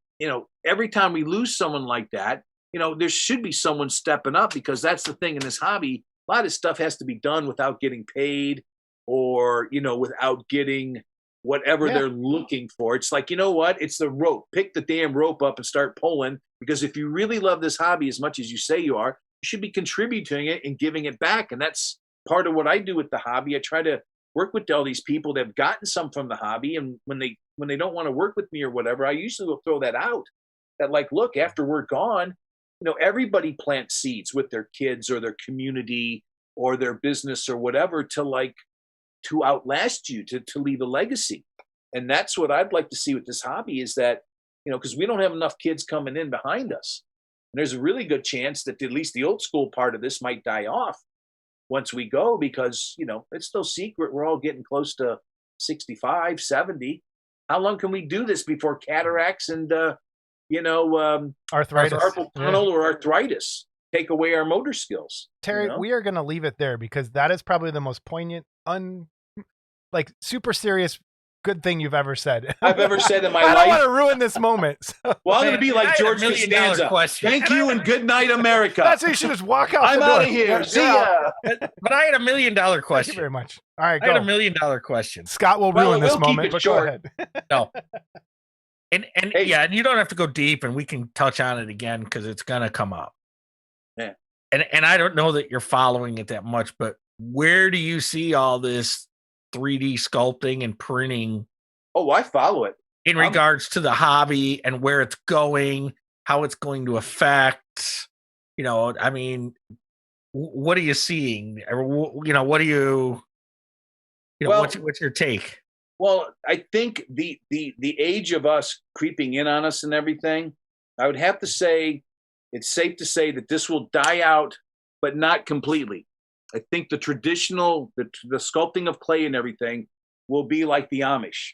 every time we lose someone like that, there should be someone stepping up, because that's the thing in this hobby. A lot of stuff has to be done without getting paid, or, without getting whatever they're looking for. It's like, it's the rope. Pick the damn rope up and start pulling, because if you really love this hobby as much as you say you are, you should be contributing it and giving it back. And that's part of what I do with the hobby. I try to work with all these people that have gotten some from the hobby, and when they don't want to work with me or whatever, I usually will throw that out. That like, look, after we're gone, everybody plants seeds with their kids or their community or their business or whatever to outlast you, to leave a legacy. And that's what I'd like to see with this hobby is that, because we don't have enough kids coming in behind us. And there's a really good chance that at least the old school part of this might die off once we go, because, it's no secret we're all getting close to 65, 70. How long can we do this before cataracts and, arthritis, carpal tunnel or arthritis take away our motor skills? Terry, we are going to leave it there because that is probably the most poignant, super serious good thing you've ever said. I've ever said in my life. I don't want to ruin this moment. So. Well, I'm going to be like George Costanza. Thank you and good night, America. That's why you should just walk out. I'm out of here. See ya. But I had $1 million question. Thank you very much. All right, go. I had $1 million question. Scott will ruin this moment, but go ahead. No. And you don't have to go deep, and we can touch on it again because it's gonna come up. Yeah. And I don't know that you're following it that much, but where do you see all this 3D sculpting and printing? Oh, I follow it. In regards to the hobby and where it's going, how it's going to affect, what are you seeing? Or, what do you, what's your take? Well, I think the age of us creeping in on us and everything, I would have to say it's safe to say that this will die out, but not completely. I think the traditional, the sculpting of clay and everything will be like the Amish.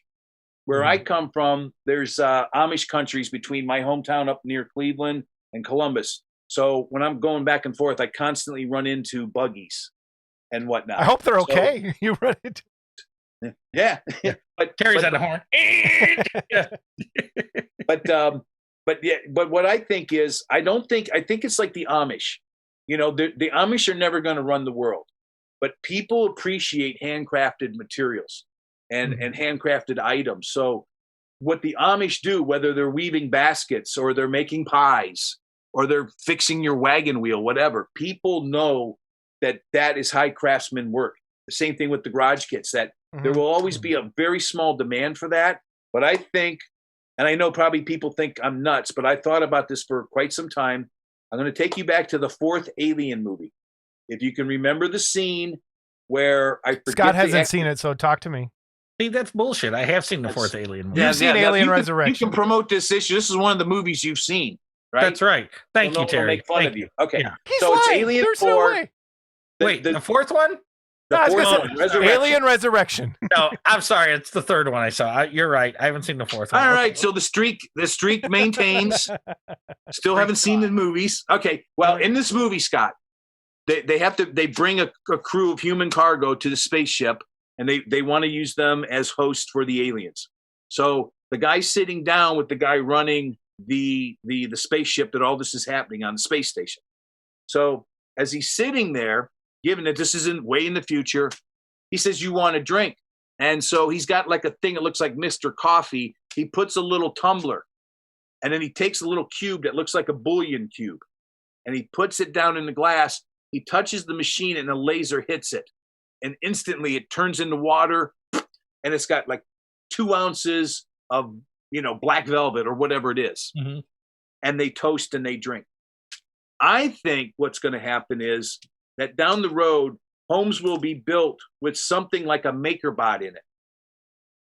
Where I come from, there's Amish countries between my hometown up near Cleveland and Columbus. So when I'm going back and forth, I constantly run into buggies and whatnot. I hope they're okay. You run into. Yeah. But Terry's on the horn. But what I think is, I think it's like the Amish. The Amish are never going to run the world, but people appreciate handcrafted materials and handcrafted items. So what the Amish do, whether they're weaving baskets or they're making pies or they're fixing your wagon wheel, whatever, people know that is high craftsman work. The same thing with the garage kits, that there will always be a very small demand for that. But I think, and I know probably people think I'm nuts, but I thought about this for quite some time. I'm going to take you back to the 4th Alien movie. If you can remember the scene where Scott hasn't seen it, so talk to me. See, that's bullshit. I have seen the 4th Alien movie. You've seen Alien Resurrection. You can promote this issue. This is one of the movies you've seen, right? That's right. Thank you, Terry. Make fun of you. Okay. Yeah. So it's Alien 4. No way. Wait, the 4th one? Alien Resurrection. No, I'm sorry. It's the 3rd one I saw. You're right. I haven't seen the 4th one. All right. So the streak maintains. Still haven't seen the movies. Okay. Well, in this movie, Scott, they bring a crew of human cargo to the spaceship, and they want to use them as hosts for the aliens. So the guy's sitting down with the guy running the spaceship that all this is happening on the space station. So as he's sitting there, given that this isn't way in the future, he says, "You want a drink?" And so he's got like a thing that looks like Mr. Coffee. He puts a little tumbler, and then he takes a little cube that looks like a bullion cube, and he puts it down in the glass. He touches the machine, and a laser hits it, and instantly it turns into water, and it's got like 2 ounces of black velvet or whatever it is, and they toast and they drink. I think what's going to happen is that down the road, homes will be built with something like a MakerBot in it.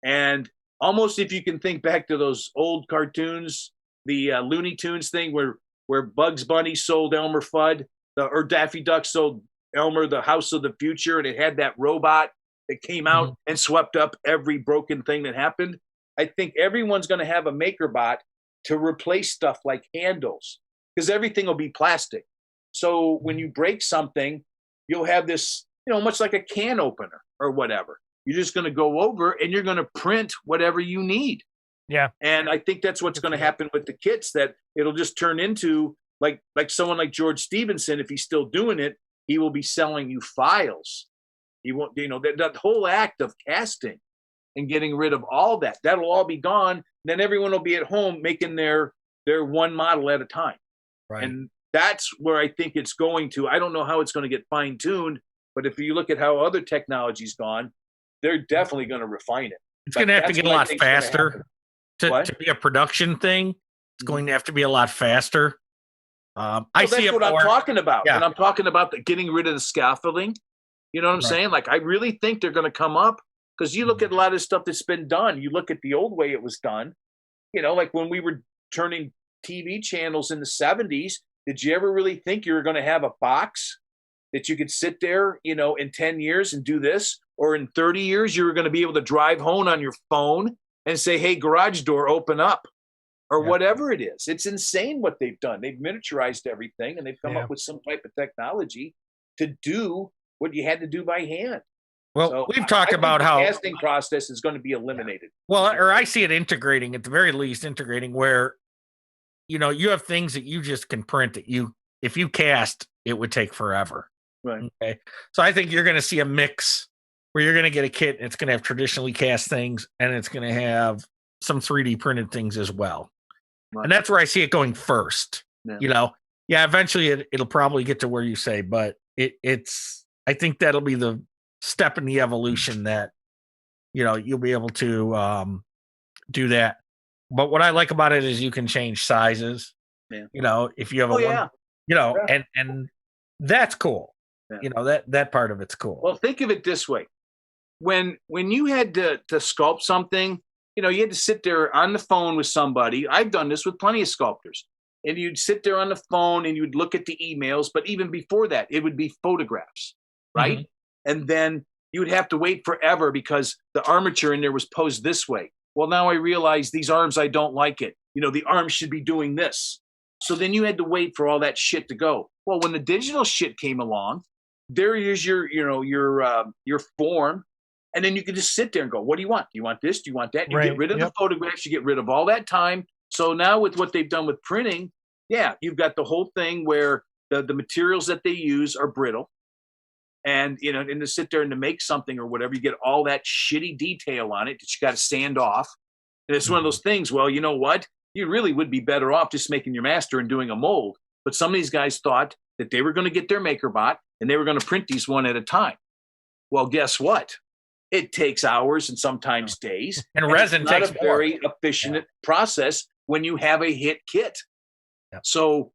And almost, if you can think back to those old cartoons, the Looney Tunes thing where Bugs Bunny sold Elmer Fudd, or Daffy Duck sold Elmer the House of the Future, and it had that robot that came out and swept up every broken thing that happened. I think everyone's going to have a MakerBot to replace stuff like handles, because everything will be plastic. So when you break something, you'll have this, much like a can opener or whatever. You're just going to go over and you're going to print whatever you need. Yeah. And I think that's what's going to happen with the kits, that it'll just turn into like someone like George Stevenson. If he's still doing it, he will be selling you files. He won't, that whole act of casting and getting rid of all that, that'll all be gone. Then everyone will be at home making their one model at a time. Right. And that's where I think it's going to. I don't know how it's going to get fine-tuned, but if you look at how other technology's gone, they're definitely going to refine it. It's going to have to get a lot faster to be a production thing. It's going to have to be a lot faster. I see that's what I'm talking about. Yeah. And I'm talking about getting rid of the scaffolding. You know what I'm saying? Like, I really think they're going to come up, because you look at a lot of stuff that's been done. You look at the old way it was done. You know, like when we were turning TV channels in the 70s, did you ever really think you were going to have a box that you could sit there, you know, in 10 years and do this? Or in 30 years, you were going to be able to drive home on your phone and say, hey, garage door, open up, or whatever it is. It's insane what they've done. They've miniaturized everything, and they've come up with some type of technology to do what you had to do by hand. Well, so we've talked about how the casting process is going to be eliminated. Well, or I see it integrating, at the very least, where, you know, you have things that you just can print that if you cast, it would take forever. Right. Okay. So I think you're going to see a mix where you're going to get a kit, and it's going to have traditionally cast things, and it's going to have some 3D printed things as well. Right. And that's where I see it going first. Yeah. You know, eventually it'll probably get to where you say, but I think that'll be the step in the evolution that, you know, you'll be able to do that. But what I like about it is you can change sizes. Yeah. You know, if you have you know, and that's cool. Yeah. You know, that part of it's cool. Well, think of it this way. When you had to sculpt something, you know, you had to sit there on the phone with somebody. I've done this with plenty of sculptors. And you'd sit there on the phone and you'd look at the emails. But even before that, it would be photographs, right? Mm-hmm. And then you would have to wait forever because the armature in there was posed this way. Well, now I realize these arms, I don't like it. You know, the arms should be doing this. So then you had to wait for all that shit to go. Well, when the digital shit came along, there is your form. And then you can just sit there and go, what do you want? Do you want this? Do you want that? You get rid of the photographs. You get rid of all that time. So now with what they've done with printing, you've got the whole thing where the materials that they use are brittle. And, you know, and to sit there and to make something or whatever, you get all that shitty detail on it that you got to sand off. And it's one of those things, well, you know what? You really would be better off just making your master and doing a mold. But some of these guys thought that they were going to get their MakerBot and they were going to print these one at a time. Well, guess what? It takes hours and sometimes days. And resin takes not a very efficient process when you have a hit kit. Yeah. So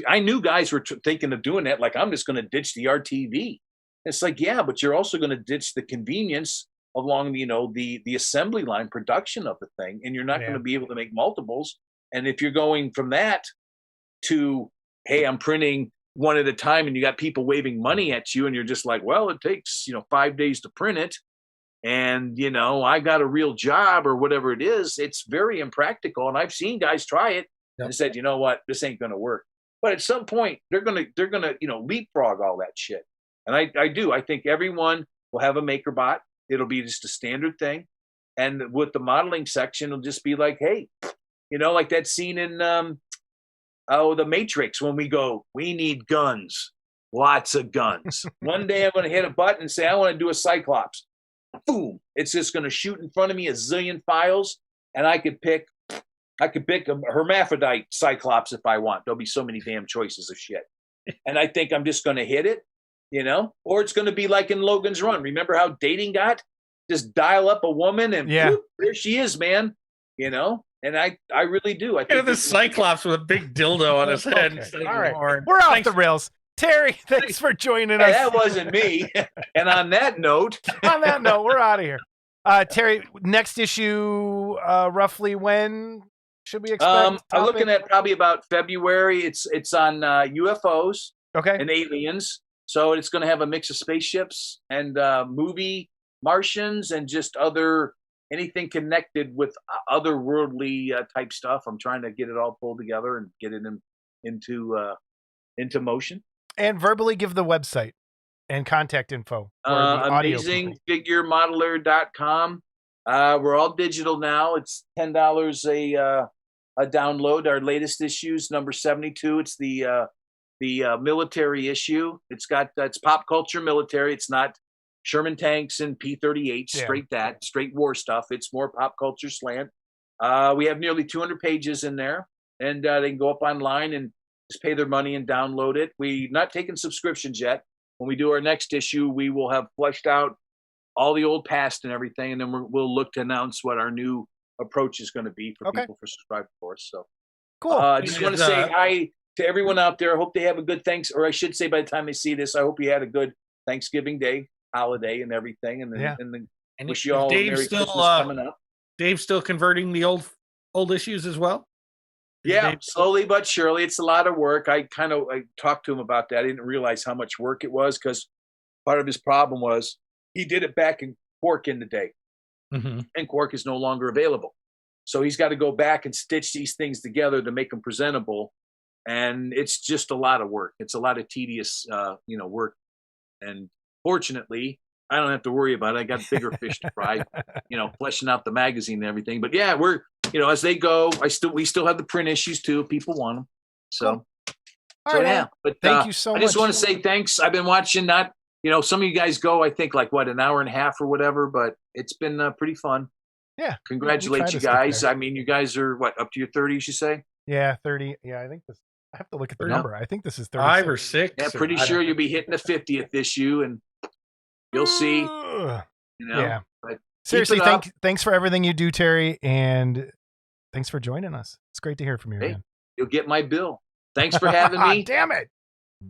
I knew guys were thinking of doing that. Like, I'm just going to ditch the RTV. It's like, yeah, but you're also going to ditch the convenience along, you know, the assembly line production of the thing. And you're not going to be able to make multiples. And if you're going from that to, hey, I'm printing one at a time and you got people waving money at you and you're just like, well, it takes, you know, 5 days to print it. And, you know, I got a real job or whatever it is. It's very impractical. And I've seen guys try it and said, you know what, this ain't going to work. But at some point, they're going to, you know, leapfrog all that shit. And I think everyone will have a MakerBot. It'll be just a standard thing. And with the modeling section, it'll just be like, hey, you know, like that scene in The Matrix when we go, we need guns, lots of guns. One day I'm going to hit a button and say, I want to do a Cyclops. Boom. It's just going to shoot in front of me a zillion files. And I could pick a hermaphrodite Cyclops if I want. There'll be so many damn choices of shit. And I think I'm just going to hit it, you know, or it's going to be like in Logan's Run. Remember how dating got? Just dial up a woman and whoop, there she is, man. You know, and I really do. I think the Cyclops with a big dildo on his head. Okay. All right, we're off the rails. Terry, thanks for joining us. That wasn't me. And on that note, we're out of here. Terry, next issue, roughly when should we expect? I'm looking at probably about February. It's on UFOs and aliens. So it's going to have a mix of spaceships and movie Martians and just anything connected with otherworldly type stuff. I'm trying to get it all pulled together and get it into motion. And verbally give the website and contact info. AmazingFigureModeler.com. We're all digital now. It's $10 a download. Our latest issues, number 72. It's the military issue. It's pop culture military. It's not Sherman tanks and P-38, straight war stuff. It's more pop culture slant. We have nearly 200 pages in there, and they can go up online and just pay their money and download it. We're not taking subscriptions yet. When we do our next issue, we will have fleshed out all the old past and everything, and then we'll look to announce what our new approach is going to be for people for subscribing for us. So Cool. just want to say hi to everyone out there. I hope they have a good or I should say by the time they see this, I hope you had a good Thanksgiving Day holiday and everything. And then, and wish you all a Merry Christmas coming up. Dave's still converting the old issues as well? Slowly but surely. It's a lot of work. I talked to him about that. I didn't realize how much work it was because part of his problem was he did it back in Quark in the day. Mm-hmm. And Quark is no longer available. So he's got to go back and stitch these things together to make them presentable. And it's just a lot of work. It's a lot of tedious, work. And fortunately, I don't have to worry about it. I got bigger fish to fry, fleshing out the magazine and everything. But yeah, we're, as they go, we still have the print issues too. If people want them. So, cool. Right, But thank you so much. I just want to say thanks. I've been watching that. Some of you guys go, I think an hour and a half or whatever, but it's been pretty fun. Yeah. Congratulate you guys. I mean, you guys are up to your 30s, you say? Yeah, 30. Yeah, I think this. I have to look at the number. I think this is 36. 5 or 6. Yeah, pretty sure you'll be hitting the 50th issue, and you'll see. Yeah. But seriously, thanks for everything you do, Terry, and thanks for joining us. It's great to hear from you again. You'll get my bill. Thanks for having me. Damn it.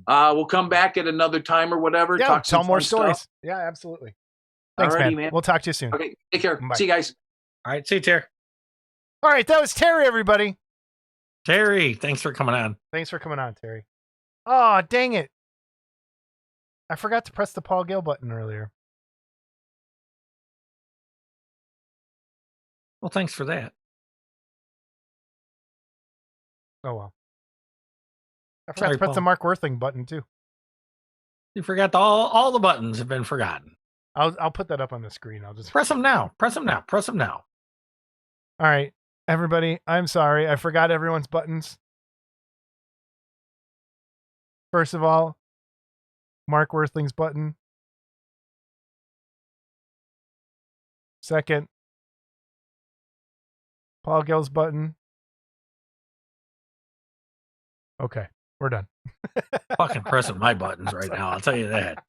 We'll come back at another time or whatever. Yeah, tell more stories. Stuff. Yeah, absolutely. Thanks, man. We'll talk to you soon. Okay, take care. Bye. See you guys. All right, see you, Terry. All right, that was Terry, everybody. Terry, thanks for coming on. Thanks for coming on, Terry. Oh, dang it. I forgot to press the Paul Gill button earlier. Well, thanks for that. Oh, well. I forgot to press the Mark Worthing button, too. You forgot all the buttons have been forgotten. I'll put that up on the screen. I'll just press them now. Press them now. Press them now. All right, everybody. I'm sorry. I forgot everyone's buttons. First of all, Mark Worthing's button. Second, Paul Gill's button. Okay, we're done. Fucking pressing my buttons right now. I'll tell you that.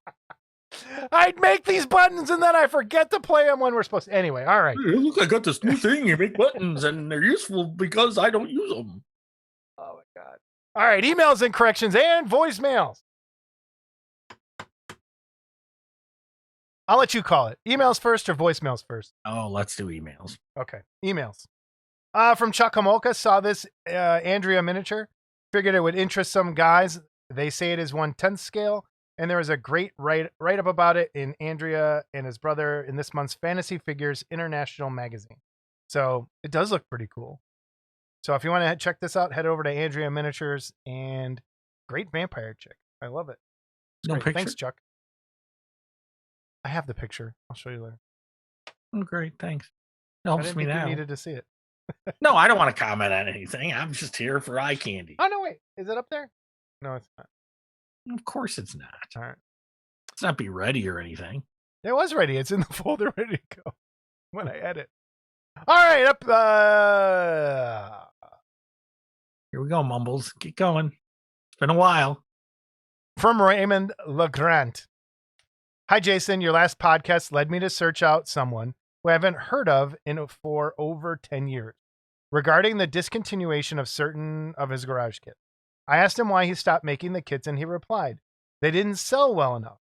I'd make these buttons and then I forget to play them when we're supposed to. Anyway, all right. Hey, look, I got this new thing. You make buttons and they're useful because I don't use them. Oh, my God. All right, emails and corrections and voicemails. I'll let you call it. Emails first or voicemails first? Oh, let's do emails. Okay, emails. From Chuck Homolka, saw this Andrea miniature. Figured it would interest some guys. They say it is 1/10 scale. And there was a great write-up about it in Andrea and his brother in this month's Fantasy Figures International magazine. So it does look pretty cool. So if you want to check this out, head over to Andrea Miniatures and great vampire chick. I love it. No picture? Thanks, Chuck. I have the picture. I'll show you later. Oh, great. Thanks. It helps me now. You needed to see it. No, I don't want to comment on anything. I'm just here for eye candy. Oh, no, wait. Is it up there? No, it's not. Of course it's not. All right. It's not be ready or anything. It was ready. It's in the folder ready to go when I edit. All right. Up. Here we go, Mumbles. Keep going. It's been a while. From Raymond LeGrant. Hi, Jason. Your last podcast led me to search out someone who I haven't heard of for over 10 years regarding the discontinuation of certain of his garage kits. I asked him why he stopped making the kits, and he replied, they didn't sell well enough.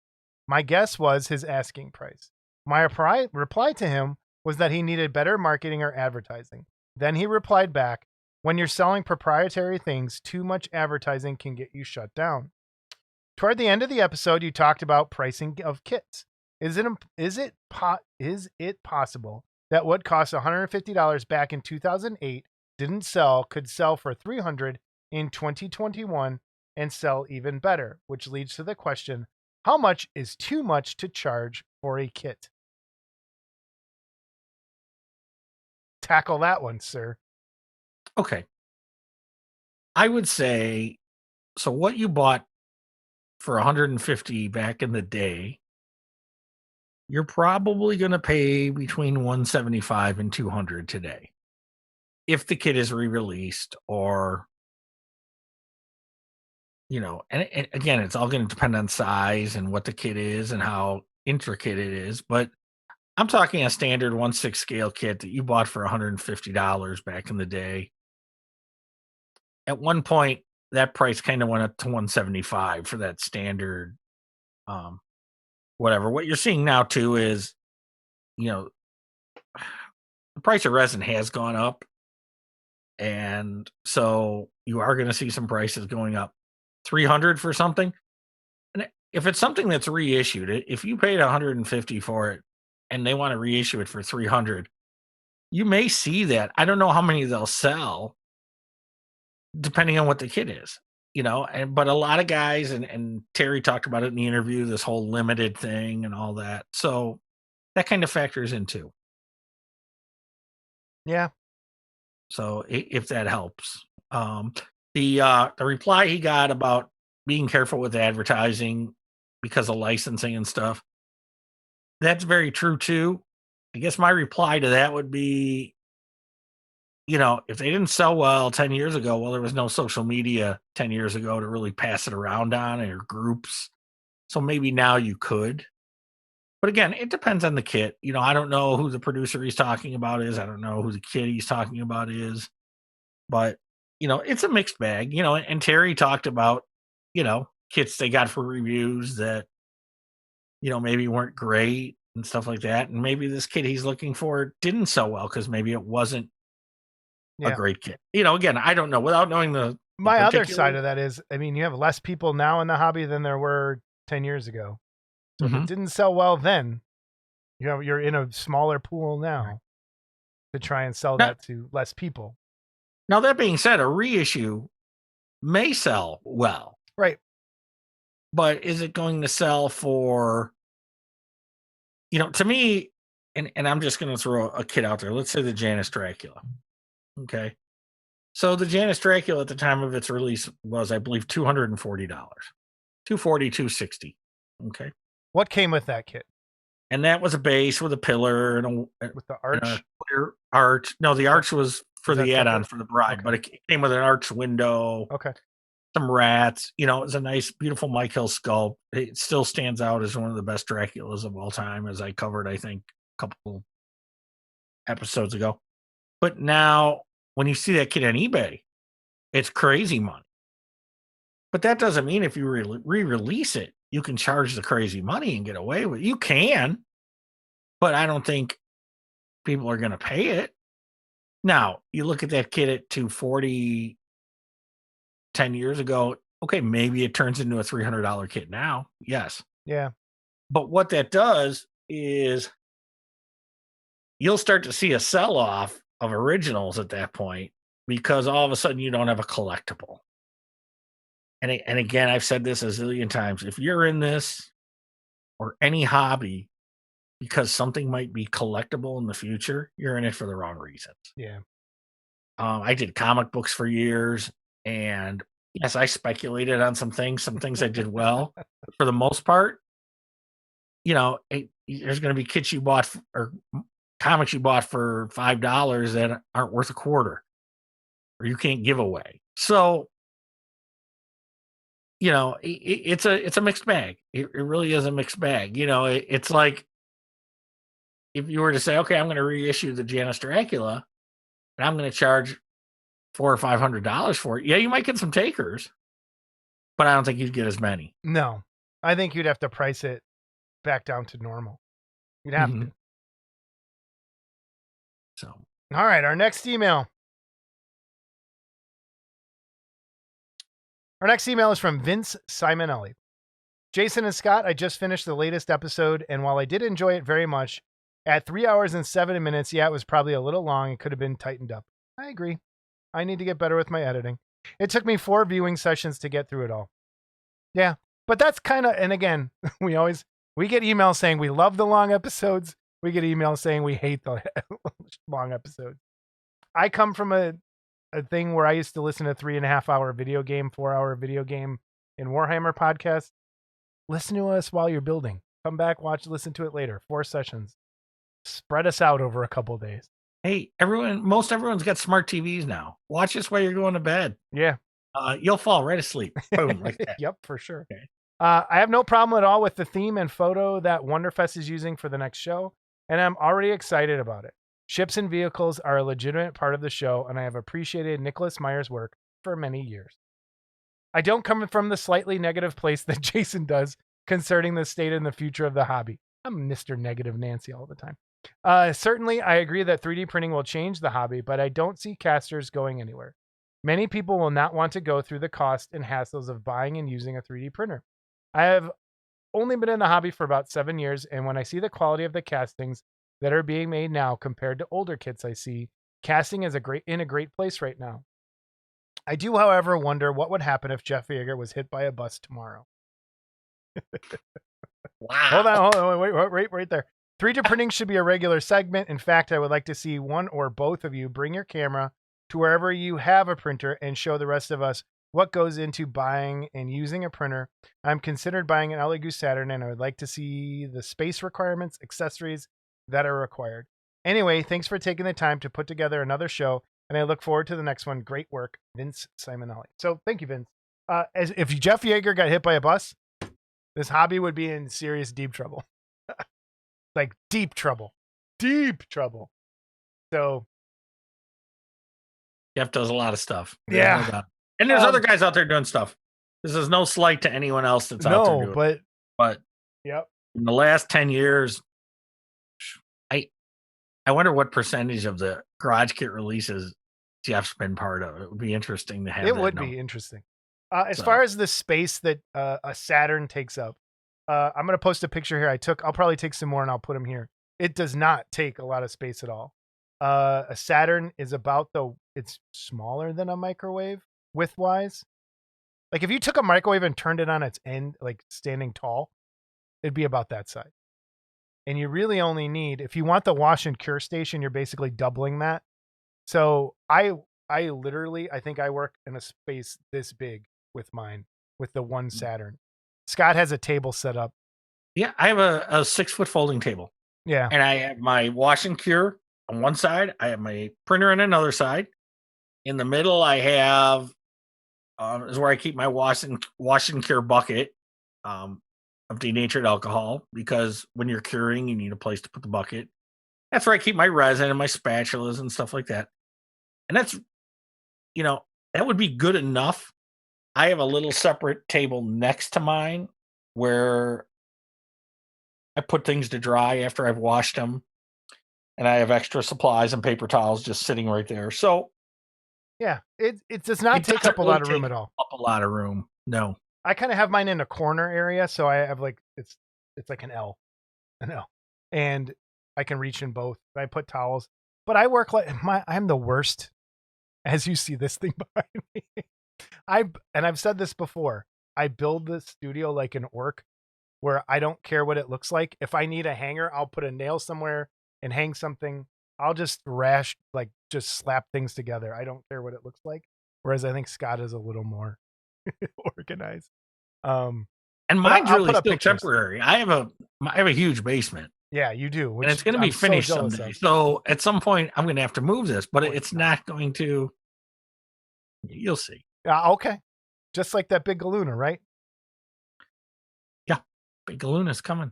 My guess was his asking price. My reply to him was that he needed better marketing or advertising. Then he replied back, when you're selling proprietary things, too much advertising can get you shut down. Toward the end of the episode, you talked about pricing of kits. Is it possible that what cost $150 back in 2008 could sell for $300 in 2021 and sell even better, which leads to the question, how much is too much to charge for a kit? Tackle that one, sir. Okay. I would say, so what you bought for $150 back in the day, you're probably going to pay between $175 and $200 today. If the kit is re-released or, and again, it's all going to depend on size and what the kit is and how intricate it is. But I'm talking a standard 1/6 scale kit that you bought for $150 back in the day. At one point, that price kind of went up to $175 for that standard, um, whatever. What you're seeing now too is, you know, the price of resin has gone up, and so you are going to see some prices going up. 300 for something, and if it's something that's reissued, if you paid 150 for it, and they want to reissue it for 300, you may see that. I don't know how many they'll sell, depending on what the kit is, but a lot of guys, and Terry talked about it in the interview, this whole limited thing and all that. So that kind of factors in too. Yeah. So if that helps. The reply he got about being careful with advertising because of licensing and stuff, that's very true too. I guess my reply to that would be, if they didn't sell well 10 years ago, well, there was no social media 10 years ago to really pass it around on, or groups. So maybe now you could. But again, it depends on the kit. I don't know who the producer he's talking about is. I don't know who the kit he's talking about is. But, it's a mixed bag, and Terry talked about, kits they got for reviews that, maybe weren't great and stuff like that. And maybe this kit he's looking for didn't sell well because maybe it wasn't a great kit. Again, I don't know without knowing my other side of that is, you have less people now in the hobby than there were 10 years ago. So if it didn't sell well then, you're in a smaller pool now to try and sell that to less people. Now, that being said, a reissue may sell well. Right. But is it going to sell for, to me, and I'm just going to throw a kit out there. Let's say the Janus Dracula. Okay. So the Janus Dracula at the time of its release was, I believe, $240. $260. Okay. What came with that kit? And that was a base with a pillar and with the arch. And a clear arch. No, the arch was for the add-on for the bride, but it came with an arch window. Okay. Some rats. It was a nice, beautiful Mike Hill sculpt. It still stands out as one of the best Draculas of all time, as I covered, I think, a couple episodes ago. But now, when you see that kit on eBay, it's crazy money. But that doesn't mean if you re-release it, you can charge the crazy money and get away with it. You can, but I don't think people are going to pay it. Now, you look at that kit at $240 10 years ago. Okay, maybe it turns into a $300 kit now. Yes. Yeah. But what that does is you'll start to see a sell-off of originals at that point, because all of a sudden you don't have a collectible. And again, I've said this a zillion times. If you're in this or any hobby because something might be collectible in the future, you're in it for the wrong reasons. Yeah. I did comic books for years, and yes, I speculated on some things. Some things I did well. But for the most part, there's going to be kits you bought or comics you bought for $5 that aren't worth a quarter, or you can't give away. So, it's a mixed bag. It really is a mixed bag. It's like if you were to say, okay, I'm going to reissue the Janus Dracula, and I'm going to charge $400 or $500 for it. Yeah, you might get some takers, but I don't think you'd get as many. No, I think you'd have to price it back down to normal. You'd have to. So, all right, our next email. Our next email is from Vince Simonelli. Jason and Scott, I just finished the latest episode, and while I did enjoy it very much, at 3 hours and 7 minutes, yeah, it was probably a little long and could have been tightened up. I agree. I need to get better with my editing. It took me 4 viewing sessions to get through it all. Yeah, but that's kind of, and again, we get emails saying we love the long episodes. We get emails saying we hate the long episodes. I come from a thing where I used to listen to 3.5 hour video game, 4 hour video game in Warhammer podcast. Listen to us while you're building. Come back, listen to it later. 4 sessions. Spread us out over a couple of days. Hey, most everyone's got smart TVs now. Watch this while you're going to bed. Yeah. You'll fall right asleep. Boom, like that. Yep, for sure. Okay. I have no problem at all with the theme and photo that Wonderfest is using for the next show. and I'm already excited about it. Ships and vehicles are a legitimate part of the show, and I have appreciated Nicholas Meyer's work for many years. I don't come from the slightly negative place that Jason does concerning the state and the future of the hobby. I'm Mr. Negative Nancy all the time. Certainly, I agree that 3D printing will change the hobby, but I don't see casters going anywhere. Many people will not want to go through the cost and hassles of buying and using a 3D printer. I have only been in the hobby for about 7 years, and when I see the quality of the castings that are being made now compared to older kits I see, casting is in a great place right now. I do, however, wonder what would happen if Jeff Yeager was hit by a bus tomorrow. Wow. Hold on, wait, right there. 3D printing should be a regular segment. In fact, I would like to see one or both of you bring your camera to wherever you have a printer and show the rest of us what goes into buying and using a printer. I'm considered buying an LA Goose Saturn, and I would like to see the space requirements, accessories that are required. Anyway, thanks for taking the time to put together another show, and I look forward to the next one. Great work, Vince Simonelli. So thank you, Vince. As if Jeff Yeager got hit by a bus, this hobby would be in serious deep trouble. Like deep trouble. So Jeff does a lot of stuff. Yeah. And there's other guys out there doing stuff. This is no slight to anyone else that's out there doing it. But yep. In the last 10 years, I wonder what percentage of the garage kit releases Jeff's been part of. It would be interesting to have. It would be interesting. As far as the space that a Saturn takes up, I'm going to post a picture here. I'll probably take some more and I'll put them here. It does not take a lot of space at all. A Saturn is it's smaller than a microwave width-wise. Like if you took a microwave and turned it on its end, like standing tall, it'd be about that size. And you really only need, if you want the wash and cure station, you're basically doubling that. So I literally, I think I work in a space this big with mine, with the one Saturn. Scott has a table set up. Yeah, I have a 6-foot folding table. Yeah. And I have my wash and cure on one side. I have my printer on another side. In the middle, I have is where I keep my wash and cure bucket of denatured alcohol, because when you're curing, you need a place to put the bucket. That's where I keep my resin and my spatulas and stuff like that. And that's, that would be good enough. I have a little separate table next to mine where I put things to dry after I've washed them. And I have extra supplies and paper towels just sitting right there. So, yeah, it does not take up a lot of room at all. Up a lot of room. No. I kind of have mine in a corner area, so I have it's like an L, and I can reach in both. I put towels, but I work I'm the worst. As you see this thing behind me, I've said this before. I build the studio like an orc, where I don't care what it looks like. If I need a hanger, I'll put a nail somewhere and hang something. I'll just just slap things together. I don't care what it looks like. Whereas I think Scott is a little more organized. And mine's really still temporary. I have a huge basement. Yeah, you do. And it's going to be finished someday. So at some point, I'm going to have to move this, but it's not going to. You'll see. Yeah, okay. Just like that big Galuna, right? Yeah, big Galuna's coming.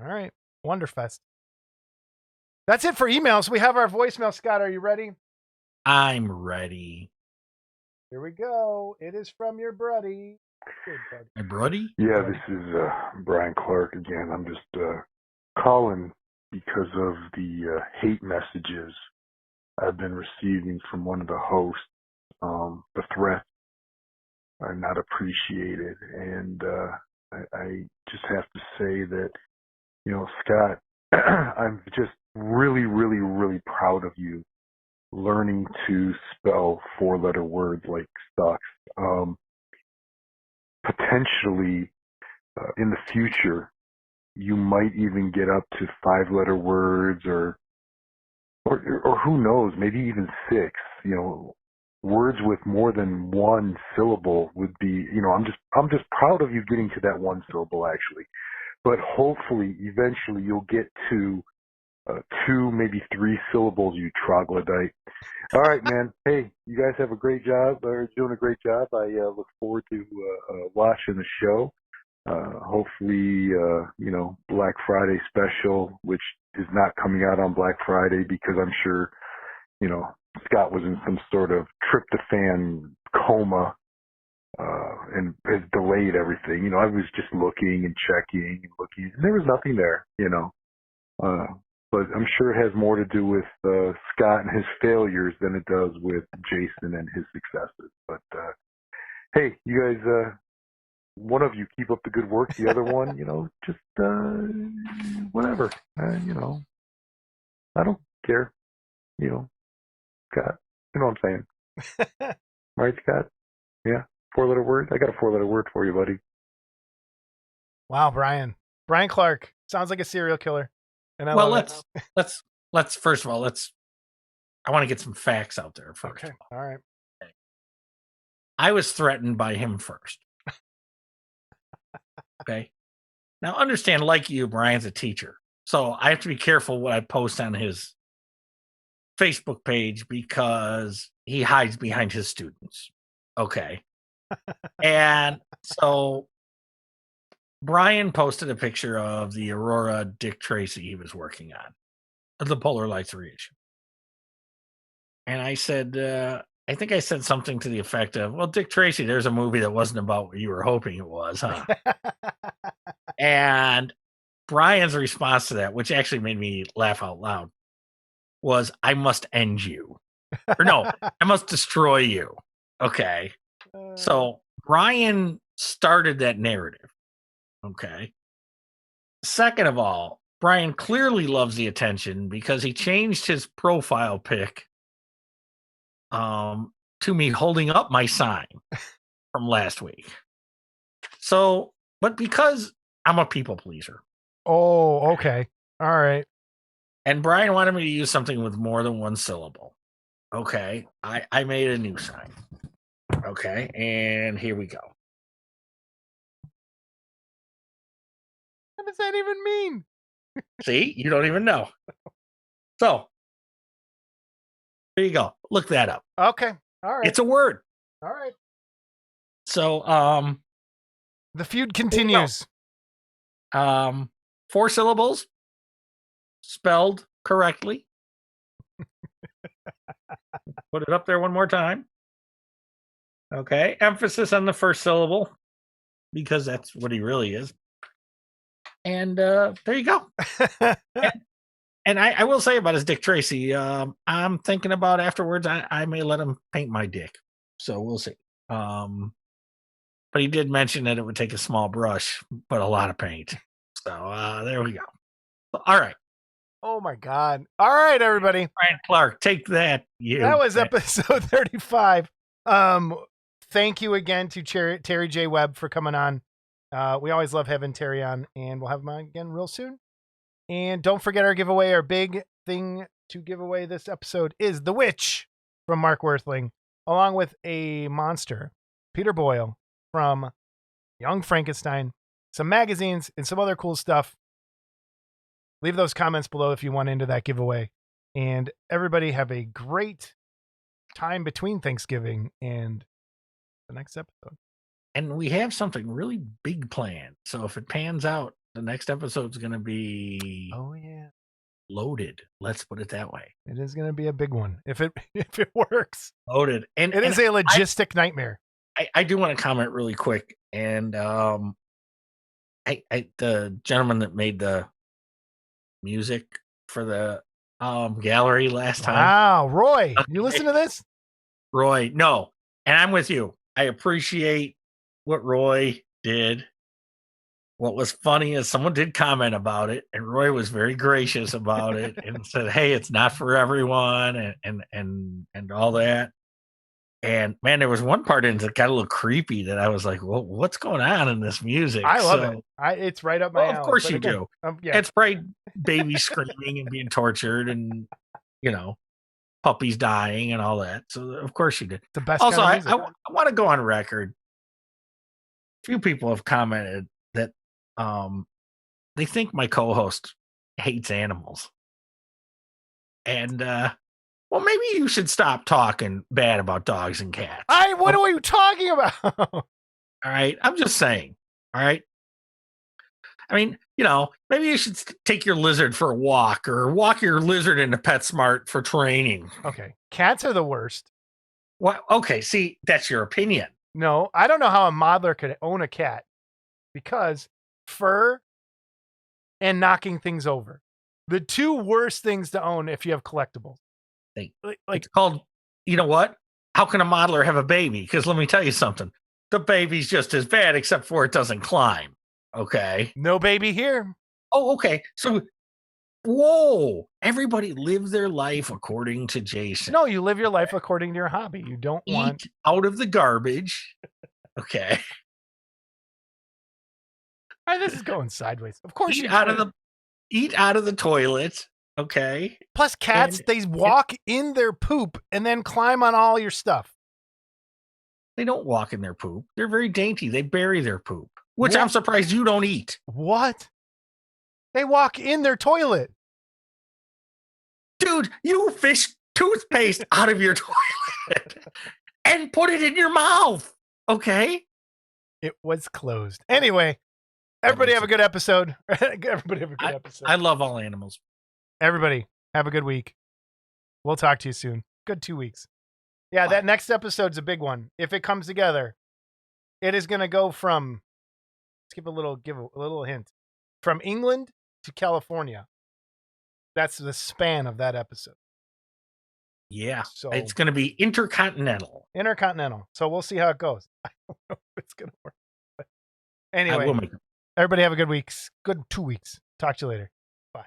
All right, Wonderfest. That's it for emails. We have our voicemail. Scott, are you ready? I'm ready. Here we go. It is from your buddy. My buddy? Yeah, this is Brian Clark again. I'm just calling because of the hate messages I've been receiving from one of the hosts. The threats are not appreciated, and I just have to say that, Scott, I'm just really, really, really proud of you learning to spell 4-letter words like sucks. Potentially, in the future, you might even get up to 5-letter words, or who knows, maybe even 6. Words with more than one syllable would be. I'm just proud of you getting to that one syllable, actually. But hopefully, eventually, you'll get to 2, maybe 3 syllables, you troglodyte. All right, man. Hey, you guys have a great job, or doing a great job. I look forward to watching the show. Hopefully, Black Friday special, which is not coming out on Black Friday because I'm sure, Scott was in some sort of tryptophan coma, and has delayed everything. I was just looking and checking and looking, and there was nothing there, but I'm sure it has more to do with Scott and his failures than it does with Jason and his successes. But hey, you guys, one of you keep up the good work, the other one, just whatever. I don't care. Scott, you know what I'm saying, right, Scott? Yeah, 4-letter word. I got a 4-letter word for you, buddy. Wow, Brian Clark sounds like a serial killer. And let's first of all, I want to get some facts out there first. Okay. All right. I was threatened by him first. Okay. Now understand, like you, Brian's a teacher. So I have to be careful what I post on his Facebook page because he hides behind his students. Okay. And so Brian posted a picture of the Aurora Dick Tracy he was working on, the Polar Lights reissue. And I said, I think I said something to the effect of, well, Dick Tracy, there's a movie that wasn't about what you were hoping it was, huh? And Brian's response to that, which actually made me laugh out loud, was, I must end you. Or no, I must destroy you. Okay. So Brian started that narrative. Okay. Second of all, Brian clearly loves the attention because he changed his profile pic to me holding up my sign from last week. So, but because I'm a people pleaser. Oh, okay. All right. And Brian wanted me to use something with more than one syllable. Okay. I made a new sign. Okay. And here we go. What does that even mean? See, you don't even know. So there you go. Look that up. Okay. All right. It's a word. All right. So the feud continues. 4 syllables spelled correctly. Put it up there one more time. Okay. Emphasis on the first syllable because that's what he really is. And there you go. And I will say about his Dick Tracy, I'm thinking about afterwards, I may let him paint my dick. So we'll see. But he did mention that it would take a small brush, but a lot of paint. So there we go. All right. Oh my God. All right, everybody. Brian Clark, take that. That was episode 35. Thank you again to Terry J. Webb for coming on. We always love having Terry on, and we'll have him on again real soon. And don't forget our giveaway. Our big thing to give away this episode is The Witch from Mark Worthling, along with a monster, Peter Boyle from Young Frankenstein, some magazines, and some other cool stuff. Leave those comments below if you want into that giveaway. And everybody have a great time between Thanksgiving and the next episode. And we have something really big planned. So if it pans out, the next episode's going to be loaded. Let's put it that way. It is going to be a big one if it works. Loaded. And it is a logistic nightmare. I do want to comment really quick. And the gentleman that made the music for the gallery last time. Wow, Roy, you listen to this? Roy, no. And I'm with you. I appreciate what Roy did. What was funny is someone did comment about it, and Roy was very gracious about it and said, "Hey, it's not for everyone," and all that. And man, there was one part in it that got a little creepy that I was like, "Well, what's going on in this music?" I love it. It's right up my alley. Of course you do. Yeah. It's probably babies screaming and being tortured, and puppies dying and all that. So of course you did. The best. Also, kind of music. I want to go on record. A few people have commented that they think my co-host hates animals, and well, maybe you should stop talking bad about dogs and cats. What are you talking about? All right, I'm just saying. All right, I mean, you know, maybe you should take your lizard for a walk or walk your lizard into PetSmart for training. Okay. Cats are the worst. Well, okay, see, that's your opinion. No, I don't know how a modeler could own a cat because fur and knocking things over. The two worst things to own if you have collectibles. Like It's called, you know what? How can a modeler have a baby? Because let me tell you something. The baby's just as bad, except for it doesn't climb. Okay. no baby here. Oh, okay. So, whoa. Everybody live their life according to Jason. No, you live your life according to your hobby. You don't want Eat out of the garbage. Okay. This is going sideways. Of course Eat you out should. of the toilet. Okay. Plus cats, And they walk in their poop and then climb on all your stuff. they don't walk in their poop. They're very dainty. They bury their poop, which What? I'm surprised you don't eat. What? They walk in their toilet. Dude, you fish toothpaste out of your toilet and put it in your mouth. Okay. It was closed. Anyway, everybody have a good episode. Everybody have a good episode. I love all animals. Everybody have a good week. We'll talk to you soon. Good 2 weeks. Yeah, that next episode's a big one. If it comes together, it is going to go from, let's give a little hint, from England to California. That's the span of that episode. Yeah. So It's going to be intercontinental. intercontinental. So we'll see how it goes. I don't know if it's going to work. But I will anyway, make it. everybody have a good week. Good 2 weeks. Talk to you later. Bye.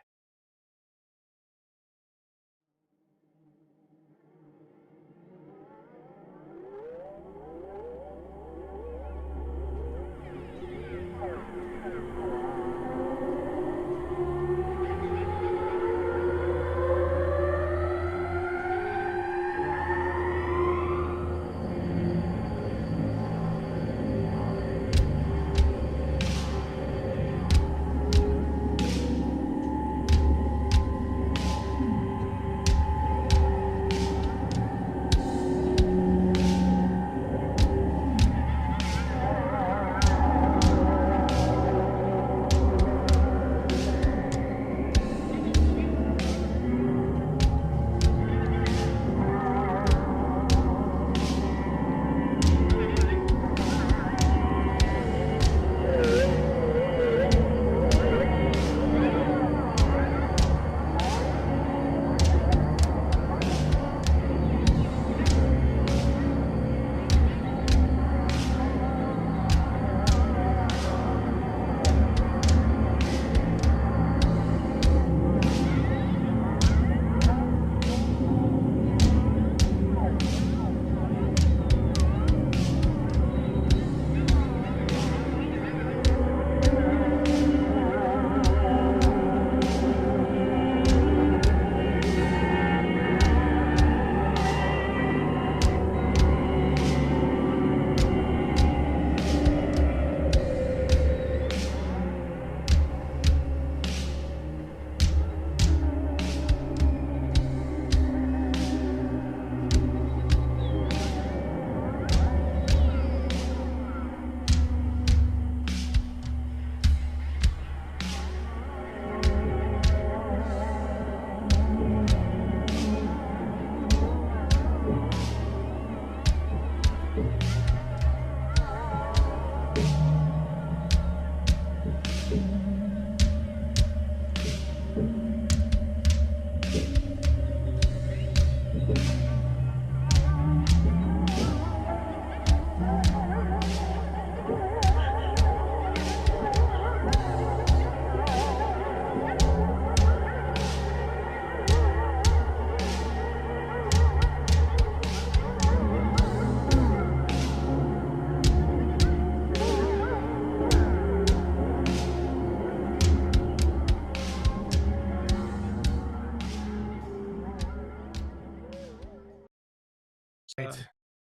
Right.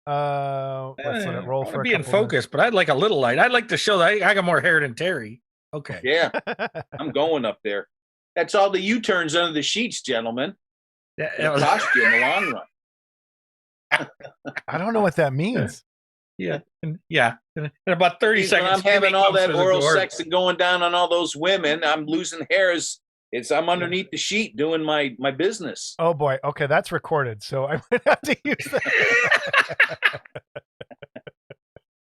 Let's let it roll for a Be in couple focus, but I'd like a little light. I'd like to show that I got more hair than Terry. Okay. Yeah, minutes. I'm going up there. That's all the U-turns under the sheets, gentlemen. That It'll was- cost you in the long run. I don't know what that means. Yeah. In about 30 Geez, when seconds. I'm having Amy all comes that through the oral door. sex and going down on all those women, I'm losing hairs. I'm underneath the sheet doing my business. Oh boy. Okay, that's recorded, so I might have to use that.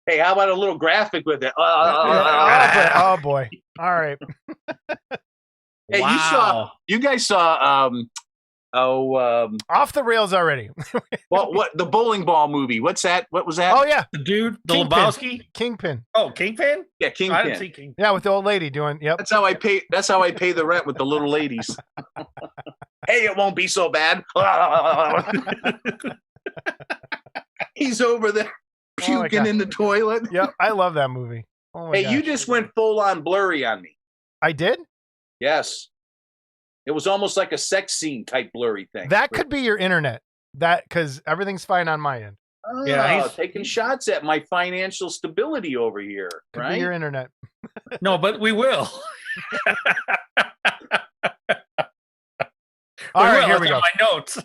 Hey, how about a little graphic with it? Oh boy. All right. Hey, Wow. you guys saw Off the rails already. what the bowling ball movie? What's that? What was that? Oh yeah. The dude, the Kingpin. Lebowski. Kingpin. Oh, Kingpin? Yeah, I didn't Kingpin. see Kingpin. Yeah, with the old lady doing. Yep. That's how I pay the rent with the little ladies. Hey, it won't be so bad. He's over there Oh my puking God. in the toilet. Yep. I love that movie. Oh my Hey, gosh. you just went full on blurry on me. I did? Yes. It was almost like a sex scene type blurry thing. That could be your internet. That because everything's fine on my end. Yeah, Oh, taking shots at my financial stability over here, Could right? be your internet. No, but we will. All right, will. here It's we on go. my notes.